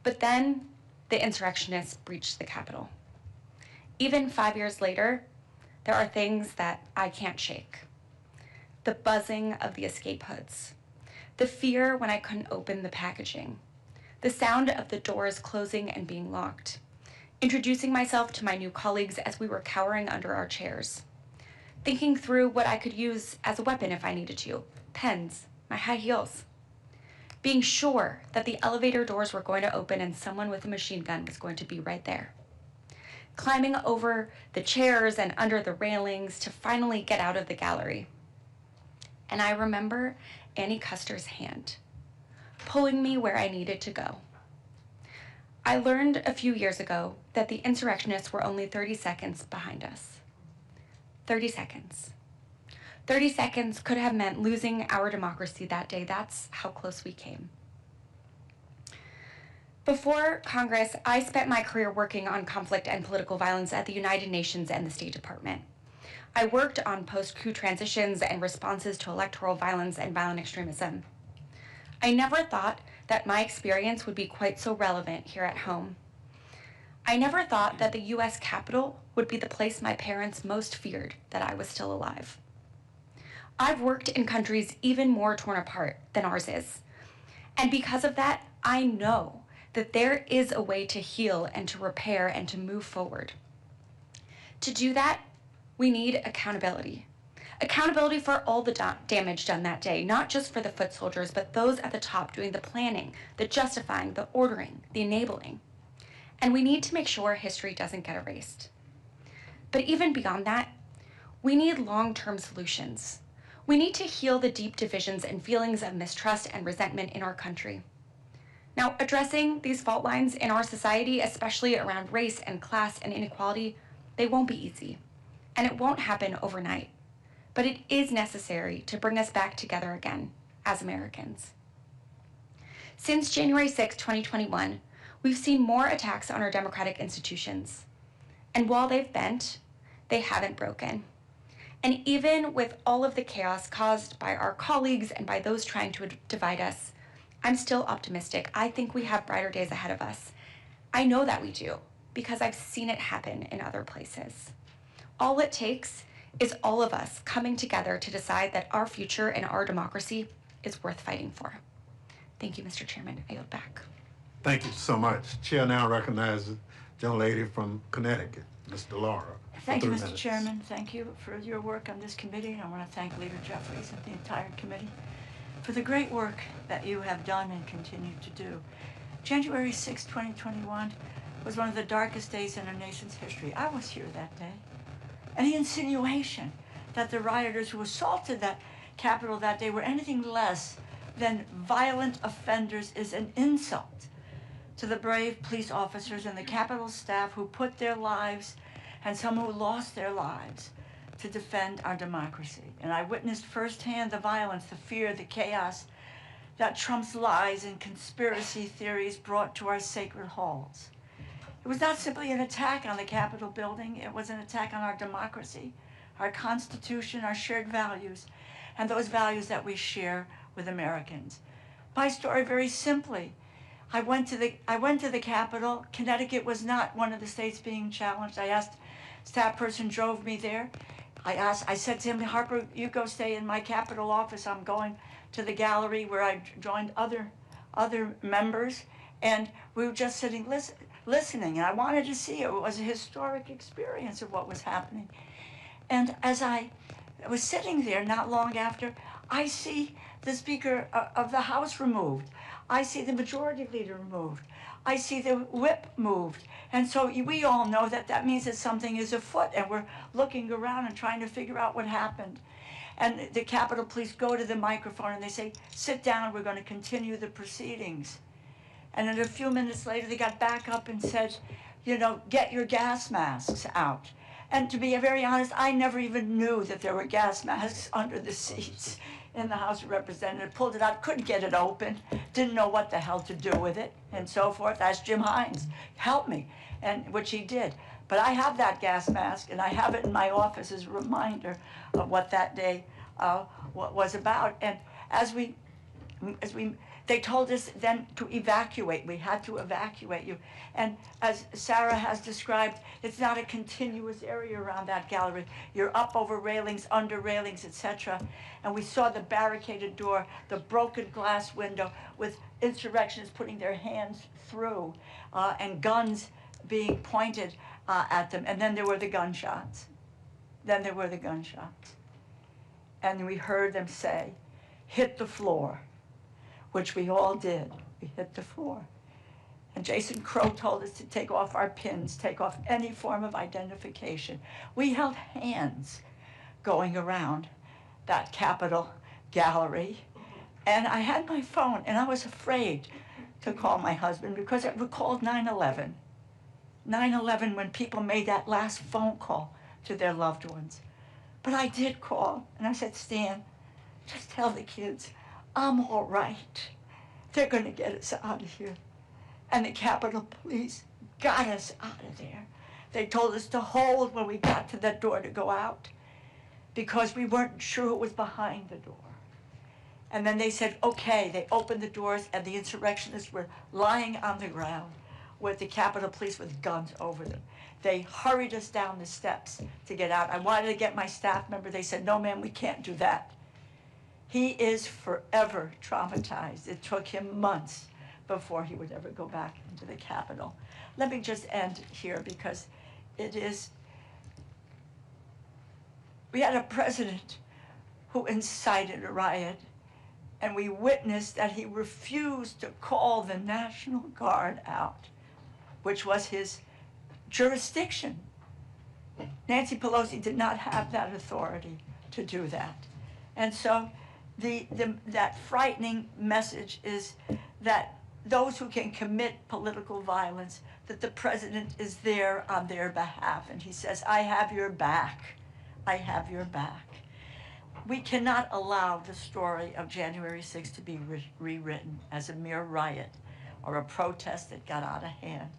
But then the insurrectionists breached the Capitol. Even 5 years later, there are things that I can't shake. The buzzing of the escape hoods, the fear when I couldn't open the packaging, the sound of the doors closing and being locked, introducing myself to my new colleagues as we were cowering under our chairs, thinking through what I could use as a weapon if I needed to, pens, my high heels, being sure that the elevator doors were going to open and someone with a machine gun was going to be right there, climbing over the chairs and under the railings to finally get out of the gallery. And I remember Annie Custer's hand, pulling me where I needed to go. I learned a few years ago that the insurrectionists were only 30 seconds behind us. 30 seconds. 30 seconds could have meant losing our democracy that day. That's how close we came. Before Congress, I spent my career working on conflict and political violence at the United Nations and the State Department. I worked on post-coup transitions and responses to electoral violence and violent extremism. I never thought that my experience would be quite so relevant here at home. I never thought that the US Capitol would be the place my parents most feared that I was still alive. I've worked in countries even more torn apart than ours is. And because of that, I know that there is a way to heal and to repair and to move forward. To do that, we need accountability. Accountability for all the damage done that day, not just for the foot soldiers, but those at the top doing the planning, the justifying, the ordering, the enabling. And we need to make sure history doesn't get erased. But even beyond that, we need long-term solutions. We need to heal the deep divisions and feelings of mistrust and resentment in our country. Now, addressing these fault lines in our society, especially around race and class and inequality, they won't be easy. And it won't happen overnight. But it is necessary to bring us back together again as Americans. Since January 6, 2021, we've seen more attacks on our democratic institutions. And while they've bent, they haven't broken. And even with all of the chaos caused by our colleagues and by those trying to divide us, I'm still optimistic. I think we have brighter days ahead of us. I know that we do, because I've seen it happen in other places. All it takes is all of us coming together to decide that our future and our democracy is worth fighting for. Thank you, Mr. Chairman. I yield back. Thank you so much. Chair now recognizes the young lady from Connecticut, Ms. DeLaura. Thank you, 3 Mr. minutes. Chairman. Thank you for your work on this committee. I want to thank Leader Jeffries and the entire committee for the great work that you have done and continue to do. January 6, 2021 was one of the darkest days in our nation's history. I was here that day. And the insinuation that the rioters who assaulted that Capitol that day were anything less than violent offenders is an insult to the brave police officers and the Capitol staff who put their lives, and some who lost their lives, to defend our democracy. And I witnessed firsthand the violence, the fear, the chaos that Trump's lies and conspiracy theories brought to our sacred halls. It was not simply an attack on the Capitol building, it was an attack on our democracy, our Constitution, our shared values, and those values that we share with Americans. My story, very simply, I went to the Capitol. Connecticut was not one of the states being challenged. I asked, staff person drove me there. I said to him, Harper, you go stay in my Capitol office. I'm going to the gallery where I joined other members, and we were just sitting listening, and I wanted to see it. It was a historic experience of what was happening. And as I was sitting there not long after, I see the Speaker of the House removed. I see the Majority Leader removed. I see the whip moved. And so we all know that that means that something is afoot, and we're looking around and trying to figure out what happened. And the Capitol Police go to the microphone and they say, sit down, we're going to continue the proceedings. And then a few minutes later, they got back up and said, you know, get your gas masks out. And to be very honest, I never even knew that there were gas masks under the seats in the House of Representatives. Pulled it out, couldn't get it open, didn't know what the hell to do with it, and so forth. Asked Jim Hines, help me, and which he did. But I have that gas mask, and I have it in my office as a reminder of what that day was about. And they told us then to evacuate. We had to evacuate you. And as Sarah has described, it's not a continuous area around that gallery. You're up over railings, under railings, etc. And we saw the barricaded door, the broken glass window with insurrectionists putting their hands through and guns being pointed at them. And then there were the gunshots. And we heard them say, hit the floor, which we all did. We hit the floor. And Jason Crow told us to take off our pins, take off any form of identification. We held hands going around that Capitol gallery. And I had my phone, and I was afraid to call my husband because it recalled 9/11. 9/11, when people made that last phone call to their loved ones. But I did call, and I said, Stan, just tell the kids, I'm all right. They're going to get us out of here. And the Capitol Police got us out of there. They told us to hold when we got to that door to go out because we weren't sure who was behind the door. And then they said, okay. They opened the doors, and the insurrectionists were lying on the ground with the Capitol Police with guns over them. They hurried us down the steps to get out. I wanted to get my staff member. They said, no, ma'am, we can't do that. He is forever traumatized. It took him months before he would ever go back into the Capitol. Let me just end here because we had a president who incited a riot, and we witnessed that he refused to call the National Guard out, which was his jurisdiction. Nancy Pelosi did not have that authority to do that. And so that frightening message is that those who can commit political violence, that the president is there on their behalf. And he says, I have your back. I have your back. We cannot allow the story of January 6th to be rewritten as a mere riot or a protest that got out of hand.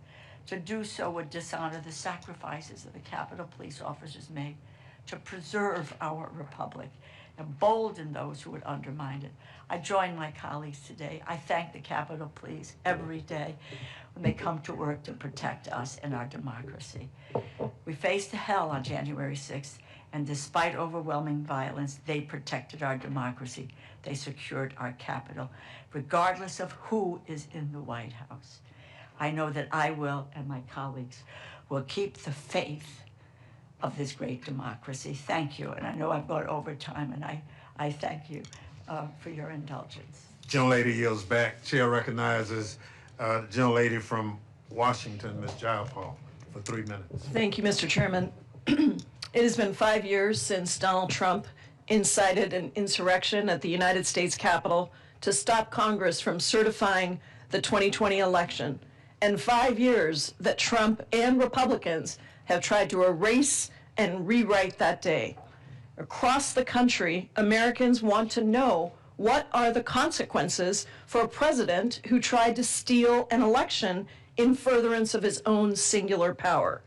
To do so would dishonor the sacrifices that the Capitol Police officers made to preserve our republic, embolden those who would undermine it. I join my colleagues today. I thank the Capitol Police every day when they come to work to protect us and our democracy. We faced hell on January 6th, and despite overwhelming violence, they protected our democracy. They secured our Capitol, regardless of who is in the White House. I know that I will, and my colleagues will keep the faith of this great democracy. Thank you, and I know I've gone over time, and I thank you for your indulgence. Gentlelady yields back. Chair recognizes gentlelady from Washington, Ms. Jayapal, for 3 minutes. Thank you, Mr. Chairman. It has been 5 years since Donald Trump incited an insurrection at the United States Capitol to stop Congress from certifying the 2020 election, and 5 years that Trump and Republicans have tried to erase and rewrite that day. Across the country, Americans want to know what are the consequences for a president who tried to steal an election in furtherance of his own singular power.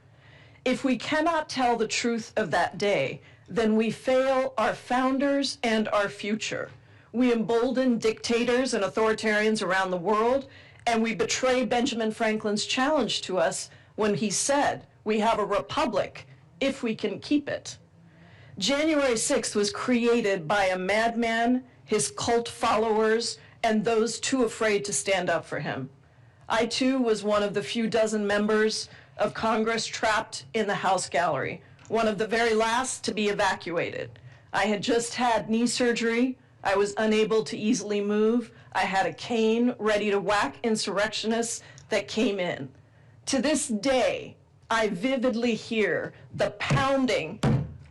If we cannot tell the truth of that day, then we fail our founders and our future. We embolden dictators and authoritarians around the world, and we betray Benjamin Franklin's challenge to us when he said, "We have a republic if we can keep it." January 6th was created by a madman, his cult followers, and those too afraid to stand up for him. I too was one of the few dozen members of Congress trapped in the House gallery, one of the very last to be evacuated. I had just had knee surgery. I was unable to easily move. I had a cane ready to whack insurrectionists that came in. To this day, I vividly hear the pounding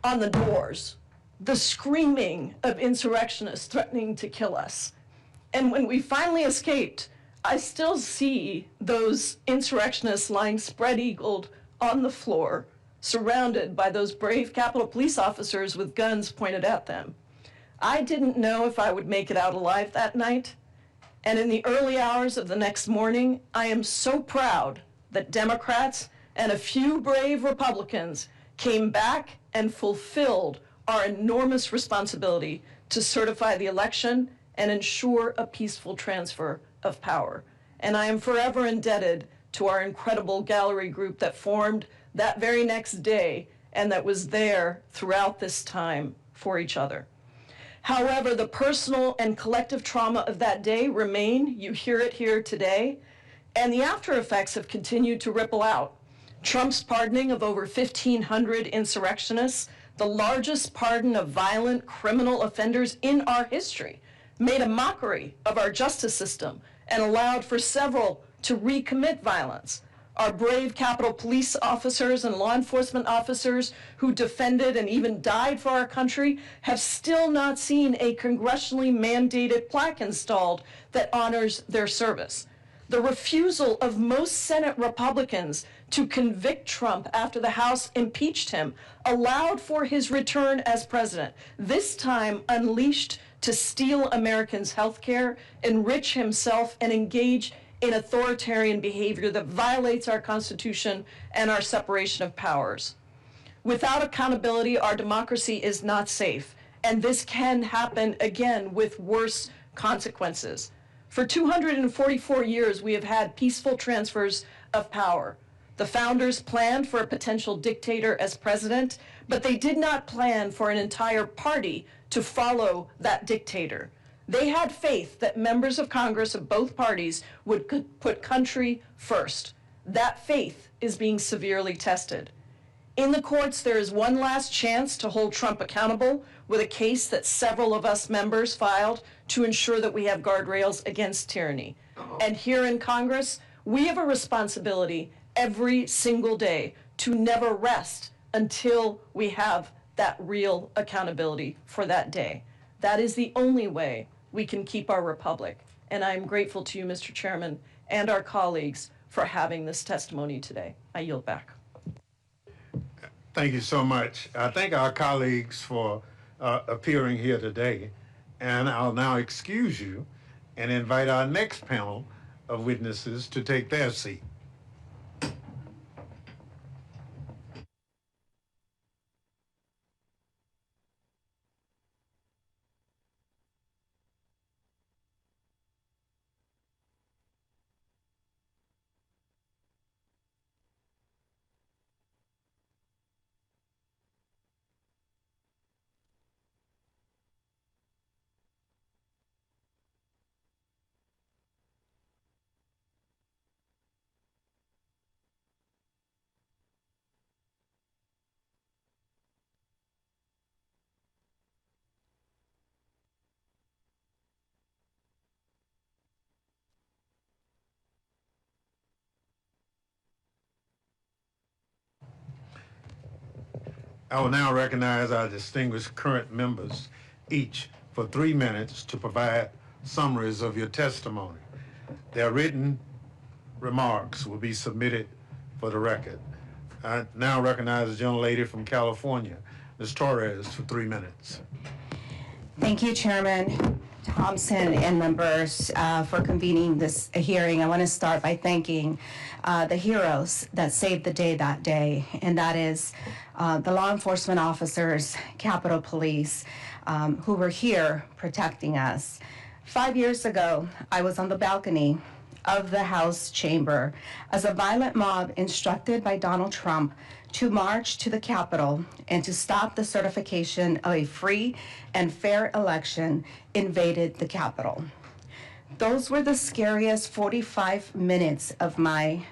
on the doors, the screaming of insurrectionists threatening to kill us. And when we finally escaped, I still see those insurrectionists lying spread-eagled on the floor, surrounded by those brave Capitol Police officers with guns pointed at them. I didn't know if I would make it out alive that night. And in the early hours of the next morning, I am so proud that Democrats and a few brave Republicans came back and fulfilled our enormous responsibility to certify the election and ensure a peaceful transfer of power. And I am forever indebted to our incredible gallery group that formed that very next day and that was there throughout this time for each other. However, the personal and collective trauma of that day remain. You hear it here today, and the after effects have continued to ripple out. Trump's pardoning of over 1,500 insurrectionists, the largest pardon of violent criminal offenders in our history, made a mockery of our justice system and allowed for several to recommit violence. Our brave Capitol Police officers and law enforcement officers who defended and even died for our country have still not seen a congressionally mandated plaque installed that honors their service. The refusal of most Senate Republicans to convict Trump after the House impeached him allowed for his return as president, this time unleashed to steal Americans' health care, enrich himself, and engage in authoritarian behavior that violates our Constitution and our separation of powers. Without accountability, our democracy is not safe, and this can happen again with worse consequences. For 244 years, we have had peaceful transfers of power. The founders planned for a potential dictator as president, but they did not plan for an entire party to follow that dictator. They had faith that members of Congress of both parties would put country first. That faith is being severely tested. In the courts, there is one last chance to hold Trump accountable with a case that several of us members filed to ensure that we have guardrails against tyranny. And here in Congress, we have a responsibility every single day to never rest until we have that real accountability for that day. That is the only way we can keep our republic. And I'm grateful to you, Mr. Chairman, and our colleagues for having this testimony today. I yield back. Thank you so much. I thank our colleagues for appearing here today, and I'll now excuse you and invite our next panel of witnesses to take their seat. I will now recognize our distinguished current members, each for 3 minutes to provide summaries of your testimony. Their written remarks will be submitted for the record. I now recognize the gentlelady from California, Ms. Torres, for 3 minutes. Thank you, Chairman Thompson and members for convening this hearing. I want to start by thanking the heroes that saved the day that day, and that is the law enforcement officers, Capitol Police, who were here protecting us. 5 years ago, I was on the balcony of the House chamber as a violent mob instructed by Donald Trump to march to the Capitol and to stop the certification of a free and fair election invaded the Capitol. Those were the scariest 45 minutes of my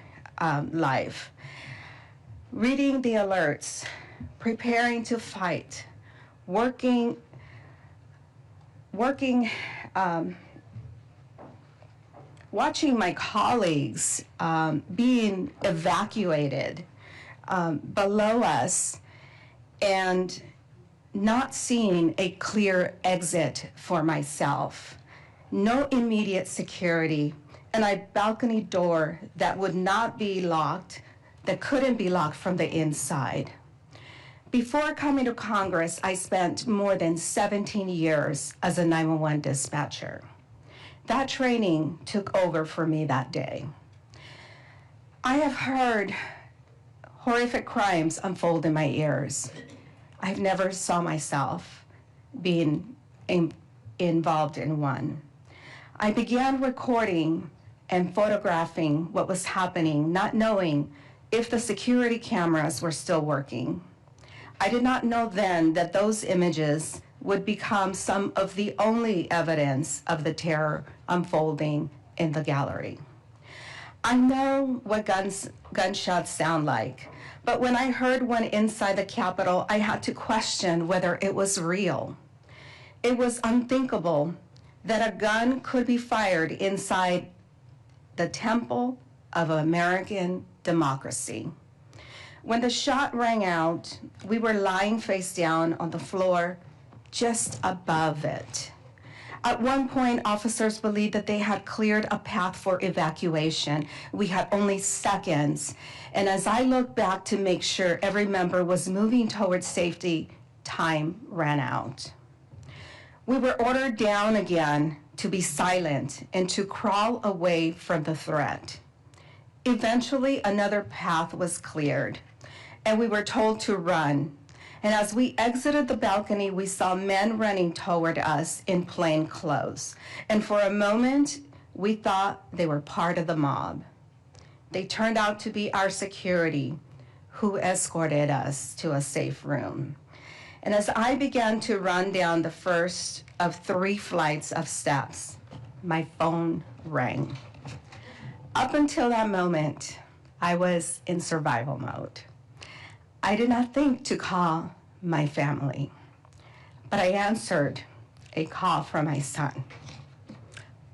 life. Reading the alerts, preparing to fight, watching my colleagues being evacuated below us and not seeing a clear exit for myself. No immediate security, and a balcony door that would not be locked, that couldn't be locked from the inside. Before coming to Congress, I spent more than 17 years as a 911 dispatcher. That training took over for me that day. I have heard horrific crimes unfold in my ears. I've never saw myself being involved in one. I began recording and photographing what was happening, not knowing if the security cameras were still working. I did not know then that those images would become some of the only evidence of the terror unfolding in the gallery. I know what gunshots sound like, but when I heard one inside the Capitol, I had to question whether it was real. It was unthinkable that a gun could be fired inside the temple of American democracy. When the shot rang out, we were lying face down on the floor just above it. At one point, officers believed that they had cleared a path for evacuation. We had only seconds. And as I looked back to make sure every member was moving towards safety, time ran out. We were ordered down again to be silent and to crawl away from the threat. Eventually, another path was cleared, and we were told to run. And as we exited the balcony, we saw men running toward us in plain clothes. And for a moment, we thought they were part of the mob. They turned out to be our security, who escorted us to a safe room. And as I began to run down the first of 3 flights of steps, my phone rang. Up until that moment, I was in survival mode. I did not think to call my family, but I answered a call from my son.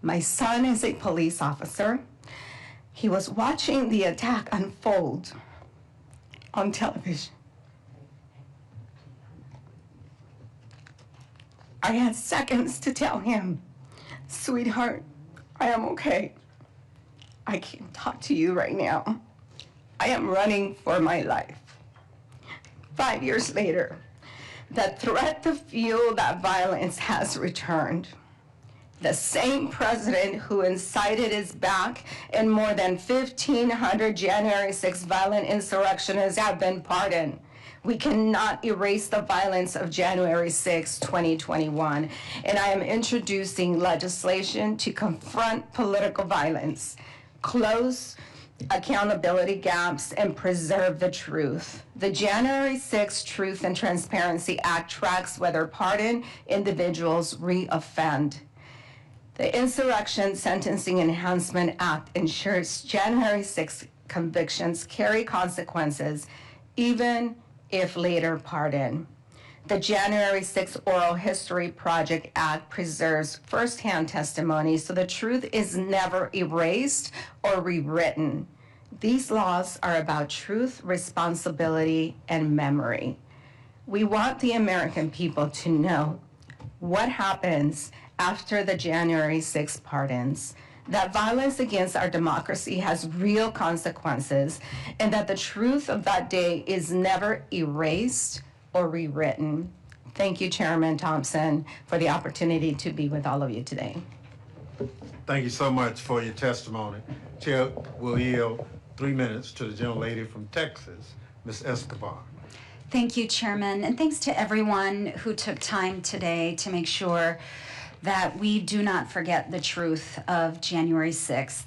My son is a police officer. He was watching the attack unfold on television. I had seconds to tell him, "Sweetheart, I am okay. I can't talk to you right now. I am running for my life." 5 years later, the threat to fuel that violence has returned. The same president who incited is back, and more than 1,500 January 6 violent insurrectionists have been pardoned. We cannot erase the violence of January 6, 2021, and I am introducing legislation to confront political violence, close accountability gaps, and preserve the truth. The January 6 Truth and Transparency Act tracks whether pardoned individuals re-offend. The Insurrection Sentencing Enhancement Act ensures January 6 convictions carry consequences, even if later pardoned. The January 6 Oral History Project Act preserves firsthand testimony, so the truth is never erased or rewritten. These laws are about truth, responsibility, and memory. We want the American people to know what happens after the January 6 pardons, that violence against our democracy has real consequences, and that the truth of that day is never erased or rewritten. Thank you, Chairman Thompson, for the opportunity to be with all of you today. Thank you so much for your testimony. Chair will yield 3 minutes to the gentlelady from Texas, Ms. Escobar. Thank you, Chairman, and thanks to everyone who took time today to make sure that we do not forget the truth of January 6th.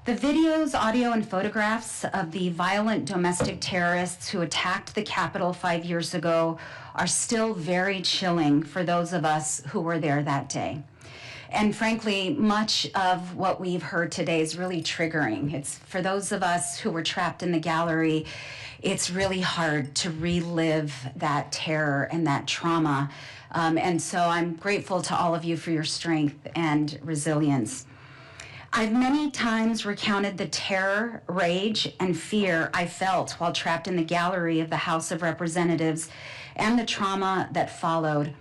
The videos, audio, and photographs of the violent domestic terrorists who attacked the Capitol 5 years ago are still very chilling for those of us who were there that day. And frankly, much of what we've heard today is really triggering. It's for those of us who were trapped in the gallery, it's really hard to relive that terror and that trauma. And so I'm grateful to all of you for your strength and resilience. I've many times recounted the terror, rage, and fear I felt while trapped in the gallery of the House of Representatives and the trauma that followed.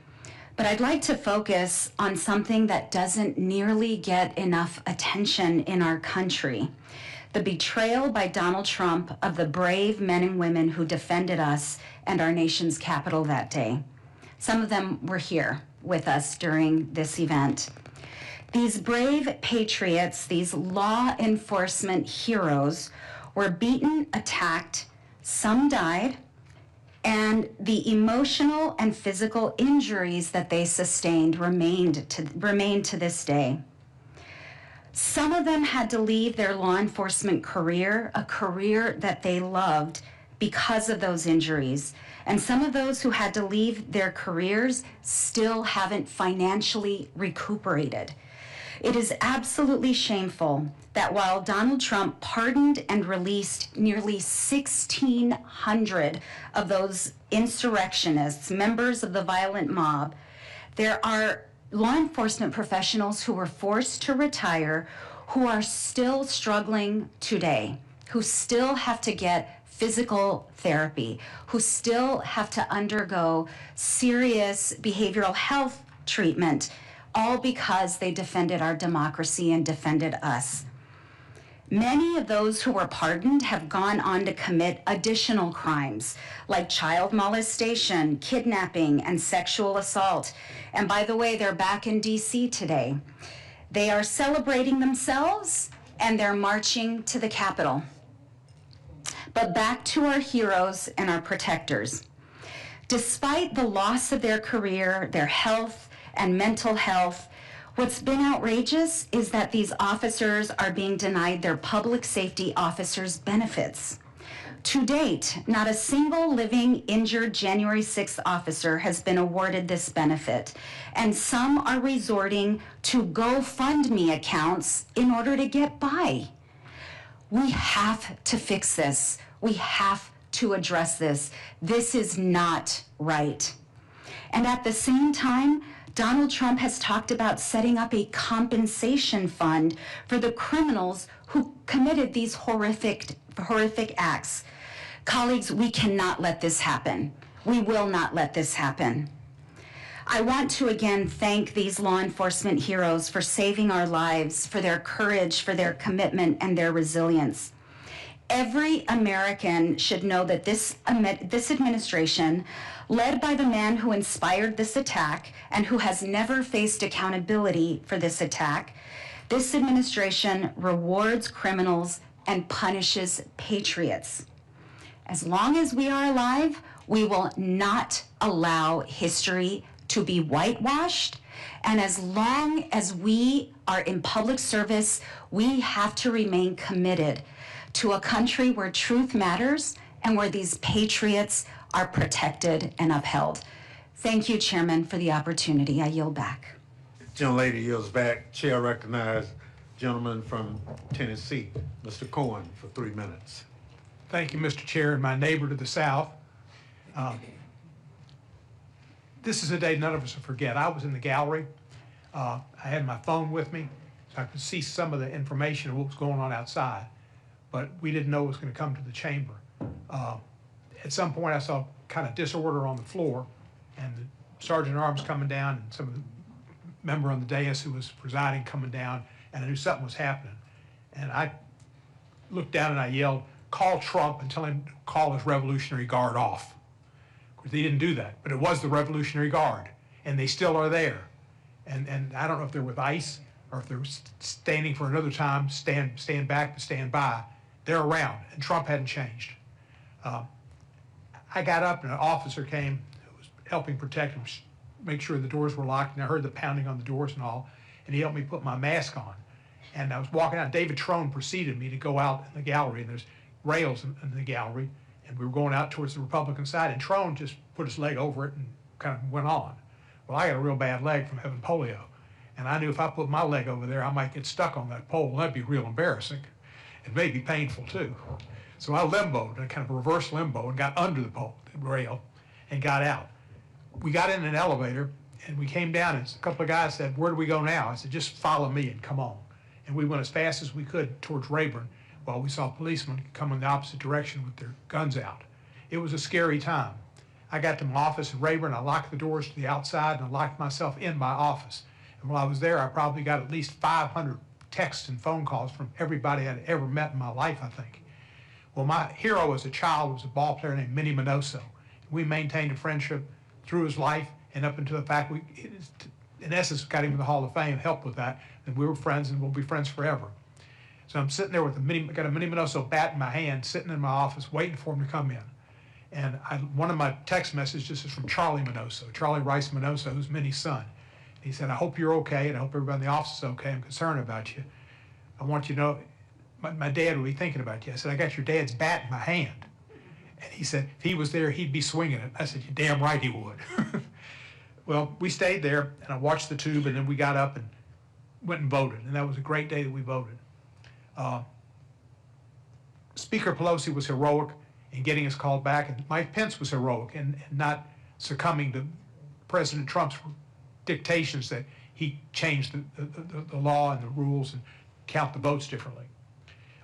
But I'd like to focus on something that doesn't nearly get enough attention in our country: the betrayal by Donald Trump of the brave men and women who defended us and our nation's capital that day. Some of them were here with us during this event. These brave patriots, these law enforcement heroes, were beaten, attacked, some died, and the emotional and physical injuries that they sustained remain to this day. Some of them had to leave their law enforcement career, a career that they loved, because of those injuries. And some of those who had to leave their careers still haven't financially recuperated. It is absolutely shameful that while Donald Trump pardoned and released nearly 1,600 of those insurrectionists, members of the violent mob, there are law enforcement professionals who were forced to retire who are still struggling today, who still have to get physical therapy, who still have to undergo serious behavioral health treatment, all because they defended our democracy and defended us. Many of those who were pardoned have gone on to commit additional crimes like child molestation, kidnapping, and sexual assault. And by the way, they're back in DC today. They are celebrating themselves and they're marching to the Capitol. But back to our heroes and our protectors. Despite the loss of their career, their health, and mental health, what's been outrageous is that these officers are being denied their public safety officers' benefits. To date, not a single living injured January 6th officer has been awarded this benefit, and some are resorting to GoFundMe accounts in order to get by. We have to fix this. We have to address this. This is not right. And at the same time, Donald Trump has talked about setting up a compensation fund for the criminals who committed these horrific acts. Colleagues, we cannot let this happen. We will not let this happen. I want to again thank these law enforcement heroes for saving our lives, for their courage, for their commitment, and their resilience. Every American should know that this administration, led by the man who inspired this attack and who has never faced accountability for this attack, this administration rewards criminals and punishes patriots. As long as we are alive, we will not allow history to be whitewashed. And as long as we are in public service, we have to remain committed to a country where truth matters and where these patriots are protected and upheld. Thank you, Chairman, for the opportunity. I yield back. Gentlelady yields back. Chair recognizes gentleman from Tennessee, Mr. Cohen, for 3 minutes. Thank you, Mr. Chair, and my neighbor to the south. This is a day none of us will forget. I was in the gallery. I had my phone with me, so I could see some of the information of what was going on outside, but we didn't know it was going to come to the chamber. At some point, I saw kind of disorder on the floor, and the sergeant at arms coming down, and some of the member on the dais who was presiding coming down, and I knew something was happening. And I looked down and I yelled, "Call Trump and tell him to call his Revolutionary Guard off." but they didn't do that. But it was the Revolutionary Guard, and they still are there. And I don't know if they're with ICE or if they're standing for another time, stand back to stand by. They're around, and Trump hadn't changed. I got up and an officer came who was helping protect him, make sure the doors were locked, and I heard the pounding on the doors and all, and he helped me put my mask on. And I was walking out, David Trone preceded me to go out in the gallery, and there's rails in the gallery, and we were going out towards the Republican side, and Trone just put his leg over it and kind of went on. Well, I got a real bad leg from having polio, and I knew if I put my leg over there, I might get stuck on that pole, and that'd be real embarrassing. It may be painful too. So I limboed, a kind of a reverse limbo, and got under the pole, the rail, and got out. We got in an elevator, and we came down, and a couple of guys said, "Where do we go now?" I said, "Just follow me and come on." And we went as fast as we could towards Rayburn, while we saw policemen come in the opposite direction with their guns out. It was a scary time. I got to my office in Rayburn, I locked the doors to the outside, and I locked myself in my office. And while I was there, I probably got at least 500 texts and phone calls from everybody I'd ever met in my life, I think. Well, my hero as a child was a ball player named Minnie Minoso. We maintained a friendship through his life and up into the fact we, in essence, got him in the Hall of Fame, helped with that, and we were friends and we'll be friends forever. So I'm sitting there with got a Minnie Minoso bat in my hand, sitting in my office, waiting for him to come in. And one of my text messages is from Charlie Minoso, Charlie Rice Minoso, who's Minnie's son. He said, "I hope you're okay, and I hope everybody in the office is okay. I'm concerned about you. I want you to know, my dad will be thinking about you." I said, "I got your dad's bat in my hand." And he said, "If he was there, he'd be swinging it." I said, "You're damn right he would." Well, we stayed there, and I watched the tube, and then we got up and went and voted. And that was a great day that we voted. Speaker Pelosi was heroic in getting us called back, and Mike Pence was heroic in not succumbing to President Trump's dictations that he changed the law and the rules and count the votes differently.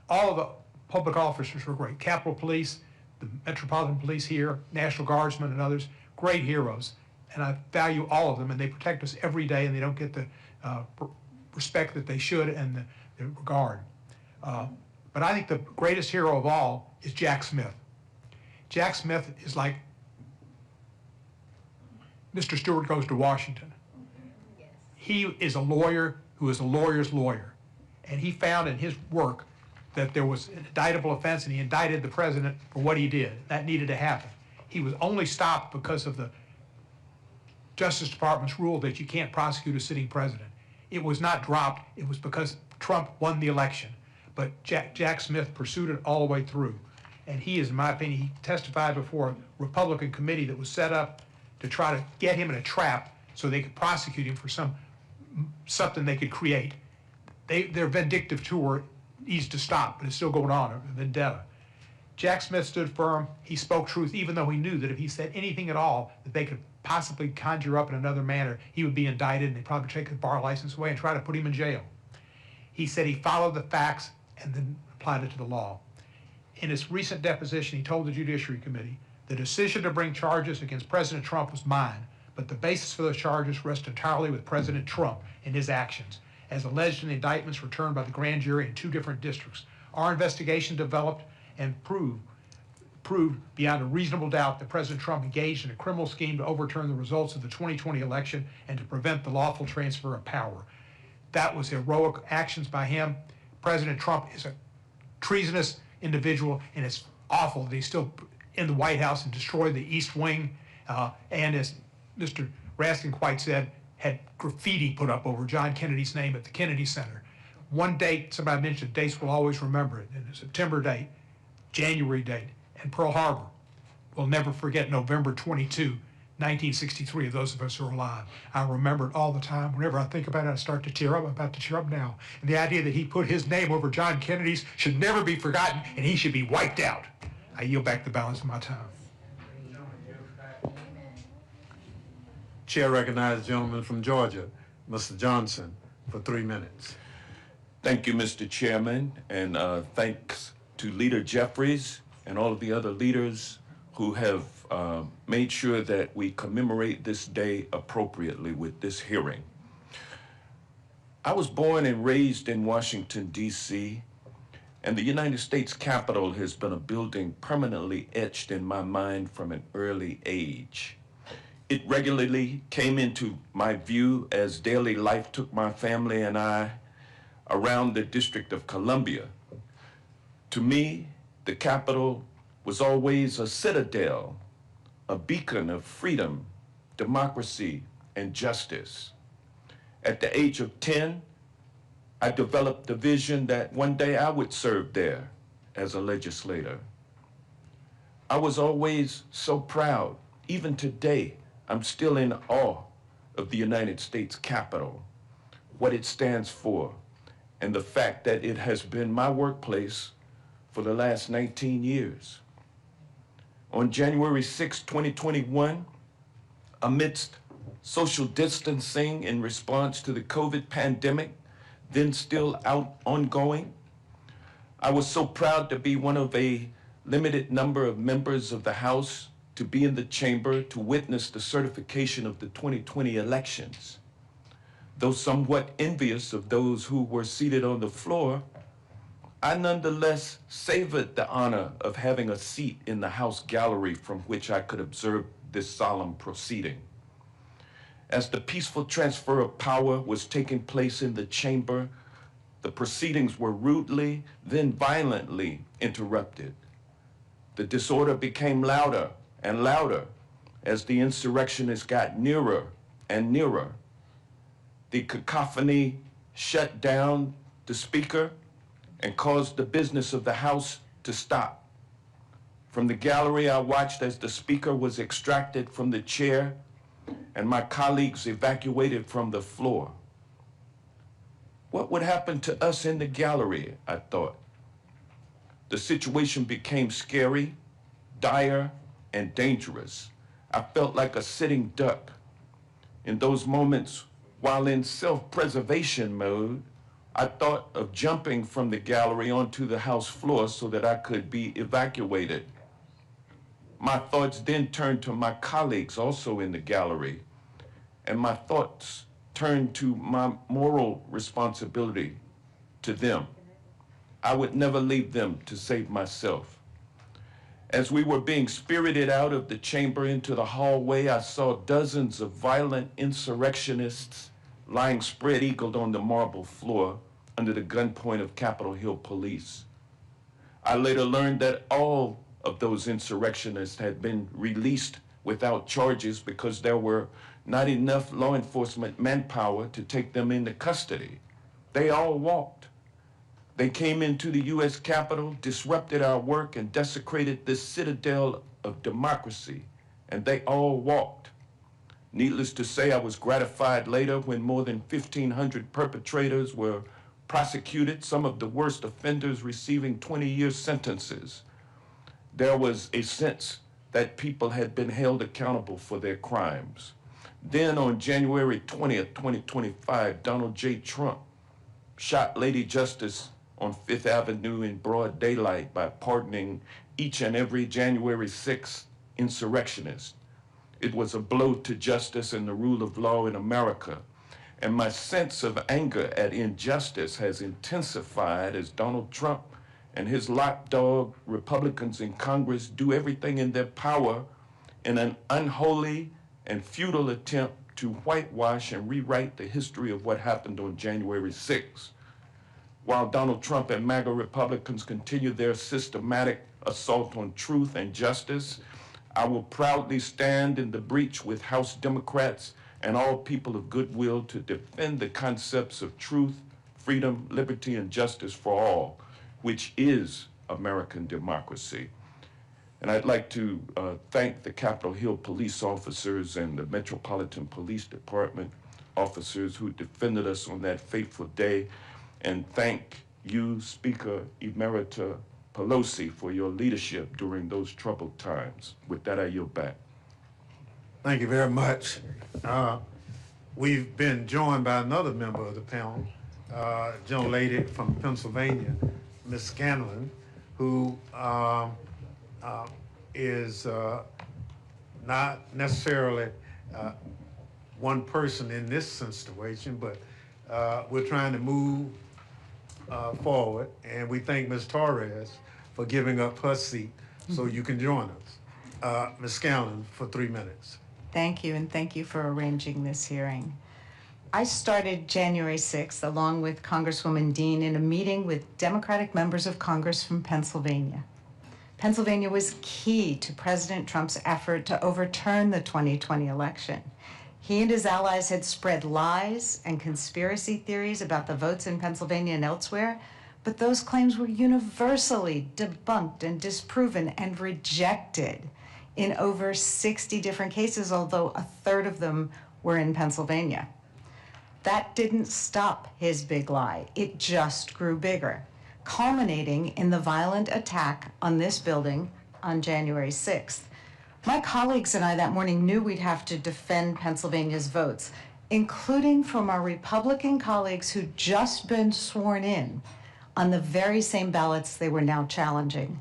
All of the public officers were great. Capitol Police, the Metropolitan Police here, National Guardsmen and others, great heroes. And I value all of them, and they protect us every day, and they don't get the respect that they should and the regard. But I think the greatest hero of all is Jack Smith. Jack Smith is like Mr. Stewart Goes to Washington. He is a lawyer who is a lawyer's lawyer. And he found in his work that there was an indictable offense, and he indicted the president for what he did. That needed to happen. He was only stopped because of the Justice Department's rule that you can't prosecute a sitting president. It was not dropped. It was because Trump won the election. But Jack Smith pursued it all the way through. And he is, in my opinion, he testified before a Republican committee that was set up to try to get him in a trap so they could prosecute him for something they could create. Their vindictive tour needs to stop, but it's still going on, a vendetta. Jack Smith stood firm. He spoke truth, even though he knew that if he said anything at all that they could possibly conjure up in another manner, he would be indicted, and they'd probably take his bar license away and try to put him in jail. He said he followed the facts and then applied it to the law. In his recent deposition, he told the Judiciary Committee, "The decision to bring charges against President Trump was mine, but the basis for those charges rests entirely with President Trump and his actions, as alleged in the indictments returned by the grand jury in 2 different districts. Our investigation developed and proved beyond a reasonable doubt that President Trump engaged in a criminal scheme to overturn the results of the 2020 election and to prevent the lawful transfer of power." That was heroic actions by him. President Trump is a treasonous individual, and it's awful that he's still in the White House and destroyed the East Wing, and as Mr. Raskin quite said, had graffiti put up over John Kennedy's name at the Kennedy Center. One date, somebody mentioned, dates we'll always remember it, and a September date, January date, and Pearl Harbor. We'll never forget November 22, 1963, of those of us who are alive. I remember it all the time. Whenever I think about it, I start to tear up. I'm about to tear up now. And the idea that he put his name over John Kennedy's should never be forgotten, and he should be wiped out. I yield back the balance of my time. Chair recognizes the gentleman from Georgia, Mr. Johnson, for 3 minutes. Thank you, Mr. Chairman, and thanks to Leader Jeffries and all of the other leaders who have made sure that we commemorate this day appropriately with this hearing. I was born and raised in Washington, D.C., And the United States Capitol has been a building permanently etched in my mind from an early age. It regularly came into my view as daily life took my family and I around the District of Columbia. To me, the Capitol was always a citadel, a beacon of freedom, democracy, and justice. At the age of 10, I developed the vision that one day I would serve there as a legislator. I was always so proud. Even today, I'm still in awe of the United States Capitol, what it stands for, and the fact that it has been my workplace for the last 19 years. On January 6, 2021, amidst social distancing in response to the COVID pandemic, then still ongoing, I was so proud to be one of a limited number of members of the House to be in the chamber to witness the certification of the 2020 elections. Though somewhat envious of those who were seated on the floor, I nonetheless savored the honor of having a seat in the House gallery from which I could observe this solemn proceeding. As the peaceful transfer of power was taking place in the chamber, the proceedings were rudely, then violently interrupted. The disorder became louder and louder as the insurrectionists got nearer and nearer. The cacophony shut down the speaker and caused the business of the House to stop. From the gallery, I watched as the speaker was extracted from the chair and my colleagues evacuated from the floor. What would happen to us in the gallery, I thought. The situation became scary, dire, and dangerous. I felt like a sitting duck. In those moments, while in self-preservation mode, I thought of jumping from the gallery onto the House floor so that I could be evacuated. My thoughts then turned to my colleagues also in the gallery, and my thoughts turned to my moral responsibility to them. I would never leave them to save myself. As we were being spirited out of the chamber into the hallway, I saw dozens of violent insurrectionists lying spread-eagled on the marble floor under the gunpoint of Capitol Hill police. I later learned that all of those insurrectionists had been released without charges because there were not enough law enforcement manpower to take them into custody. They all walked. They came into the U.S. Capitol, disrupted our work, and desecrated this citadel of democracy, and they all walked. Needless to say, I was gratified later when more than 1,500 perpetrators were prosecuted, some of the worst offenders receiving 20-year sentences. There was a sense that people had been held accountable for their crimes. Then on January 20th, 2025, Donald J. Trump shot Lady Justice on Fifth Avenue in broad daylight by pardoning each and every January 6th insurrectionist. It was a blow to justice and the rule of law in America. And my sense of anger at injustice has intensified as Donald Trump and his lapdog Republicans in Congress do everything in their power in an unholy and futile attempt to whitewash and rewrite the history of what happened on January 6th. While Donald Trump and MAGA Republicans continue their systematic assault on truth and justice, I will proudly stand in the breach with House Democrats and all people of goodwill to defend the concepts of truth, freedom, liberty, and justice for all, which is American democracy. And I'd like to thank the Capitol Hill police officers and the Metropolitan Police Department officers who defended us on that fateful day, and thank you, Speaker Emerita Pelosi, for your leadership during those troubled times. With that, I yield back. Thank you very much. We've been joined by another member of the panel, a young lady from Pennsylvania, Ms. Scanlon, who is not necessarily one person in this situation, but we're trying to move forward, and we thank Ms. Torres for giving up her seat so you can join us. Ms. Scanlon, for 3 minutes. Thank you, and thank you for arranging this hearing. I started January 6th, along with Congresswoman Dean, in a meeting with Democratic members of Congress from Pennsylvania. Pennsylvania was key to President Trump's effort to overturn the 2020 election. He and his allies had spread lies and conspiracy theories about the votes in Pennsylvania and elsewhere, but those claims were universally debunked and disproven and rejected in over 60 different cases, although a third of them were in Pennsylvania. That didn't stop his big lie. It just grew bigger, culminating in the violent attack on this building on January 6th. My colleagues and I that morning knew we'd have to defend Pennsylvania's votes, including from our Republican colleagues who'd just been sworn in on the very same ballots they were now challenging.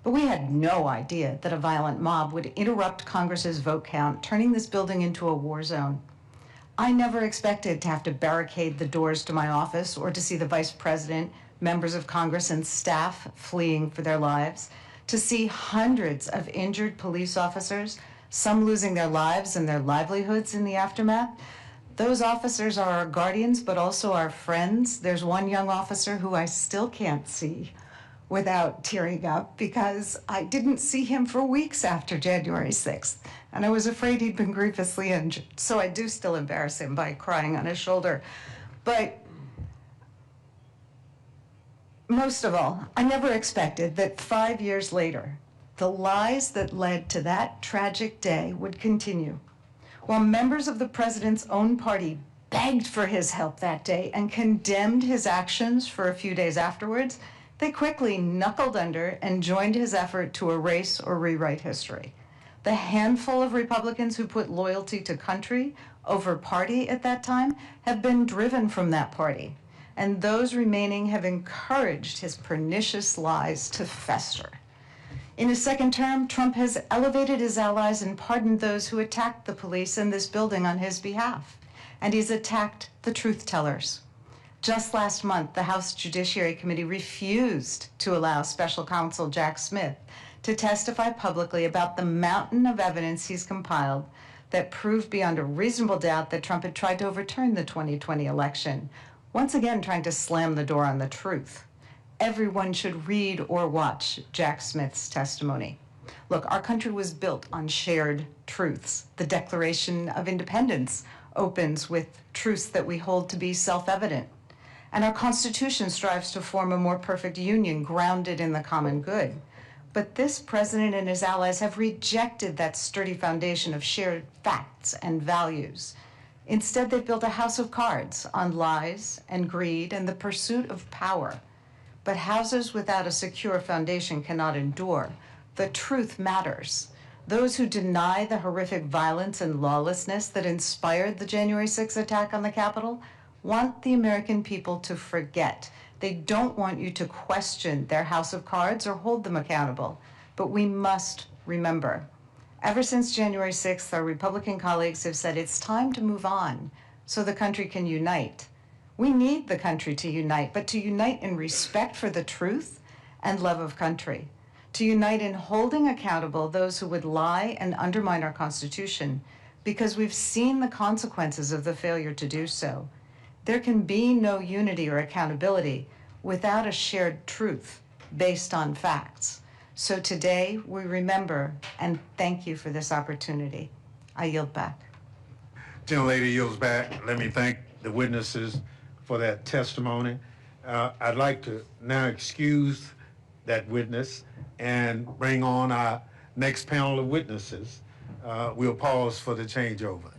But we had no idea that a violent mob would interrupt Congress's vote count, turning this building into a war zone. I never expected to have to barricade the doors to my office or to see the vice president, members of Congress, and staff fleeing for their lives, to see hundreds of injured police officers, some losing their lives and their livelihoods in the aftermath. Those officers are our guardians, but also our friends. There's one young officer who I still can't see without tearing up because I didn't see him for weeks after January 6th, and I was afraid he'd been grievously injured. So I do still embarrass him by crying on his shoulder. But most of all, I never expected that 5 years later, the lies that led to that tragic day would continue. While members of the president's own party begged for his help that day and condemned his actions for a few days afterwards, they quickly knuckled under and joined his effort to erase or rewrite history. The handful of Republicans who put loyalty to country over party at that time have been driven from that party, and those remaining have encouraged his pernicious lies to fester. In his second term, Trump has elevated his allies and pardoned those who attacked the police in this building on his behalf, and he's attacked the truth tellers. Just last month, the House Judiciary Committee refused to allow Special Counsel Jack Smith to testify publicly about the mountain of evidence he's compiled that proved beyond a reasonable doubt that Trump had tried to overturn the 2020 election, once again trying to slam the door on the truth. Everyone should read or watch Jack Smith's testimony. Look, our country was built on shared truths. The Declaration of Independence opens with truths that we hold to be self-evident. And our Constitution strives to form a more perfect union grounded in the common good. But this president and his allies have rejected that sturdy foundation of shared facts and values. Instead, they've built a house of cards on lies and greed and the pursuit of power. But houses without a secure foundation cannot endure. The truth matters. Those who deny the horrific violence and lawlessness that inspired the January 6th attack on the Capitol want the American people to forget. They don't want you to question their house of cards or hold them accountable. But we must remember. Ever since January 6th, our Republican colleagues have said it's time to move on so the country can unite. We need the country to unite, but to unite in respect for the truth and love of country. To unite in holding accountable those who would lie and undermine our Constitution, because we've seen the consequences of the failure to do so. There can be no unity or accountability without a shared truth based on facts. So today, we remember and thank you for this opportunity. I yield back. Gentlelady yields back. Let me thank the witnesses for that testimony. I'd like to now excuse that witness and bring on our next panel of witnesses. We'll pause for the changeover.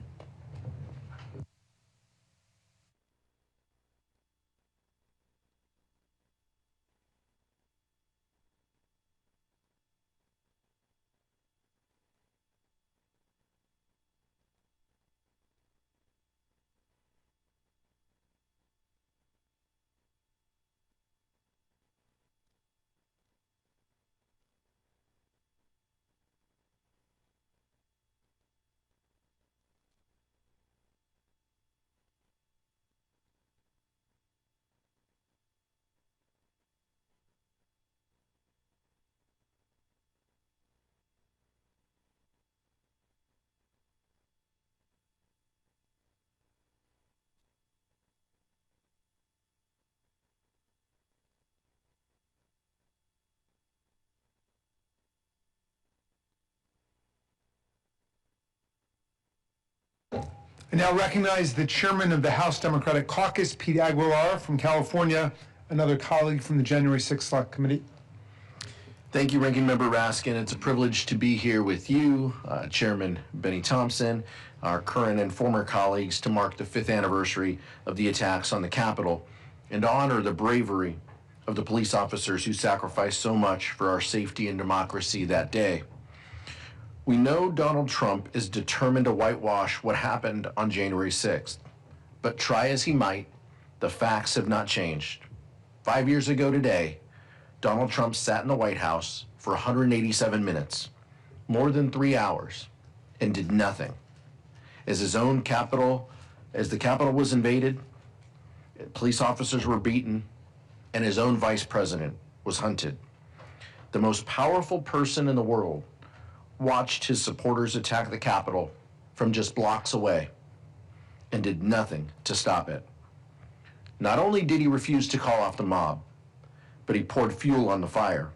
I now recognize the chairman of the House Democratic Caucus, Pete Aguilar from California, another colleague from the January 6th Select Committee. Thank you, Ranking Member Raskin. It's a privilege to be here with you, Chairman Benny Thompson, our current and former colleagues, to mark the 5th anniversary of the attacks on the Capitol and to honor the bravery of the police officers who sacrificed so much for our safety and democracy that day. We know Donald Trump is determined to whitewash what happened on January 6th, but try as he might, the facts have not changed. 5 years ago today, Donald Trump sat in the White House for 187 minutes, more than 3 hours, and did nothing. As the Capitol was invaded, police officers were beaten, and his own vice president was hunted. The most powerful person in the world watched his supporters attack the Capitol from just blocks away and did nothing to stop it. Not only did he refuse to call off the mob, but he poured fuel on the fire.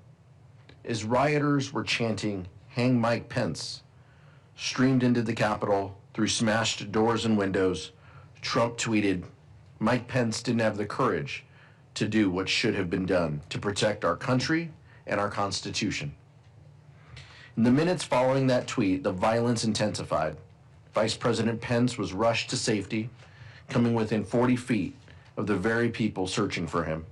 As rioters were chanting, "Hang Mike Pence," streamed into the Capitol through smashed doors and windows, Trump tweeted, "Mike Pence didn't have the courage to do what should have been done to protect our country and our Constitution." In the minutes following that tweet, the violence intensified. Vice President Pence was rushed to safety, coming within 40 feet of the very people searching for him.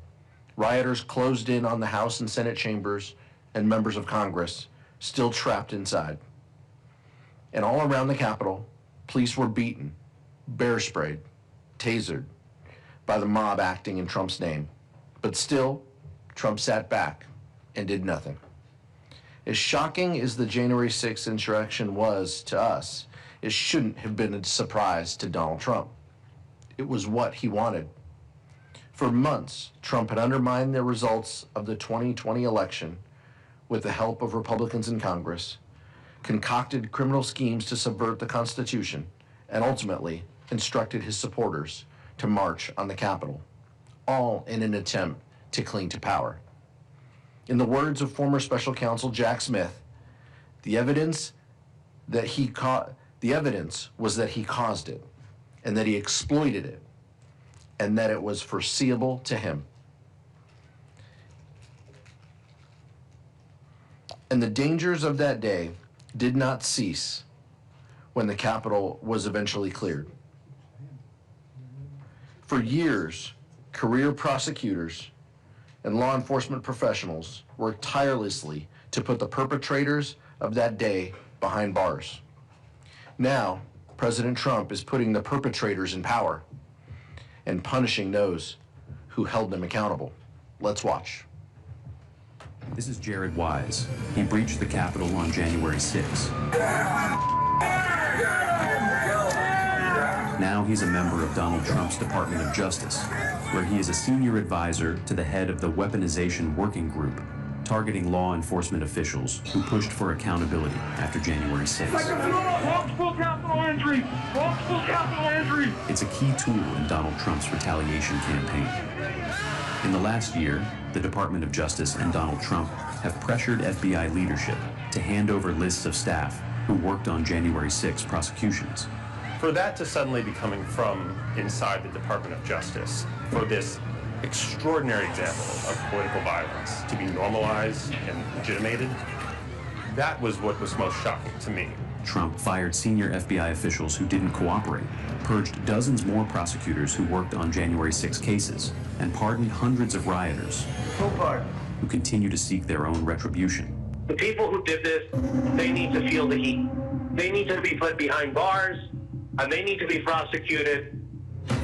Rioters closed in on the House and Senate chambers, and members of Congress still trapped inside. And all around the Capitol, police were beaten, bear sprayed, tasered by the mob acting in Trump's name. But still, Trump sat back and did nothing. As shocking as the January 6th insurrection was to us, it shouldn't have been a surprise to Donald Trump. It was what he wanted. For months, Trump had undermined the results of the 2020 election with the help of Republicans in Congress, concocted criminal schemes to subvert the Constitution, and ultimately instructed his supporters to march on the Capitol, all in an attempt to cling to power. In the words of former Special Counsel Jack Smith, the evidence was that he caused it, and that he exploited it, and that it was foreseeable to him. And the dangers of that day did not cease when the Capitol was eventually cleared. For years, career prosecutors and law enforcement professionals worked tirelessly to put the perpetrators of that day behind bars. Now, President Trump is putting the perpetrators in power and punishing those who held them accountable. Let's watch. This is Jared Wise. He breached the Capitol on January 6th. Now he's a member of Donald Trump's Department of Justice, where he is a senior advisor to the head of the Weaponization Working Group, targeting law enforcement officials who pushed for accountability after January 6th. It's a key tool in Donald Trump's retaliation campaign. In the last year, the Department of Justice and Donald Trump have pressured FBI leadership to hand over lists of staff who worked on January 6 prosecutions. For that to suddenly be coming from inside the Department of Justice, for this extraordinary example of political violence to be normalized and legitimated, that was what was most shocking to me. Trump fired senior FBI officials who didn't cooperate, purged dozens more prosecutors who worked on January 6 cases, and pardoned hundreds of rioters who continue to seek their own retribution. The people who did this, they need to feel the heat. They need to be put behind bars, and they need to be prosecuted.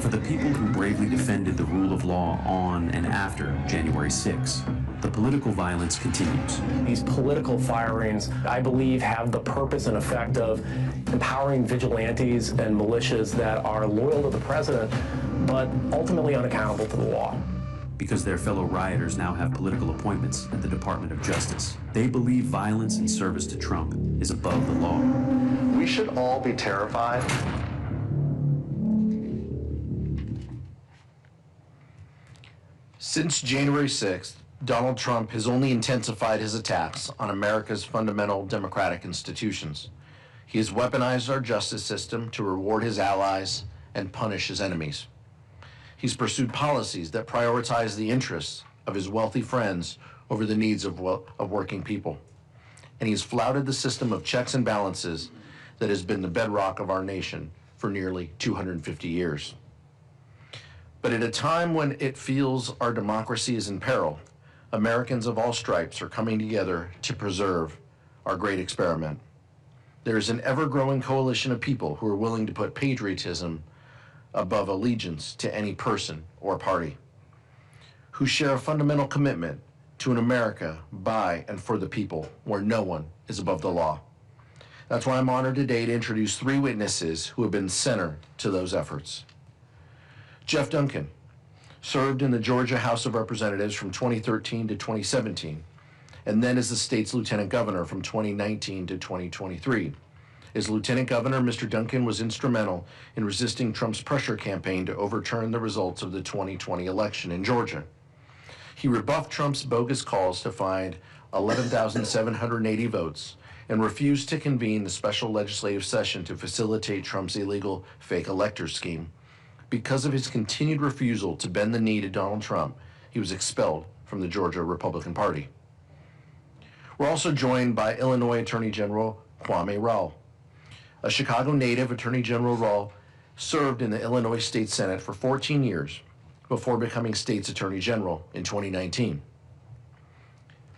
For the people who bravely defended the rule of law on and after January 6, the political violence continues. These political firings, I believe, have the purpose and effect of empowering vigilantes and militias that are loyal to the president, but ultimately unaccountable to the law. Because their fellow rioters now have political appointments at the Department of Justice, they believe violence in service to Trump is above the law. We should all be terrified. Since January 6th, Donald Trump has only intensified his attacks on America's fundamental democratic institutions. He has weaponized our justice system to reward his allies and punish his enemies. He's pursued policies that prioritize the interests of his wealthy friends over the needs of working people. And he's flouted the system of checks and balances that has been the bedrock of our nation for nearly 250 years. But at a time when it feels our democracy is in peril, Americans of all stripes are coming together to preserve our great experiment. There is an ever-growing coalition of people who are willing to put patriotism above allegiance to any person or party, who share a fundamental commitment to an America by and for the people, where no one is above the law. That's why I'm honored today to introduce three witnesses who have been center to those efforts. Jeff Duncan served in the Georgia House of Representatives from 2013 to 2017, and then as the state's lieutenant governor from 2019 to 2023. As lieutenant governor, Mr. Duncan was instrumental in resisting Trump's pressure campaign to overturn the results of the 2020 election in Georgia. He rebuffed Trump's bogus calls to find 11,780 votes and refused to convene the special legislative session to facilitate Trump's illegal fake elector scheme. Because of his continued refusal to bend the knee to Donald Trump, he was expelled from the Georgia Republican Party. We're also joined by Illinois Attorney General Kwame Raoul. A Chicago native, Attorney General Raoul served in the Illinois State Senate for 14 years before becoming state's Attorney General in 2019.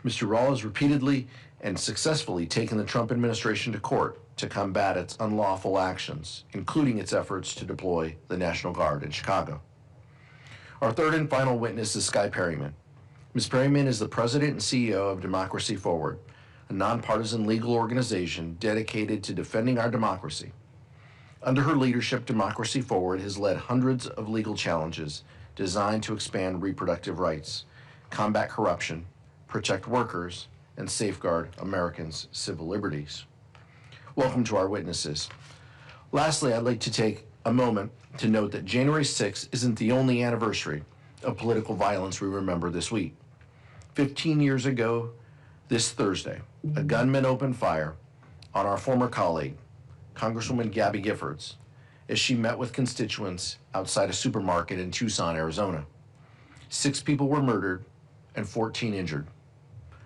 Mr. Raoul has repeatedly and successfully taken the Trump administration to court to combat its unlawful actions, including its efforts to deploy the National Guard in Chicago. Our third and final witness is Skye Perryman. Ms. Perryman is the president and CEO of Democracy Forward, a nonpartisan legal organization dedicated to defending our democracy. Under her leadership, Democracy Forward has led hundreds of legal challenges designed to expand reproductive rights, combat corruption, protect workers, and safeguard Americans' civil liberties. Welcome to our witnesses. Lastly, I'd like to take a moment to note that January 6th isn't the only anniversary of political violence we remember this week. 15 years ago, this Thursday, a gunman opened fire on our former colleague, Congresswoman Gabby Giffords, as she met with constituents outside a supermarket in Tucson, Arizona. 6 people were murdered and 14 injured.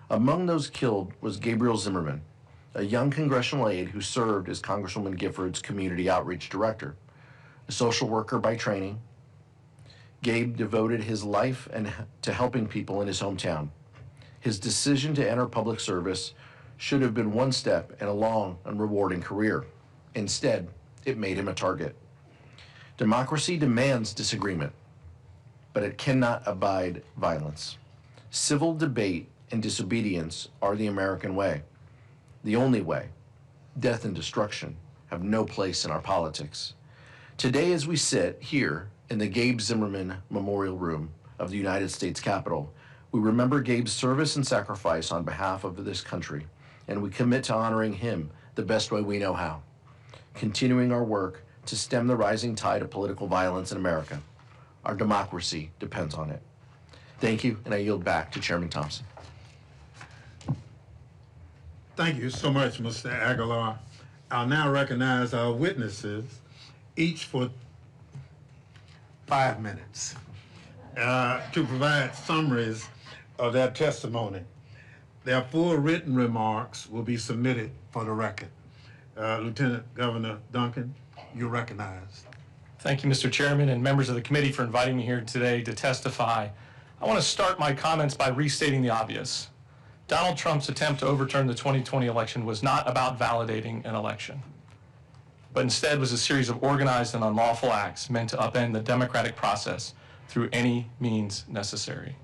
Among those killed was Gabriel Zimmerman, a young congressional aide who served as Congresswoman Giffords' community outreach director. A social worker by training, Gabe devoted his life to helping people in his hometown. His decision to enter public service should have been one step in a long and rewarding career. Instead, it made him a target. Democracy demands disagreement, but it cannot abide violence. Civil debate and disobedience are the American way, the only way. Death and destruction have no place in our politics. Today, as we sit here in the Gabe Zimmerman Memorial Room of the United States Capitol, we remember Gabe's service and sacrifice on behalf of this country, and we commit to honoring him the best way we know how, continuing our work to stem the rising tide of political violence in America. Our democracy depends on it. Thank you, and I yield back to Chairman Thompson. Thank you so much, Mr. Aguilar. I'll now recognize our witnesses, each for 5 minutes, to provide summaries of their testimony. Their full written remarks will be submitted for the record. Lieutenant Governor Duncan, you're recognized. Thank you, Mr. Chairman, and members of the committee for inviting me here today to testify. I want to start my comments by restating the obvious. Donald Trump's attempt to overturn the 2020 election was not about validating an election, but instead was a series of organized and unlawful acts meant to upend the democratic process through any means necessary.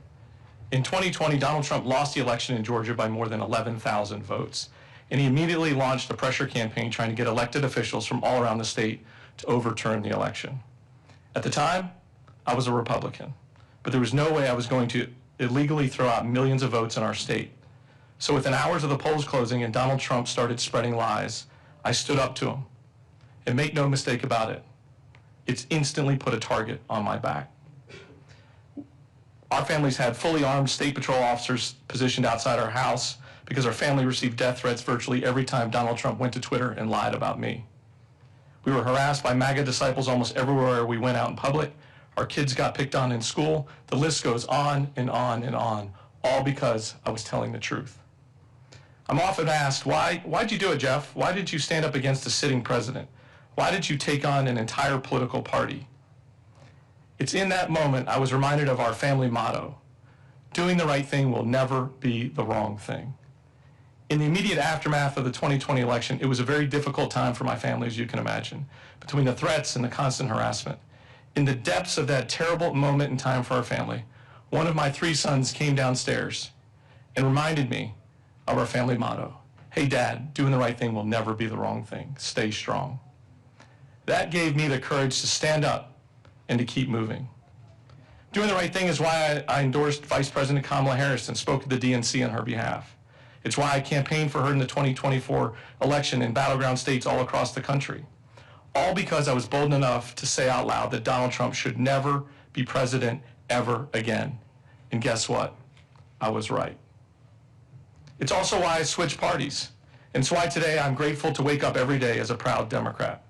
In 2020, Donald Trump lost the election in Georgia by more than 11,000 votes, and he immediately launched a pressure campaign trying to get elected officials from all around the state to overturn the election. At the time, I was a Republican, but there was no way I was going to illegally throw out millions of votes in our state. So within hours of the polls closing and Donald Trump started spreading lies, I stood up to him. And make no mistake about it, it's instantly put a target on my back. Our families had fully armed State Patrol officers positioned outside our house because our family received death threats virtually every time Donald Trump went to Twitter and lied about me. We were harassed by MAGA disciples almost everywhere we went out in public. Our kids got picked on in school. The list goes on and on and on, all because I was telling the truth. I'm often asked, why'd you do it, Jeff? Why did you stand up against a sitting president? Why did you take on an entire political party? It's in that moment I was reminded of our family motto: doing the right thing will never be the wrong thing. In the immediate aftermath of the 2020 election, it was a very difficult time for my family, as you can imagine, between the threats and the constant harassment. In the depths of that terrible moment in time for our family, one of my 3 sons came downstairs and reminded me of our family motto: hey, Dad, doing the right thing will never be the wrong thing. Stay strong. That gave me the courage to stand up and to keep moving. Doing the right thing is why I endorsed Vice President Kamala Harris and spoke at the DNC on her behalf. It's why I campaigned for her in the 2024 election in battleground states all across the country. All because I was bold enough to say out loud that Donald Trump should never be president ever again. And guess what? I was right. It's also why I switched parties. And it's why today I'm grateful to wake up every day as a proud Democrat.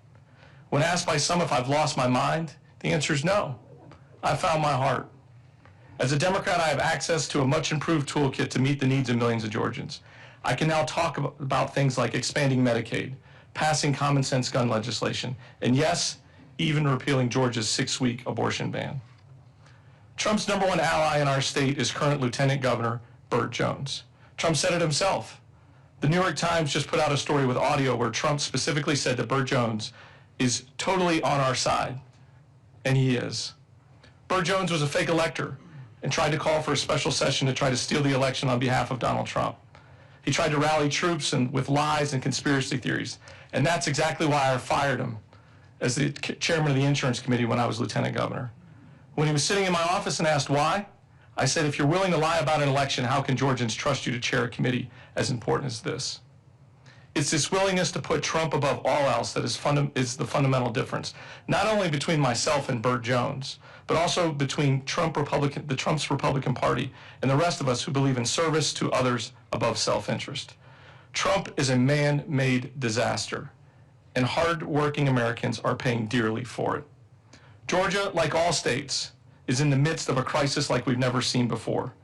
When asked by some if I've lost my mind, the answer is no. I found my heart. As a Democrat, I have access to a much improved toolkit to meet the needs of millions of Georgians. I can now talk about things like expanding Medicaid, passing common sense gun legislation, and yes, even repealing Georgia's 6-week abortion ban. Trump's #1 ally in our state is current Lieutenant Governor Burt Jones. Trump said it himself. The New York Times just put out a story with audio where Trump specifically said that Burt Jones is totally on our side, and he is. Burt Jones was a fake elector and tried to call for a special session to try to steal the election on behalf of Donald Trump. He tried to rally troops with lies and conspiracy theories, and that's exactly why I fired him as the chairman of the insurance committee when I was lieutenant governor. When he was sitting in my office and asked why, I said, if you're willing to lie about an election, how can Georgians trust you to chair a committee as important as this? It's this willingness to put Trump above all else that is the fundamental difference, not only between myself and Burt Jones, but also between the Trump's Republican Party and the rest of us who believe in service to others above self-interest. Trump is a man-made disaster, and hard-working Americans are paying dearly for it. Georgia, like all states, is in the midst of a crisis like we've never seen before,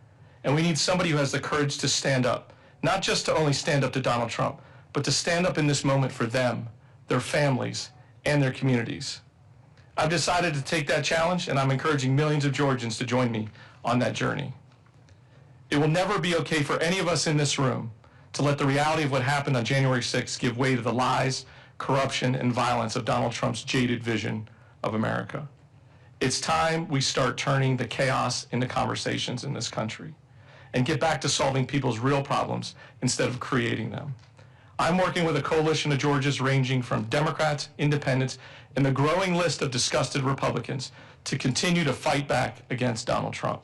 and we need somebody who has the courage to stand up, not just to only stand up to Donald Trump, but to stand up in this moment for them, their families, and their communities. I've decided to take that challenge, and I'm encouraging millions of Georgians to join me on that journey. It will never be okay for any of us in this room to let the reality of what happened on January 6th give way to the lies, corruption, and violence of Donald Trump's jaded vision of America. It's time we start turning the chaos into conversations in this country and get back to solving people's real problems instead of creating them. I'm working with a coalition of Georgians ranging from Democrats, independents, and the growing list of disgusted Republicans to continue to fight back against Donald Trump.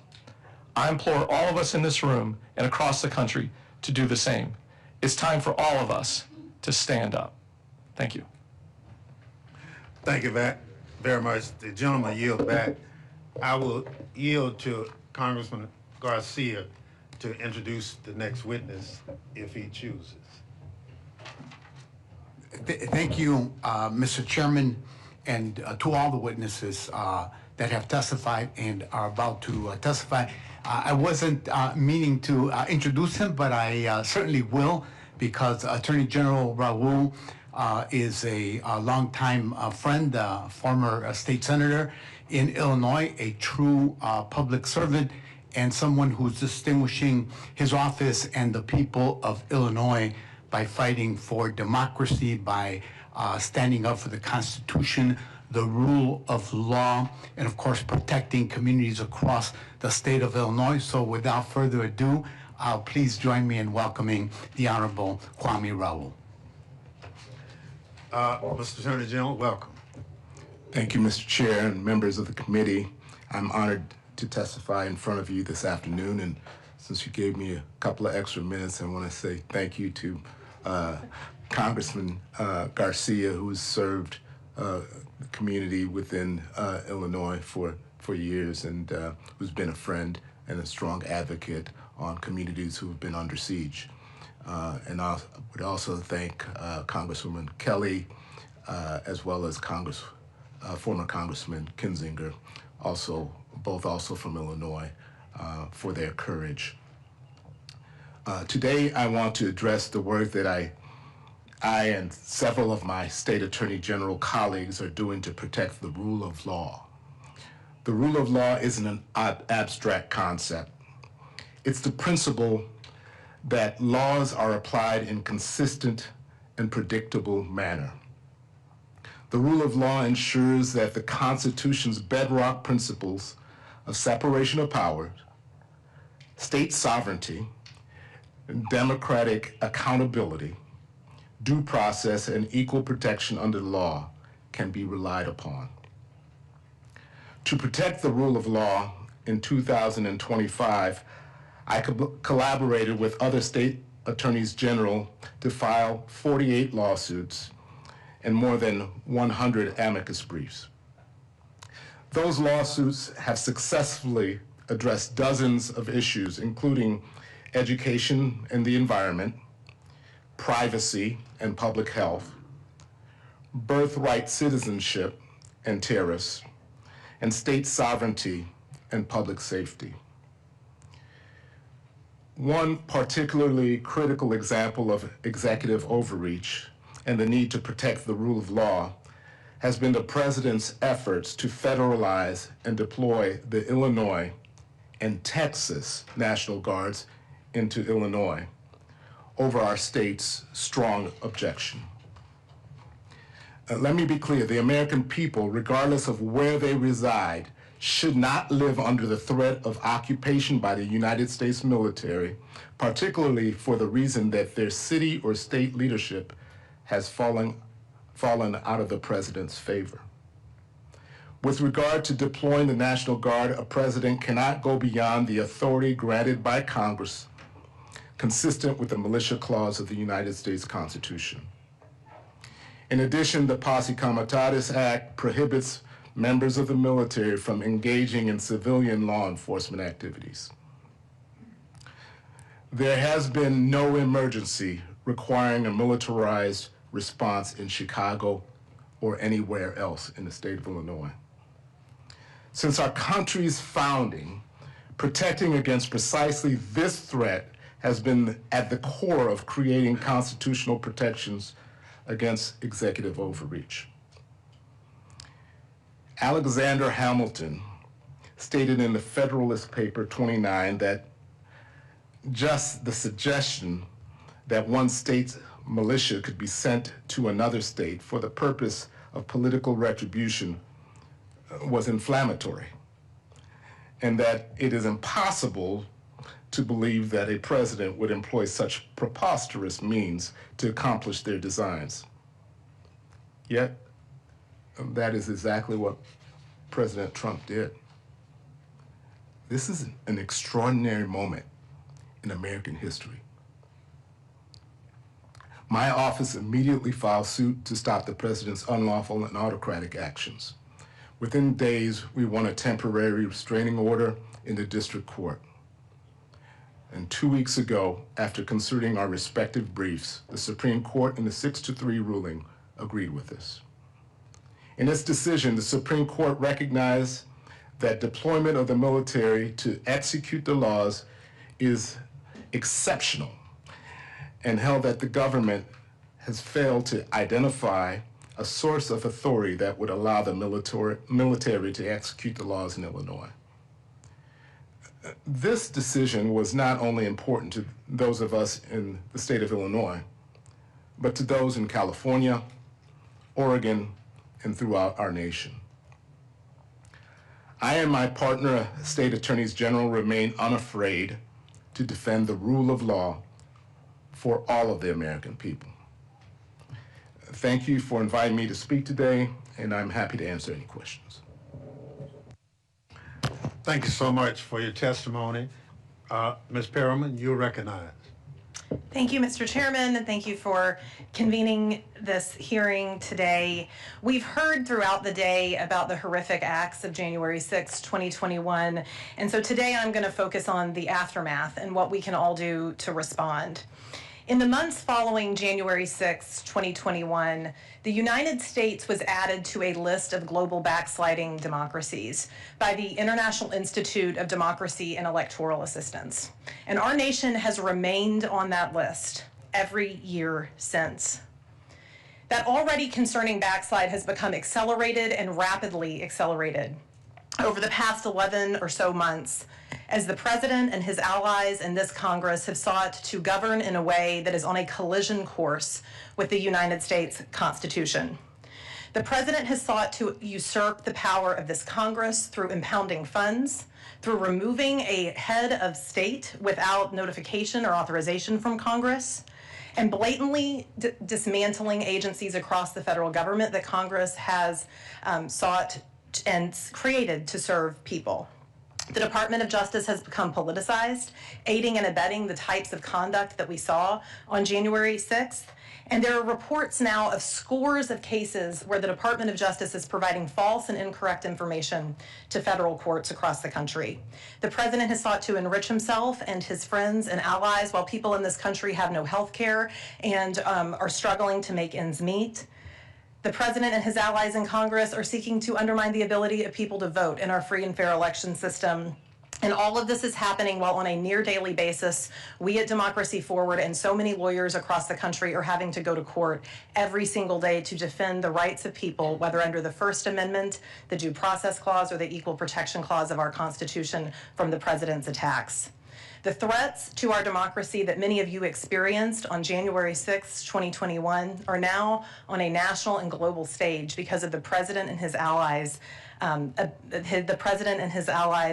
I implore all of us in this room and across the country to do the same. It's time for all of us to stand up. Thank you. Thank you very much. The gentleman yield back. I will yield to Congressman Garcia to introduce the next witness if he chooses. Thank you, Mr. Chairman, and to all the witnesses that have testified and are about to testify. I wasn't meaning to introduce him, but I certainly will, because Attorney General Raul is a longtime friend, former state senator in Illinois, a true public servant, and someone who's distinguishing his office and the people of Illinois by fighting for democracy, by standing up for the Constitution, the rule of law, and of course protecting communities across the state of Illinois. So without further ado, please join me in welcoming the Honorable Kwame Raoul. Mr. Attorney General, welcome. Thank you, Mr. Chair and members of the committee. I'm honored to testify in front of you this afternoon, and since you gave me a couple of extra minutes, I want to say thank you to Congressman Garcia, who has served the community within Illinois for years and who's been a friend and a strong advocate on communities who have been under siege. And I would also thank Congresswoman Kelly, as well as former Congressman Kinzinger, both also from Illinois, for their courage. Today, I want to address the work that I and several of my state attorney general colleagues are doing to protect the rule of law. The rule of law isn't an abstract concept. It's the principle that laws are applied in consistent and predictable manner. The rule of law ensures that the Constitution's bedrock principles of separation of powers, state sovereignty, democratic accountability, due process, and equal protection under the law can be relied upon. To protect the rule of law in 2025, I collaborated with other state attorneys general to file 48 lawsuits and more than 100 amicus briefs. Those lawsuits have successfully addressed dozens of issues, including education and the environment, privacy and public health, birthright citizenship and tariffs, and state sovereignty and public safety. One particularly critical example of executive overreach and the need to protect the rule of law has been the president's efforts to federalize and deploy the Illinois and Texas National Guards into Illinois over our state's strong objection. Let me be clear, the American people, regardless of where they reside, should not live under the threat of occupation by the United States military, particularly for the reason that their city or state leadership has fallen out of the president's favor. With regard to deploying the National Guard, a president cannot go beyond the authority granted by Congress, consistent with the Militia Clause of the United States Constitution. In addition, the Posse Comitatus Act prohibits members of the military from engaging in civilian law enforcement activities. There has been no emergency requiring a militarized response in Chicago or anywhere else in the state of Illinois. Since our country's founding, protecting against precisely this threat has been at the core of creating constitutional protections against executive overreach. Alexander Hamilton stated in the Federalist Paper 29 that just the suggestion that one state's militia could be sent to another state for the purpose of political retribution was inflammatory, and that it is impossible to believe that a president would employ such preposterous means to accomplish their designs. Yet, that is exactly what President Trump did. This is an extraordinary moment in American history. My office immediately filed suit to stop the president's unlawful and autocratic actions. Within days, we won a temporary restraining order in the district court. And 2 weeks ago, after considering our respective briefs, the Supreme Court in the 6-3 ruling agreed with us. In its decision, the Supreme Court recognized that deployment of the military to execute the laws is exceptional and held that the government has failed to identify a source of authority that would allow the military to execute the laws in Illinois. This decision was not only important to those of us in the state of Illinois, but to those in California, Oregon, and throughout our nation. I and my partner, state attorneys general, remain unafraid to defend the rule of law for all of the American people. Thank you for inviting me to speak today, and I'm happy to answer any questions. Thank you so much for your testimony. Ms. Perriman, you're recognized. Thank you, Mr. Chairman, and thank you for convening this hearing today. We've heard throughout the day about the horrific acts of January 6, 2021, and so today I'm going to focus on the aftermath and what we can all do to respond. In the months following January 6, 2021, the United States was added to a list of global backsliding democracies by the International Institute of Democracy and Electoral Assistance. And our nation has remained on that list every year since. That already concerning backslide has become accelerated and rapidly accelerated over the past 11 or so months as the president and his allies in this Congress have sought to govern in a way that is on a collision course with the United States Constitution. The president has sought to usurp the power of this Congress through impounding funds, through removing a head of state without notification or authorization from Congress, and blatantly dismantling agencies across the federal government that Congress has sought and created to serve people. The Department of Justice has become politicized, aiding and abetting the types of conduct that we saw on January 6th. And there are reports now of scores of cases where the Department of Justice is providing false and incorrect information to federal courts across the country. The president has sought to enrich himself and his friends and allies while people in this country have no health care and are struggling to make ends meet. The president and his allies in Congress are seeking to undermine the ability of people to vote in our free and fair election system. And all of this is happening while on a near daily basis, we at Democracy Forward and so many lawyers across the country are having to go to court every single day to defend the rights of people, whether under the First Amendment, the Due Process Clause, or the Equal Protection Clause of our Constitution from the president's attacks. The threats to our democracy that many of you experienced on January 6, 2021 are now on a national and global stage because of the president and his allies'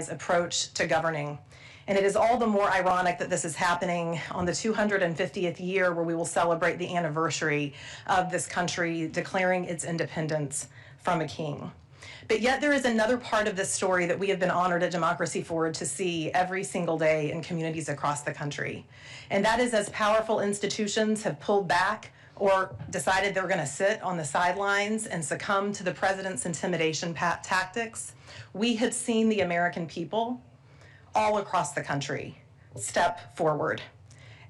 approach to governing. And it is all the more ironic that this is happening on the 250th year where we will celebrate the anniversary of this country declaring its independence from a king. But yet there is another part of this story that we have been honored at Democracy Forward to see every single day in communities across the country. And that is as powerful institutions have pulled back or decided they're going to sit on the sidelines and succumb to the president's intimidation tactics, we have seen the American people all across the country step forward.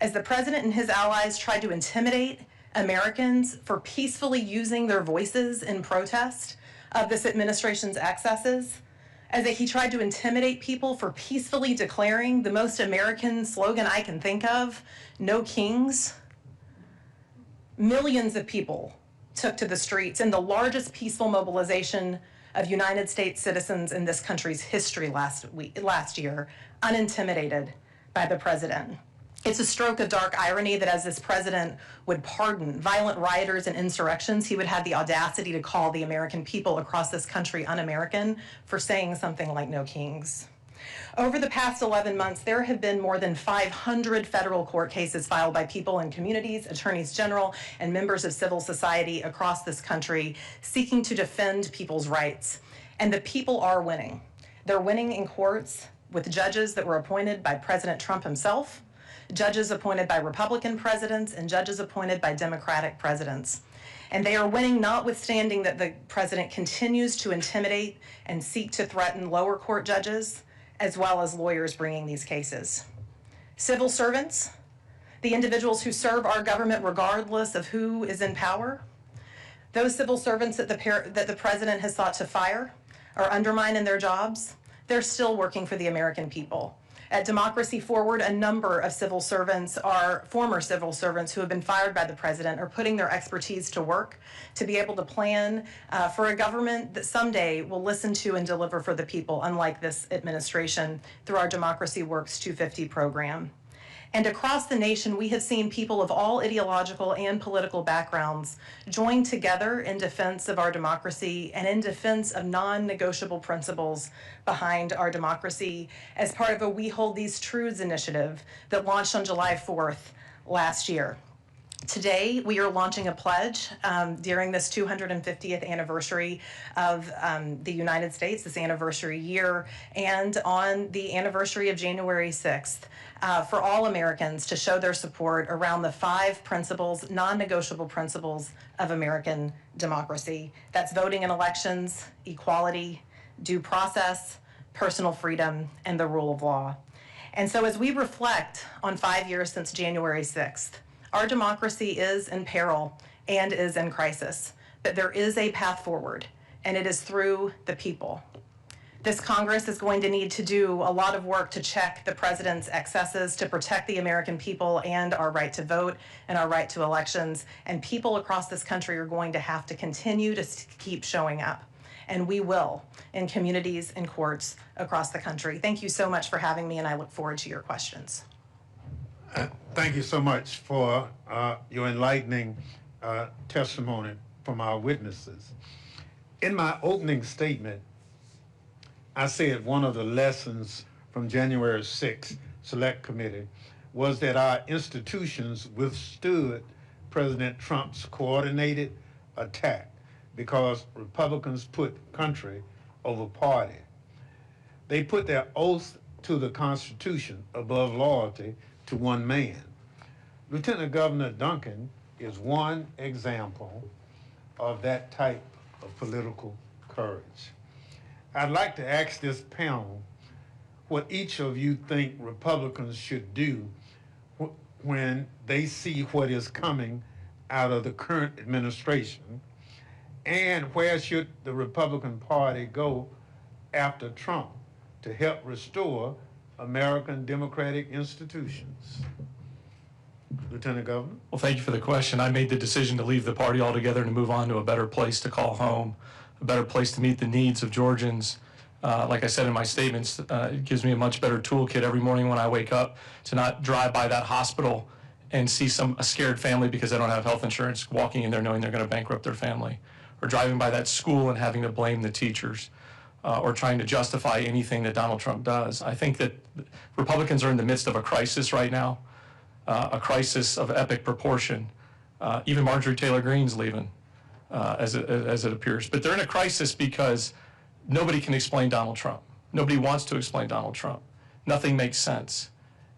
As the president and his allies tried to intimidate Americans for peacefully using their voices in protest of this administration's excesses, as he tried to intimidate people for peacefully declaring the most American slogan I can think of, "No Kings," millions of people took to the streets in the largest peaceful mobilization of United States citizens in this country's history last year, unintimidated by the president. It's a stroke of dark irony that as this president would pardon violent rioters and insurrections, he would have the audacity to call the American people across this country un-American for saying something like "No Kings." Over the past 11 months, there have been more than 500 federal court cases filed by people in communities, attorneys general, and members of civil society across this country seeking to defend people's rights. And the people are winning. They're winning in courts with judges that were appointed by President Trump himself, judges appointed by Republican presidents, and judges appointed by Democratic presidents. And they are winning notwithstanding that the president continues to intimidate and seek to threaten lower court judges, as well as lawyers bringing these cases. Civil servants, the individuals who serve our government regardless of who is in power, those civil servants that the president has sought to fire or undermine in their jobs, they're still working for the American people. At Democracy Forward, a number of civil servants are former civil servants who have been fired by the president or putting their expertise to work to be able to plan for a government that someday will listen to and deliver for the people, unlike this administration, through our Democracy Works 250 program. And across the nation, we have seen people of all ideological and political backgrounds join together in defense of our democracy and in defense of non-negotiable principles behind our democracy as part of a We Hold These Truths initiative that launched on July 4th last year. Today, we are launching a pledge during this 250th anniversary of the United States, this anniversary year, and on the anniversary of January 6th, for all Americans to show their support around the 5 principles, non-negotiable principles of American democracy. That's voting in elections, equality, due process, personal freedom, and the rule of law. And so as we reflect on 5 years since January 6th, Our democracy is in peril and is in crisis, but there is a path forward, and it is through the people. This Congress is going to need to do a lot of work to check the president's excesses, to protect the American people and our right to vote and our right to elections. And people across this country are going to have to continue to keep showing up. And we will, in communities and courts across the country. Thank you so much for having me, and I look forward to your questions. Thank you so much for your enlightening testimony from our witnesses. In my opening statement, I said one of the lessons from January 6th Select Committee was that our institutions withstood President Trump's coordinated attack because Republicans put country over party. They put their oath to the Constitution above loyalty to one man. Lieutenant Governor Duncan is one example of that type of political courage. I'd like to ask this panel what each of you think Republicans should do when they see what is coming out of the current administration, and where should the Republican Party go after Trump to help restore American democratic institutions? Lieutenant Governor. Well, thank you for the question. I made the decision to leave the party altogether and to move on to a better place to call home, a better place to meet the needs of Georgians. Like I said in my statements, it gives me a much better toolkit every morning when I wake up to not drive by that hospital and see a scared family because they don't have health insurance walking in there knowing they're going to bankrupt their family, or driving by that school and having to blame the teachers, or trying to justify anything that Donald Trump does. I think that Republicans are in the midst of a crisis right now, a crisis of epic proportion. Even Marjorie Taylor Greene's leaving, as it appears. But they're in a crisis because nobody can explain Donald Trump. Nobody wants to explain Donald Trump. Nothing makes sense.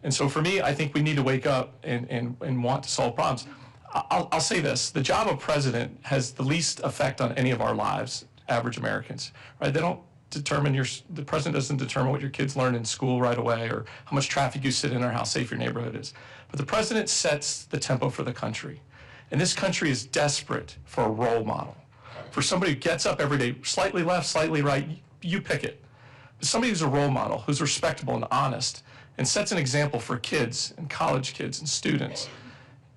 And so for me, I think we need to wake up and want to solve problems. I'll say this, the job of president has the least effect on any of our lives, average Americans, right? They don't determine the president doesn't determine what your kids learn in school right away, or how much traffic you sit in, or how safe your neighborhood is. But the president sets the tempo for the country. And this country is desperate for a role model, for somebody who gets up every day, slightly left, slightly right, you pick it. But somebody who's a role model, who's respectable and honest, and sets an example for kids and college kids and students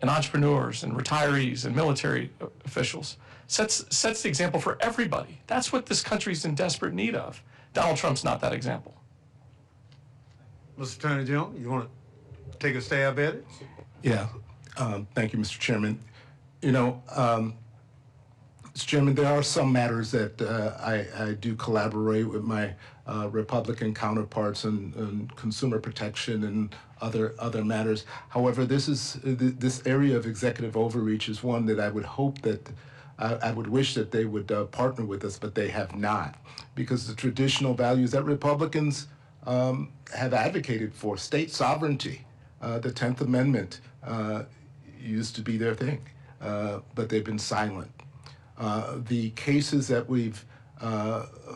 and entrepreneurs and retirees and military officials. Sets the example for everybody. That's what this country's in desperate need of. Donald Trump's not that example. Mr. Attorney General, you want to take a stab at it? Yeah. Thank you, Mr. Chairman. You know, Mr. Chairman, there are some matters that I do collaborate with my Republican counterparts on consumer protection and other matters. However, this area of executive overreach is one that I would hope that I would wish that they would partner with us, but they have not, because the traditional values that Republicans have advocated for, state sovereignty, the 10th Amendment used to be their thing, but they've been silent. The cases that we've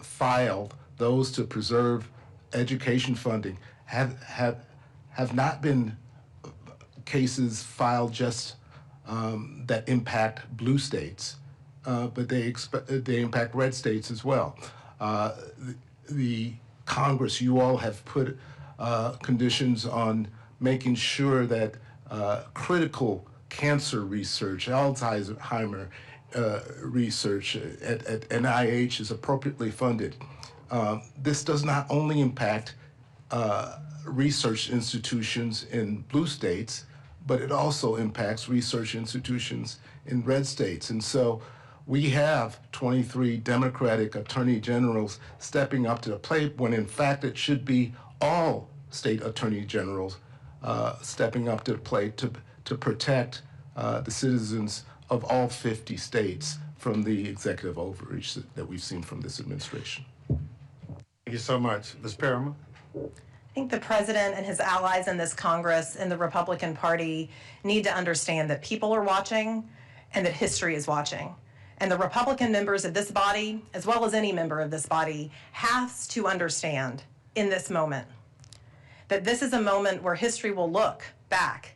filed, those to preserve education funding, have not been cases filed just that impact blue states, but they impact red states as well. The Congress, you all have put conditions on making sure that critical cancer research, Alzheimer research at NIH is appropriately funded. This does not only impact research institutions in blue states, but it also impacts research institutions in red states. And so we have 23 Democratic attorney generals stepping up to the plate when in fact it should be all state attorney generals stepping up to the plate to protect the citizens of all 50 states from the executive overreach that we've seen from this administration. Thank you so much. Ms. Perriman? I think the president and his allies in this Congress and the Republican Party need to understand that people are watching and that history is watching. And the Republican members of this body, as well as any member of this body, has to understand in this moment that this is a moment where history will look back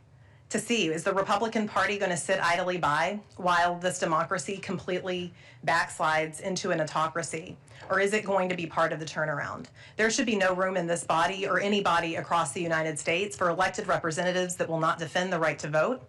to see. Is the Republican Party going to sit idly by while this democracy completely backslides into an autocracy? Or is it going to be part of the turnaround? There should be no room in this body or any body across the United States for elected representatives that will not defend the right to vote,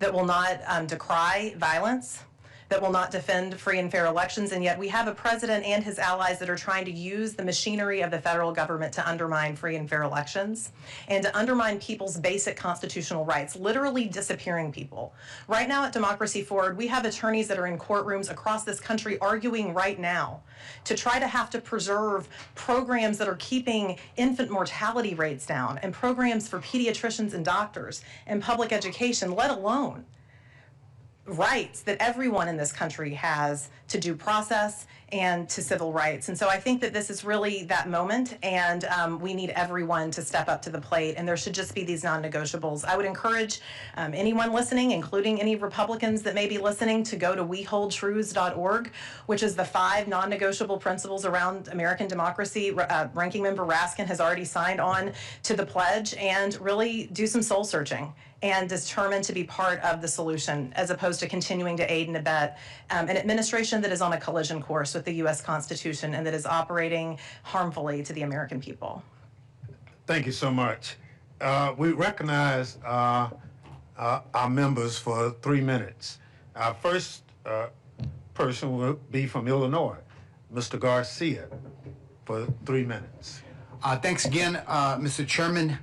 that will not decry violence, that will not defend free and fair elections, and yet we have a president and his allies that are trying to use the machinery of the federal government to undermine free and fair elections and to undermine people's basic constitutional rights, literally disappearing people. Right now at Democracy Forward, we have attorneys that are in courtrooms across this country arguing right now to try to have to preserve programs that are keeping infant mortality rates down and programs for pediatricians and doctors and public education, let alone rights that everyone in this country has to due process and to civil rights. And so I think that this is really that moment, and we need everyone to step up to the plate, and there should just be these non-negotiables. I would encourage anyone listening, including any Republicans that may be listening, to go to weholdtruths.org, which is the 5 non-negotiable principles around American democracy. Ranking Member Raskin has already signed on to the pledge, and really do some soul searching and determined to be part of the solution, as opposed to continuing to aid and abet an administration that is on a collision course with the U.S. Constitution and that is operating harmfully to the American people. Thank you so much. We recognize our members for 3 minutes. Our first person will be from Illinois, Mr. Garcia, for 3 minutes. Thanks again, Mr. Chairman.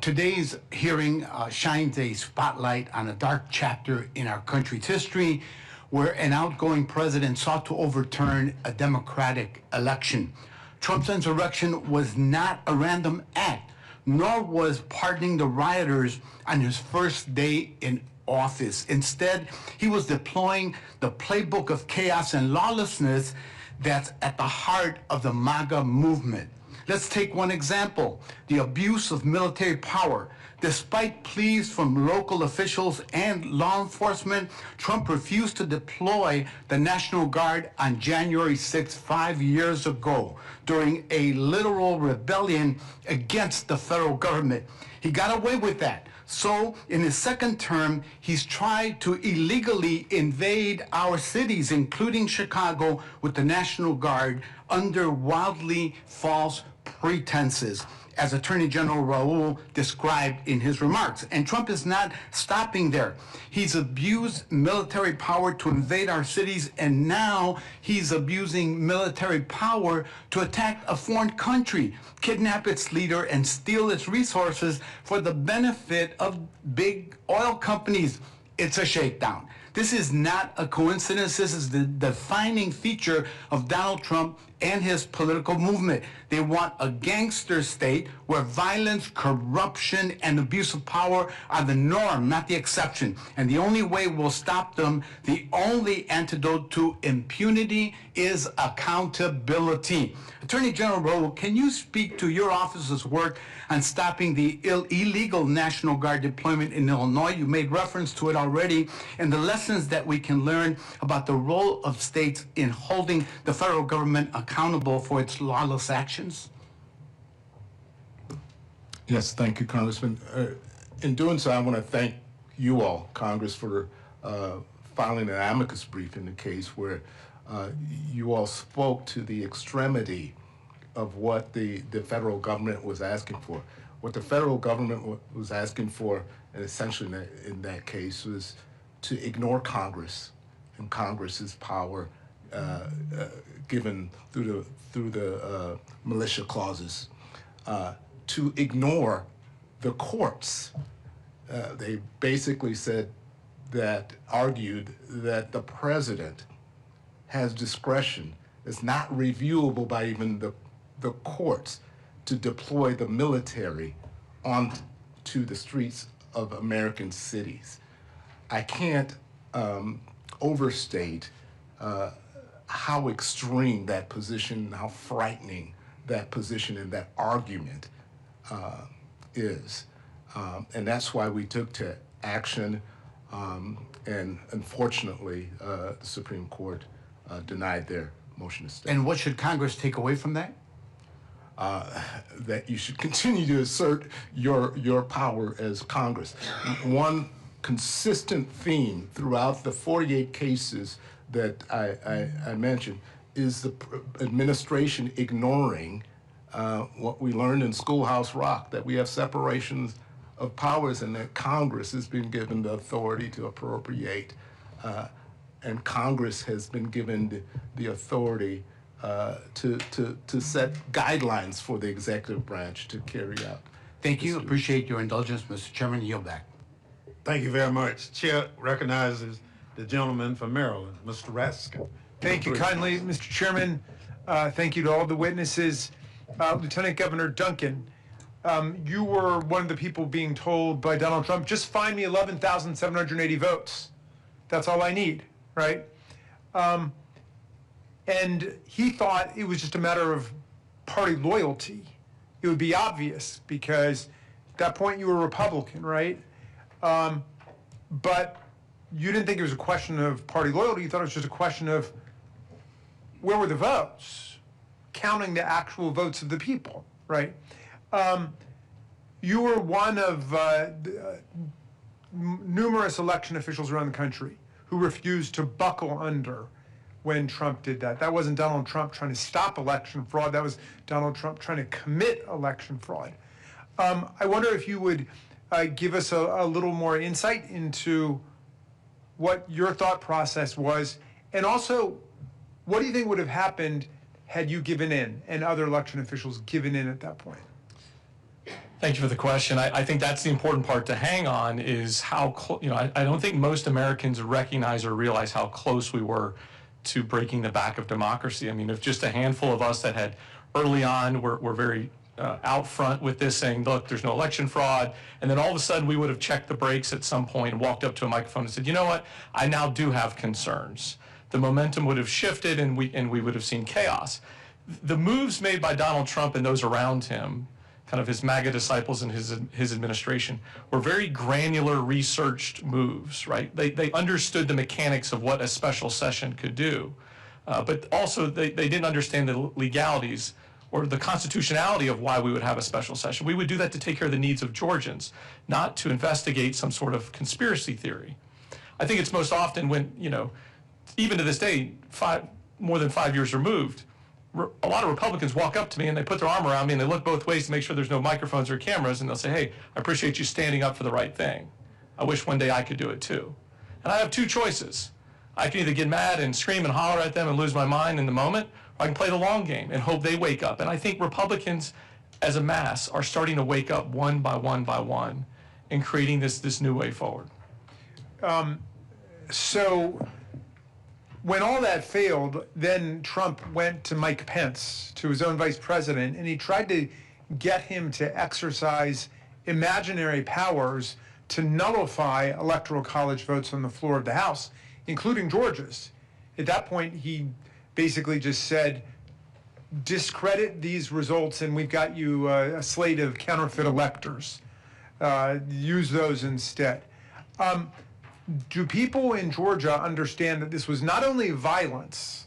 Today's hearing shines a spotlight on a dark chapter in our country's history where an outgoing president sought to overturn a democratic election. Trump's insurrection was not a random act, nor was pardoning the rioters on his first day in office. Instead, he was deploying the playbook of chaos and lawlessness that's at the heart of the MAGA movement. Let's take one example, the abuse of military power. Despite pleas from local officials and law enforcement, Trump refused to deploy the National Guard on January 6, 5 years ago, during a literal rebellion against the federal government. He got away with that. So, in his second term, he's tried to illegally invade our cities, including Chicago, with the National Guard under wildly false pretenses, as Attorney General Raul described in his remarks. And Trump is not stopping there. He's abused military power to invade our cities, and now he's abusing military power to attack a foreign country, kidnap its leader, and steal its resources for the benefit of big oil companies. It's a shakedown. This is not a coincidence. This is the defining feature of Donald Trump and his political movement. They want a gangster state where violence, corruption, and abuse of power are the norm, not the exception. And the only way we'll stop them, the only antidote to impunity, is accountability. Attorney General Raul, can you speak to your office's work on stopping the illegal National Guard deployment in Illinois? You made reference to it already, and the lessons that we can learn about the role of states in holding the federal government accountable for its lawless actions? Yes, thank you, Congressman. In doing so, I want to thank you all, Congress, for filing an amicus brief in the case where you all spoke to the extremity of what the federal government was asking for. What the federal government was asking for, and essentially in that case, was to ignore Congress and Congress's power given through the militia clauses, to ignore the courts. They basically argued that the president has discretion. It's not reviewable by even the courts to deploy the military onto the streets of American cities. I can't overstate how extreme that position, how frightening that position and that argument is. And that's why we took to action, and unfortunately, the Supreme Court denied their motion to stay. And what should Congress take away from that? that you should continue to assert your power as Congress. One consistent theme throughout the 48 cases that I mentioned is the administration ignoring what we learned in Schoolhouse Rock, that we have separations of powers and that Congress has been given the authority to appropriate, and Congress has been given the authority to set guidelines for the executive branch to carry out. Thank you. Appreciate your indulgence, Mr. Chairman. Yield back. Thank you very much. Chair recognizes the gentleman from Maryland, Mr. Raskin. Thank you kindly, Mr. Chairman. Thank you to all the witnesses. Lieutenant Governor Duncan, you were one of the people being told by Donald Trump, just find me 11,780 votes. That's all I need, right? And he thought it was just a matter of party loyalty. It would be obvious because at that point you were Republican, right? But you didn't think it was a question of party loyalty. You thought it was just a question of where were the votes? Counting the actual votes of the people, right? You were one of numerous election officials around the country who refused to buckle under when Trump did that. That wasn't Donald Trump trying to stop election fraud. That was Donald Trump trying to commit election fraud. I wonder if you would give us a little more insight into what your thought process was, and also, what do you think would have happened had you given in and other election officials given in at that point? Thank you for the question. I think that's the important part to hang on is how, I don't think most Americans recognize or realize how close we were to breaking the back of democracy. I mean, if just a handful of us that had early on were very out front with this saying, look, there's no election fraud, and then all of a sudden we would have checked the brakes at some point and walked up to a microphone and said, you know what, I now do have concerns. The momentum would have shifted and we would have seen chaos. The moves made by Donald Trump and those around him, kind of his MAGA disciples and his administration, were very granular, researched moves, right? They understood the mechanics of what a special session could do, but also they didn't understand the legalities or the constitutionality of why we would have a special session. We would do that to take care of the needs of Georgians, not to investigate some sort of conspiracy theory. I think it's most often when, even to this day, more than 5 years removed, a lot of Republicans walk up to me and they put their arm around me and they look both ways to make sure there's no microphones or cameras, and they'll say, hey, I appreciate you standing up for the right thing. I wish one day I could do it too. And I have two choices. I can either get mad and scream and holler at them and lose my mind in the moment, or I can play the long game and hope they wake up. And I think Republicans as a mass are starting to wake up one by one by one and creating this new way forward. So when all that failed, then Trump went to Mike Pence, to his own vice president, and he tried to get him to exercise imaginary powers to nullify electoral college votes on the floor of the House, including Georgia's. At that point, he basically just said, discredit these results and we've got you a slate of counterfeit electors. Use those instead. Do people in Georgia understand that this was not only violence,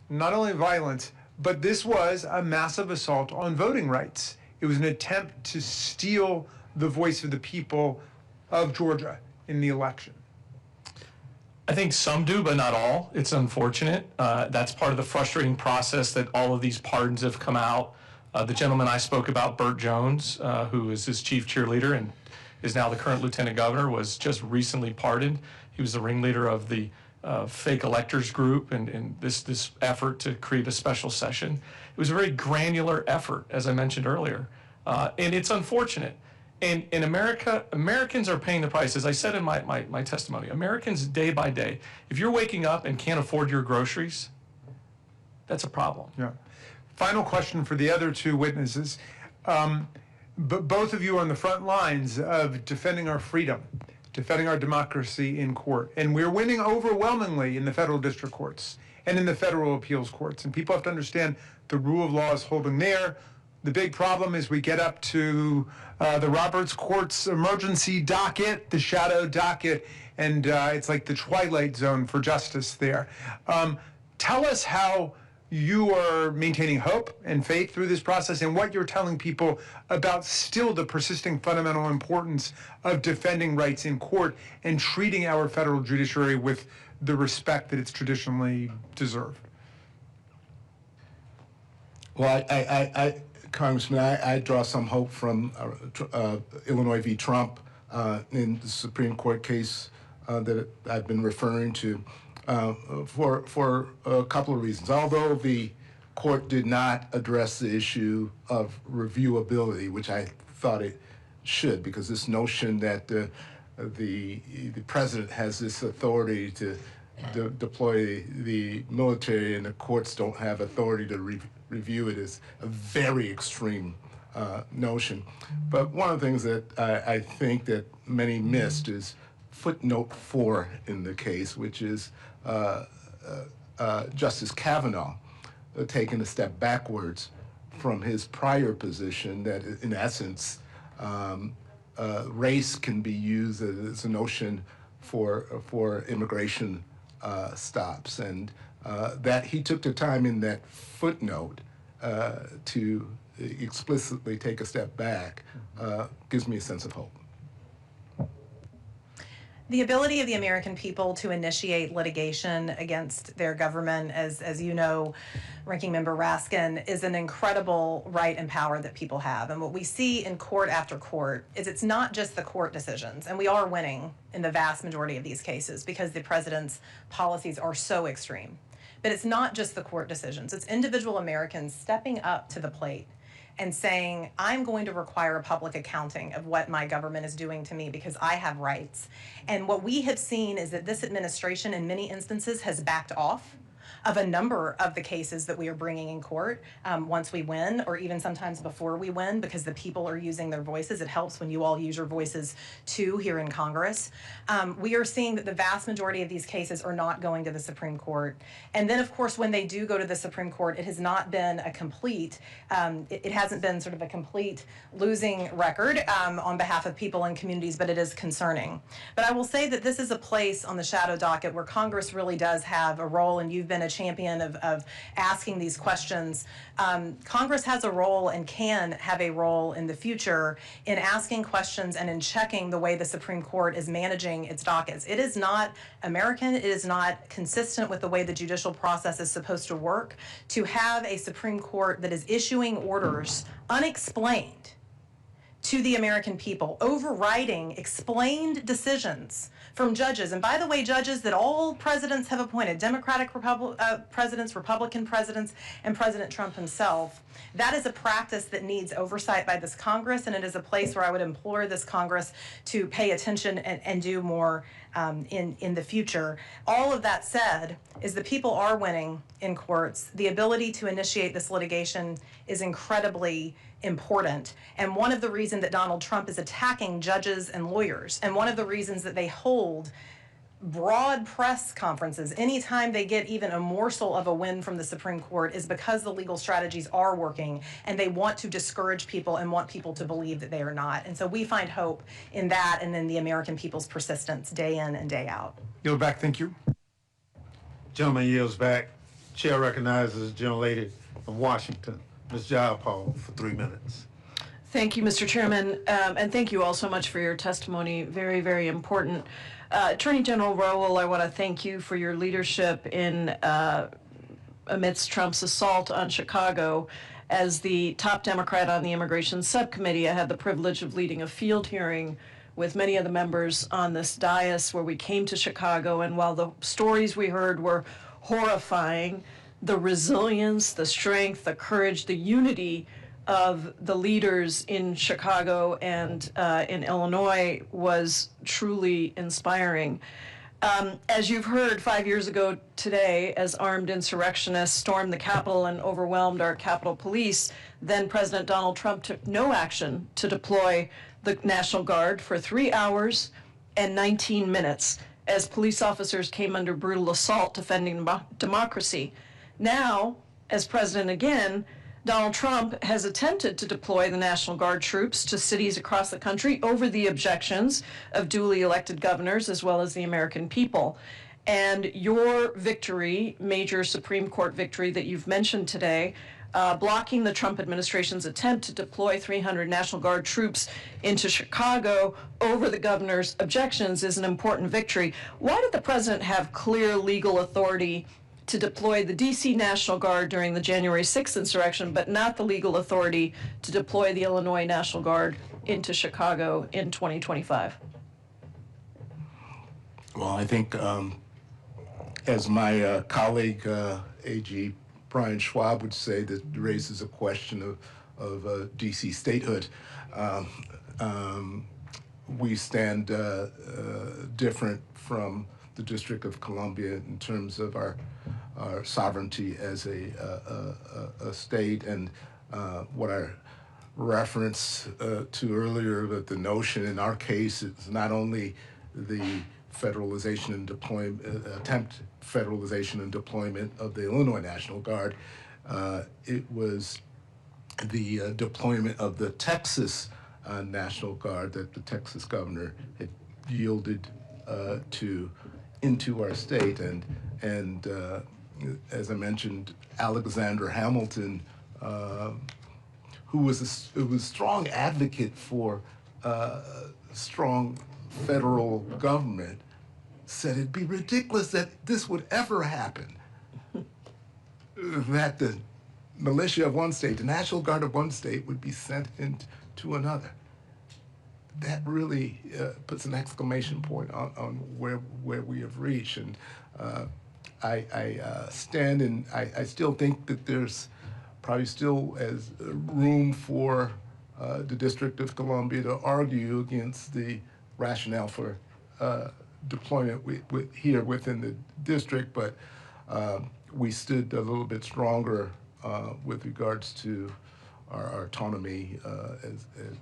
but this was a massive assault on voting rights? It was an attempt to steal the voice of the people of Georgia in the election. I think some do, but not all. It's unfortunate. That's part of the frustrating process that all of these pardons have come out. The gentleman I spoke about, Burt Jones, who is his chief cheerleader and is now the current lieutenant governor, was just recently pardoned. He was the ringleader of the fake electors group and this effort to create a special session. It was a very granular effort, as I mentioned earlier, and it's unfortunate. And in America, Americans are paying the price. As I said in my testimony, Americans day by day, if you're waking up and can't afford your groceries, that's a problem. Yeah. Final question for the other two witnesses. But both of you are on the front lines of defending our freedom, defending our democracy in court. And we're winning overwhelmingly in the federal district courts and in the federal appeals courts. And people have to understand the rule of law is holding there. The big problem is we get up to the Roberts Court's emergency docket, the shadow docket, and it's like the twilight zone for justice there. Tell us how you are maintaining hope and faith through this process, and what you're telling people about still the persisting fundamental importance of defending rights in court and treating our federal judiciary with the respect that it's traditionally deserved. Well, Congressman, I draw some hope from Illinois v. Trump in the Supreme Court case that I've been referring to for a couple of reasons. Although the court did not address the issue of reviewability, which I thought it should, because this notion that the president has this authority to deploy the military and the courts don't have authority to review it is a very extreme notion. But one of the things that I think that many missed is footnote 4 in the case, which is Justice Kavanaugh taking a step backwards from his prior position that, in essence, race can be used as a notion for immigration stops, and that he took the time in that footnote to explicitly take a step back gives me a sense of hope. The ability of the American people to initiate litigation against their government, as you know, Ranking Member Raskin, is an incredible right and power that people have. And what we see in court after court is it's not just the court decisions, and we are winning in the vast majority of these cases because the president's policies are so extreme. But it's not just the court decisions. It's individual Americans stepping up to the plate and saying, I'm going to require a public accounting of what my government is doing to me because I have rights. And what we have seen is that this administration, in many instances, has backed off of a number of the cases that we are bringing in court once we win, or even sometimes before we win, because the people are using their voices. It helps when you all use your voices too here in Congress. We are seeing that the vast majority of these cases are not going to the Supreme Court. And then, of course, when they do go to the Supreme Court, it has not been a complete, it hasn't been sort of a complete losing record on behalf of people and communities, but it is concerning. But I will say that this is a place on the shadow docket where Congress really does have a role, and you've been a champion of asking these questions. Congress has a role and can have a role in the future in asking questions and in checking the way the Supreme Court is managing its dockets. It is not American, it is not consistent with the way the judicial process is supposed to work to have a Supreme Court that is issuing orders unexplained to the American people, overriding explained decisions from judges. And by the way, judges that all presidents have appointed, Democratic presidents, Republican presidents, and President Trump himself. That is a practice that needs oversight by this Congress, and it is a place where I would implore this Congress to pay attention and do more in the future. All of that said, is the people are winning in courts. The ability to initiate this litigation is incredibly important. And one of the reasons that Donald Trump is attacking judges and lawyers, and one of the reasons that they hold broad press conferences anytime they get even a morsel of a win from the Supreme Court, is because the legal strategies are working and they want to discourage people and want people to believe that they are not. And so we find hope in that and in the American people's persistence day in and day out. Yield back, thank you. Gentleman yields back. Chair recognizes the gentlelady from Washington, Ms. Jayapal, for 3 minutes. Thank you, Mr. Chairman, and thank you all so much for your testimony. Very, very important. Attorney General Rowell, I want to thank you for your leadership in amidst Trump's assault on Chicago. As the top Democrat on the Immigration Subcommittee, I had the privilege of leading a field hearing with many of the members on this dais where we came to Chicago, and while the stories we heard were horrifying, the resilience, the strength, the courage, the unity of the leaders in Chicago and in Illinois was truly inspiring. As you've heard, 5 years ago today, as armed insurrectionists stormed the Capitol and overwhelmed our Capitol Police, then President Donald Trump took no action to deploy the National Guard for 3 hours and 19 minutes as police officers came under brutal assault defending democracy. Now, as president again, Donald Trump has attempted to deploy the National Guard troops to cities across the country over the objections of duly elected governors as well as the American people. And your victory, major Supreme Court victory that you've mentioned today, blocking the Trump administration's attempt to deploy 300 National Guard troops into Chicago over the governor's objections is an important victory. Why did the president have clear legal authority to deploy the D.C. National Guard during the January 6th insurrection, but not the legal authority to deploy the Illinois National Guard into Chicago in 2025? Well, I think as my colleague AG Brian Schwab would say, that raises a question of D.C. statehood. We stand different from the District of Columbia in terms of our sovereignty as a state, and what I referenced to earlier, that the notion in our case is not only the federalization and deployment, federalization and deployment of the Illinois National Guard, it was the deployment of the Texas National Guard that the Texas governor had yielded into our state, and as I mentioned, Alexander Hamilton, who was a strong advocate for strong federal government, said it'd be ridiculous that this would ever happen, that the militia of one state, the National Guard of one state, would be sent into another. That really puts an exclamation point on where we have reached. And I stand, and I still think that there's probably still as room for the District of Columbia to argue against the rationale for deployment here within the district, but we stood a little bit stronger with regards to our autonomy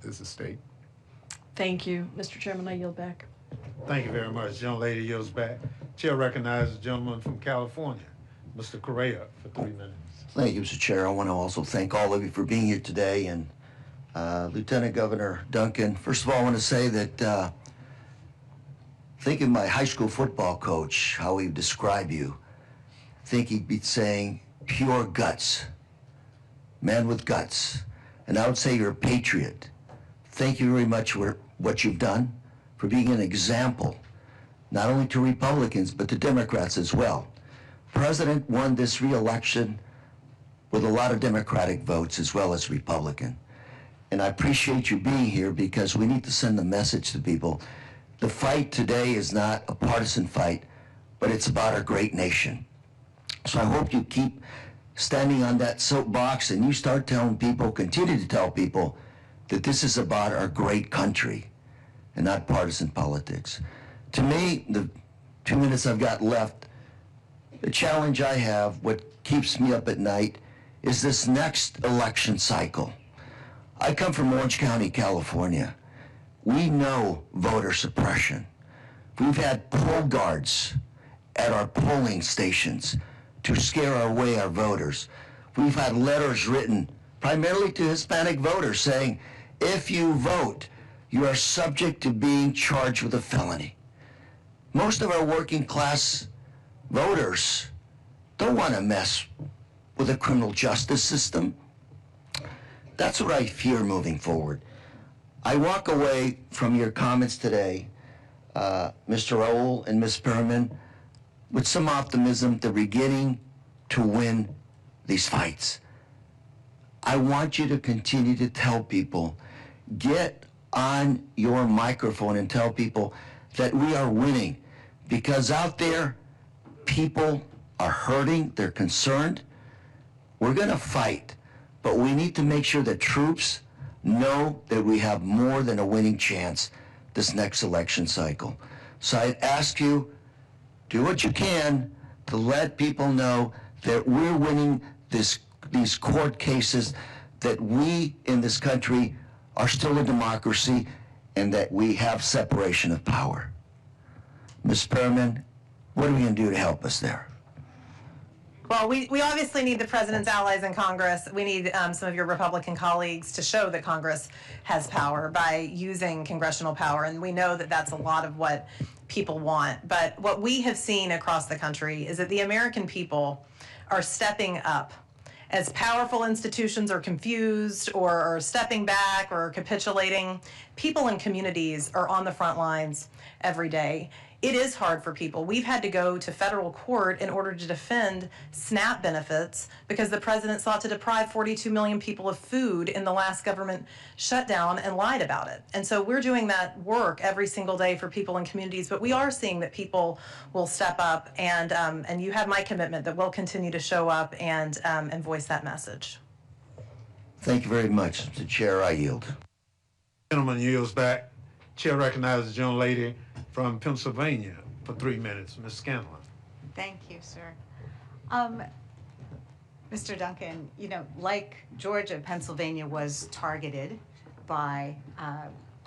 as a state. Thank you. Mr. Chairman, I yield back. Thank you very much. Young lady yields back. Chair recognizes the gentleman from California, Mr. Correa, for 3 minutes. Thank you, Mr. Chair. I want to also thank all of you for being here today, and Lieutenant Governor Duncan. First of all, I want to say that thinking my high school football coach, how he would describe you, I think he'd be saying pure guts, man with guts. And I would say you're a patriot. Thank you very much for what you've done, for being an example, not only to Republicans, but to Democrats as well. President won this re-election with a lot of Democratic votes as well as Republican. And I appreciate you being here, because we need to send a message to people. The fight today is not a partisan fight, but it's about our great nation. So I hope you keep standing on that soapbox, and you start telling people, continue to tell people, that this is about our great country and not partisan politics. To me, the 2 minutes I've got left, the challenge I have, what keeps me up at night, is this next election cycle. I come from Orange County, California. We know voter suppression. We've had poll guards at our polling stations to scare away our voters. We've had letters written primarily to Hispanic voters saying, if you vote, you are subject to being charged with a felony. Most of our working class voters don't want to mess with a criminal justice system. That's what I fear moving forward. I walk away from your comments today, Mr. Raoul and Ms. Perriman, with some optimism that we're beginning to win these fights. I want you to continue to tell people, get on your microphone and tell people that we are winning, because out there, people are hurting, they're concerned. We're gonna fight, but we need to make sure that troops know that we have more than a winning chance this next election cycle. So I ask you, do what you can to let people know that we're winning these court cases, that we in this country are still a democracy, and that we have separation of power. Ms. Perriman, what are we going to do to help us there? Well, we obviously need the president's allies in Congress. We need some of your Republican colleagues to show that Congress has power by using congressional power. And we know that that's a lot of what people want. But what we have seen across the country is that the American people are stepping up. As powerful institutions are confused or are stepping back or capitulating, people in communities are on the front lines every day. It is hard for people. We've had to go to federal court in order to defend SNAP benefits because the president sought to deprive 42 million people of food in the last government shutdown and lied about it. And so we're doing that work every single day for people in communities, but we are seeing that people will step up, and you have my commitment that we'll continue to show up and voice that message. Thank you very much. Mr. Chair, I yield. Gentleman yields back. Chair recognizes the gentlelady from Pennsylvania for 3 minutes, Ms. Scanlon. Thank you, sir. Mr. Duncan, you know, like Georgia, Pennsylvania was targeted by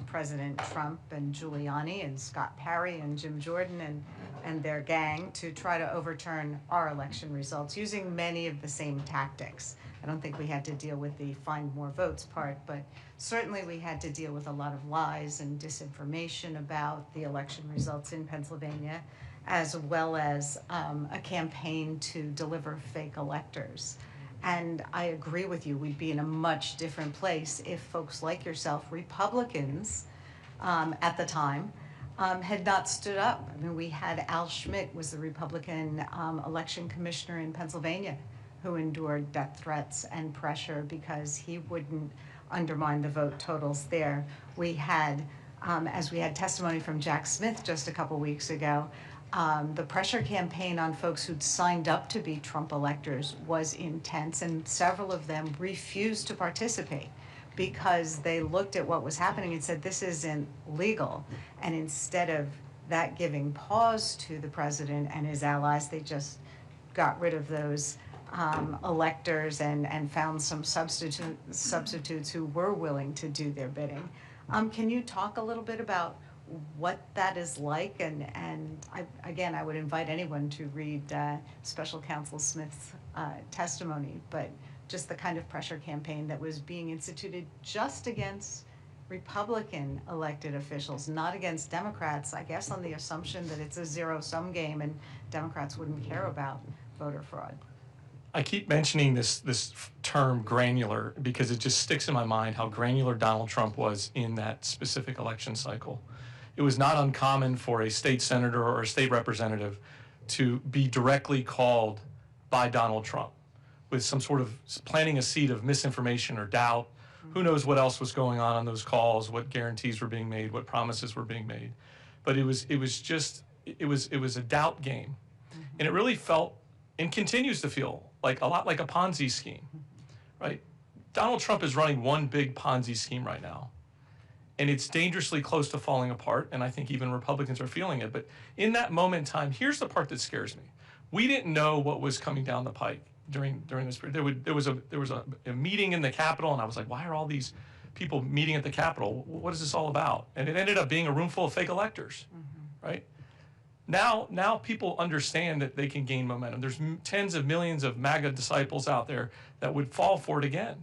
President Trump and Giuliani and Scott Parry and Jim Jordan and their gang to try to overturn our election results using many of the same tactics. I don't think we had to deal with the find more votes part, but certainly we had to deal with a lot of lies and disinformation about the election results in Pennsylvania, as well as a campaign to deliver fake electors. And I agree with you, we'd be in a much different place if folks like yourself, Republicans at the time, had not stood up. I mean, we had Al Schmidt was the Republican election commissioner in Pennsylvania who endured death threats and pressure because he wouldn't undermine the vote totals there. We had, as we had testimony from Jack Smith just a couple weeks ago, the pressure campaign on folks who'd signed up to be Trump electors was intense, and several of them refused to participate because they looked at what was happening and said, this isn't legal. And instead of that giving pause to the president and his allies, they just got rid of those electors and found some substitutes who were willing to do their bidding. Can you talk a little bit about what that is like? And again, I would invite anyone to read Special Counsel Smith's testimony, but just the kind of pressure campaign that was being instituted just against Republican elected officials, not against Democrats, I guess on the assumption that it's a zero-sum game and Democrats wouldn't care about voter fraud. I keep mentioning this term granular because it just sticks in my mind how granular Donald Trump was in that specific election cycle. It was not uncommon for a state senator or a state representative to be directly called by Donald Trump with some sort of planting a seed of misinformation or doubt. Who knows what else was going on those calls, what guarantees were being made, what promises were being made. But it was a doubt game. And it really felt and continues to feel like a lot like a Ponzi scheme, right? Donald Trump is running one big Ponzi scheme right now. And it's dangerously close to falling apart, and I think even Republicans are feeling it. But in that moment in time, here's the part that scares me. We didn't know what was coming down the pike during this period. There was a meeting in the Capitol, and I was like, why are all these people meeting at the Capitol? What is this all about? And it ended up being a room full of fake electors, right? Now people understand that they can gain momentum. There's tens of millions of MAGA disciples out there that would fall for it again.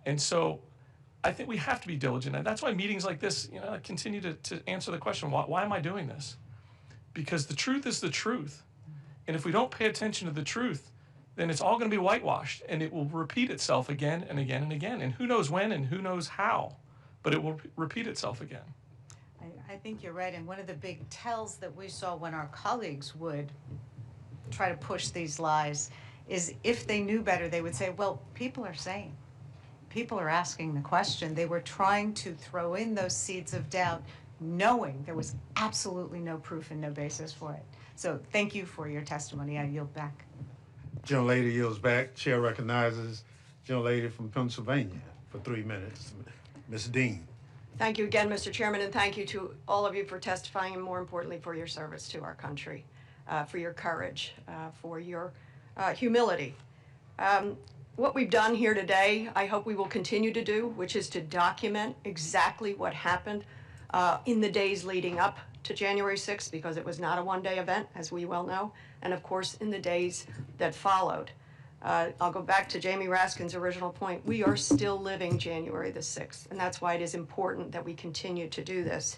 And so I think we have to be diligent. And that's why meetings like this, continue to answer the question, why am I doing this? Because the truth is the truth. And if we don't pay attention to the truth, then it's all going to be whitewashed, and it will repeat itself again and again and again. And who knows when and who knows how, but it will repeat itself again. I think you're right, and one of the big tells that we saw when our colleagues would try to push these lies is if they knew better, they would say, well, people are saying. People are asking the question. They were trying to throw in those seeds of doubt, knowing there was absolutely no proof and no basis for it. So thank you for your testimony. I yield back. Gentlelady yields back. Chair recognizes gentlelady from Pennsylvania for 3 minutes, Ms. Dean. Thank you again, Mr. Chairman, and thank you to all of you for testifying, and more importantly, for your service to our country, for your courage, for your humility. What we've done here today, I hope we will continue to do, which is to document exactly what happened in the days leading up to January 6th, because it was not a one-day event, as we well know, and of course in the days that followed. I'll go back to Jamie Raskin's original point. We are still living January the 6th, and that's why it is important that we continue to do this.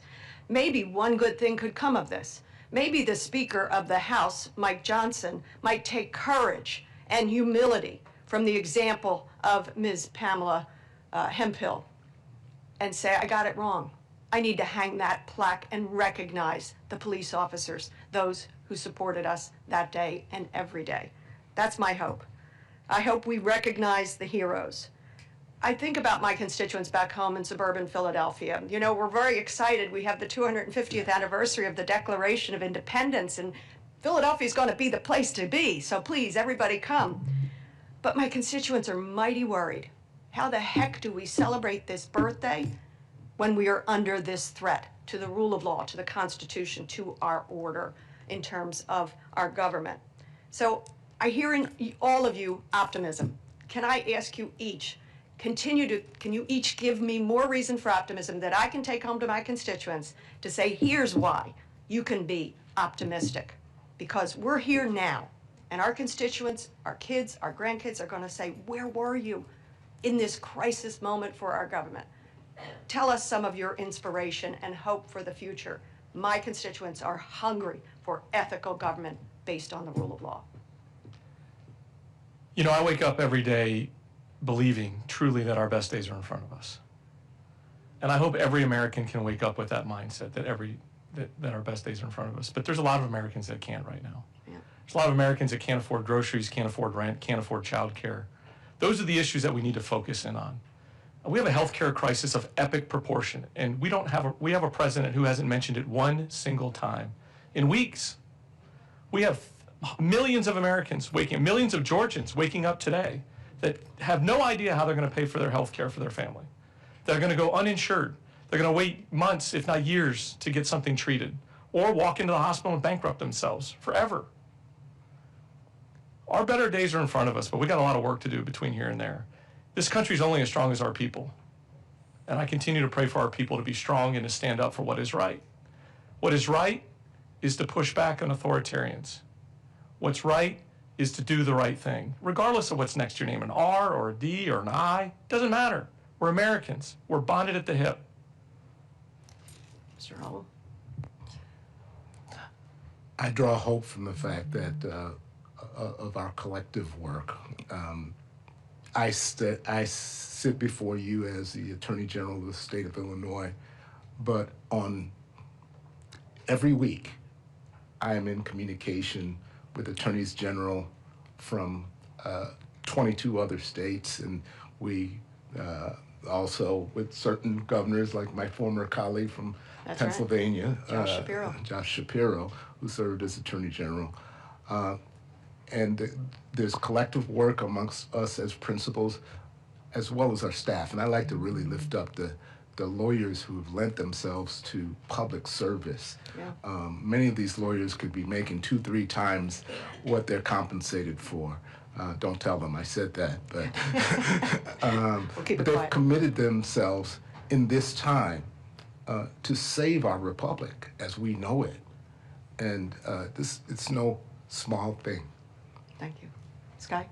Maybe one good thing could come of this. Maybe the Speaker of the House, Mike Johnson, might take courage and humility from the example of Ms. Pamela Hemphill and say, I got it wrong. I need to hang that plaque and recognize the police officers, those who supported us that day and every day. That's my hope. I hope we recognize the heroes. I think about my constituents back home in suburban Philadelphia. You know, we're very excited. We have the 250th anniversary of the Declaration of Independence, and Philadelphia is going to be the place to be, so please, everybody come. But my constituents are mighty worried. How the heck do we celebrate this birthday when we are under this threat to the rule of law, to the Constitution, to our order in terms of our government? So I hear in all of you optimism. Can I ask you each, can you each give me more reason for optimism that I can take home to my constituents to say, here's why you can be optimistic? Because we're here now, and our constituents, our kids, our grandkids are going to say, where were you in this crisis moment for our government? Tell us some of your inspiration and hope for the future. My constituents are hungry for ethical government based on the rule of law. You know, I wake up every day believing truly that our best days are in front of us. And I hope every American can wake up with that mindset that that our best days are in front of us. But there's a lot of Americans that can't right now. Yeah. There's a lot of Americans that can't afford groceries, can't afford rent, can't afford child care. Those are the issues that we need to focus in on. We have a healthcare crisis of epic proportion, and we have a president who hasn't mentioned it one single time in weeks. We have millions of Americans millions of Georgians waking up today that have no idea how they're going to pay for their health care for their family. They're going to go uninsured. They're going to wait months, if not years, to get something treated, or walk into the hospital and bankrupt themselves forever. Our better days are in front of us, but we got a lot of work to do between here and there. This country's only as strong as our people. And I continue to pray for our people to be strong and to stand up for what is right. What is right is to push back on authoritarians. What's right is to do the right thing, regardless of what's next to your name, an R or a D or an I, doesn't matter. We're Americans. We're bonded at the hip. Mr. Howell? I draw hope from the fact that of our collective work. I sit before you as the Attorney General of the state of Illinois, but on every week I am in communication with attorneys general from 22 other states, and we also with certain governors, like my former colleague from Pennsylvania, right. Josh Shapiro, who served as Attorney General. And there's collective work amongst us as principals, as well as our staff. And I like to really lift up the lawyers who have lent themselves to public service. Yeah. Many of these lawyers could be making 2-3 times what they're compensated for. Don't tell them I said that, but, but they've committed themselves in this time to save our republic as we know it. And it's no small thing. Thank you. Sky?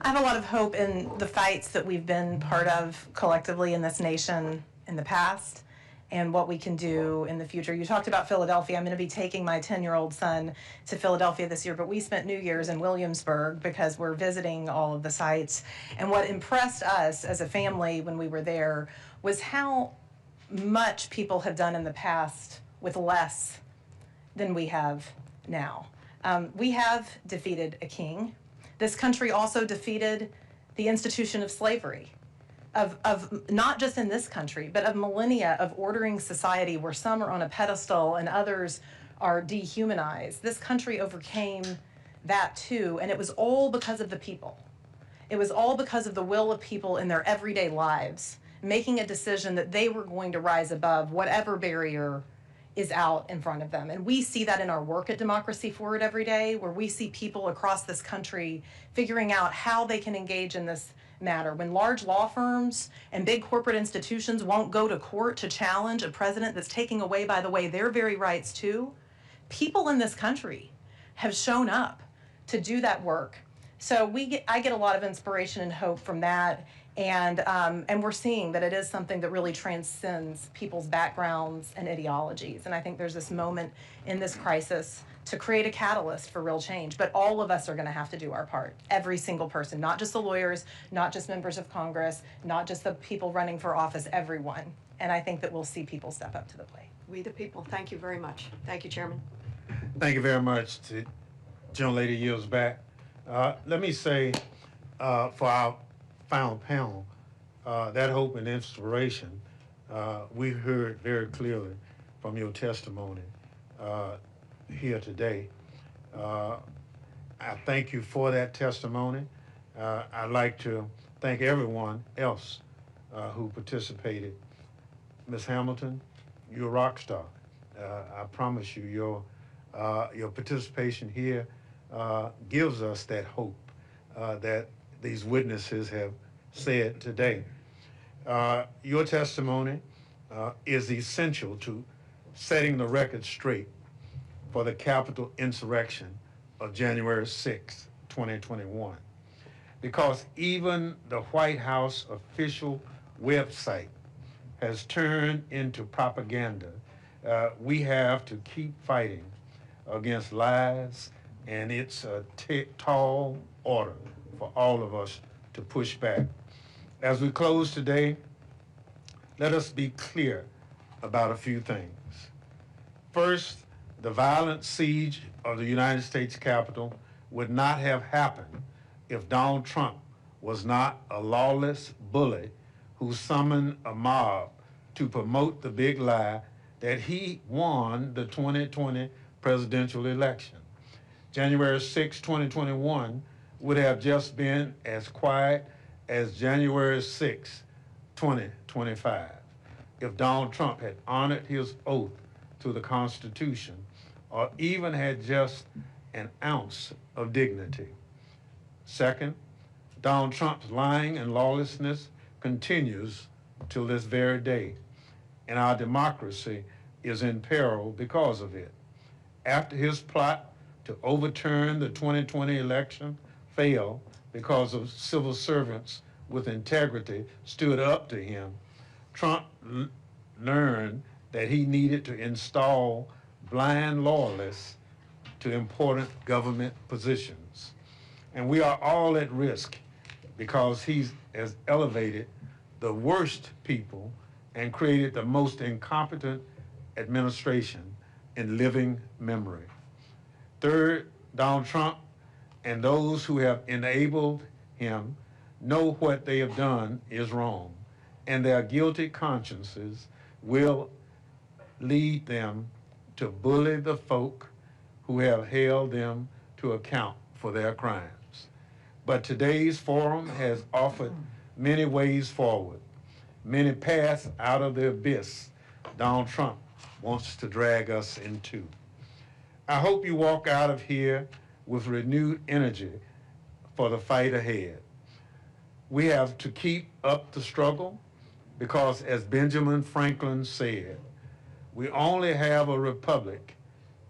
I have a lot of hope in the fights that we've been part of collectively in this nation in the past and what we can do in the future. You talked about Philadelphia. I'm going to be taking my 10-year-old son to Philadelphia this year, but we spent New Year's in Williamsburg because we're visiting all of the sites. And what impressed us as a family when we were there was how much people have done in the past with less than we have now. We have defeated a king. This country also defeated the institution of slavery, of not just in this country, but of millennia of ordering society where some are on a pedestal and others are dehumanized. This country overcame that too, and it was all because of the people. It was all because of the will of people in their everyday lives, making a decision that they were going to rise above whatever barrier is out in front of them. And we see that in our work at Democracy Forward every day, where we see people across this country figuring out how they can engage in this matter. When large law firms and big corporate institutions won't go to court to challenge a president that's taking away, by the way, their very rights too, people in this country have shown up to do that work. So I get a lot of inspiration and hope from that, and we're seeing that it is something that really transcends people's backgrounds and ideologies. And I think there's this moment in this crisis to create a catalyst for real change. But all of us are going to have to do our part. Every single person, not just the lawyers, not just members of Congress, not just the people running for office, everyone. And I think that we'll see people step up to the plate. We the people, thank you very much. Thank you, Chairman. Thank you very much. The gentle lady yields back. Let me say for our final panel, that hope and inspiration, we heard very clearly from your testimony here today. I thank you for that testimony. I'd like to thank everyone else who participated. Ms. Hamilton, you're a rock star. I promise you, your participation here gives us that hope that these witnesses have said today. Your testimony is essential to setting the record straight for the Capitol insurrection of January 6, 2021. Because even the White House official website has turned into propaganda, we have to keep fighting against lies, and it's a tall order for all of us to push back. As we close today, let us be clear about a few things. First, the violent siege of the United States Capitol would not have happened if Donald Trump was not a lawless bully who summoned a mob to promote the big lie that he won the 2020 presidential election. January 6, 2021 would have just been as quiet as January 6, 2025 if Donald Trump had honored his oath to the Constitution or even had just an ounce of dignity. Second, Donald Trump's lying and lawlessness continues till this very day, and our democracy is in peril because of it. After his plot to overturn the 2020 election failed because of civil servants with integrity stood up to him, Trump learned that he needed to install blind loyalists to important government positions. And we are all at risk because he has elevated the worst people and created the most incompetent administration in living memory. Third, Donald Trump and those who have enabled him know what they have done is wrong, and their guilty consciences will lead them to bully the folk who have held them to account for their crimes. But today's forum has offered many ways forward, many paths out of the abyss Donald Trump wants to drag us into. I hope you walk out of here with renewed energy for the fight ahead. We have to keep up the struggle because, as Benjamin Franklin said, we only have a republic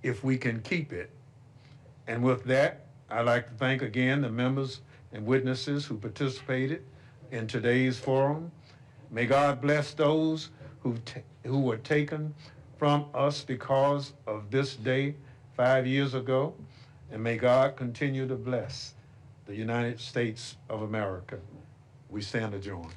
if we can keep it. And with that, I'd like to thank again the members and witnesses who participated in today's forum. May God bless those who were taken from us because of this day 5 years ago, and may God continue to bless the United States of America. We stand adjourned.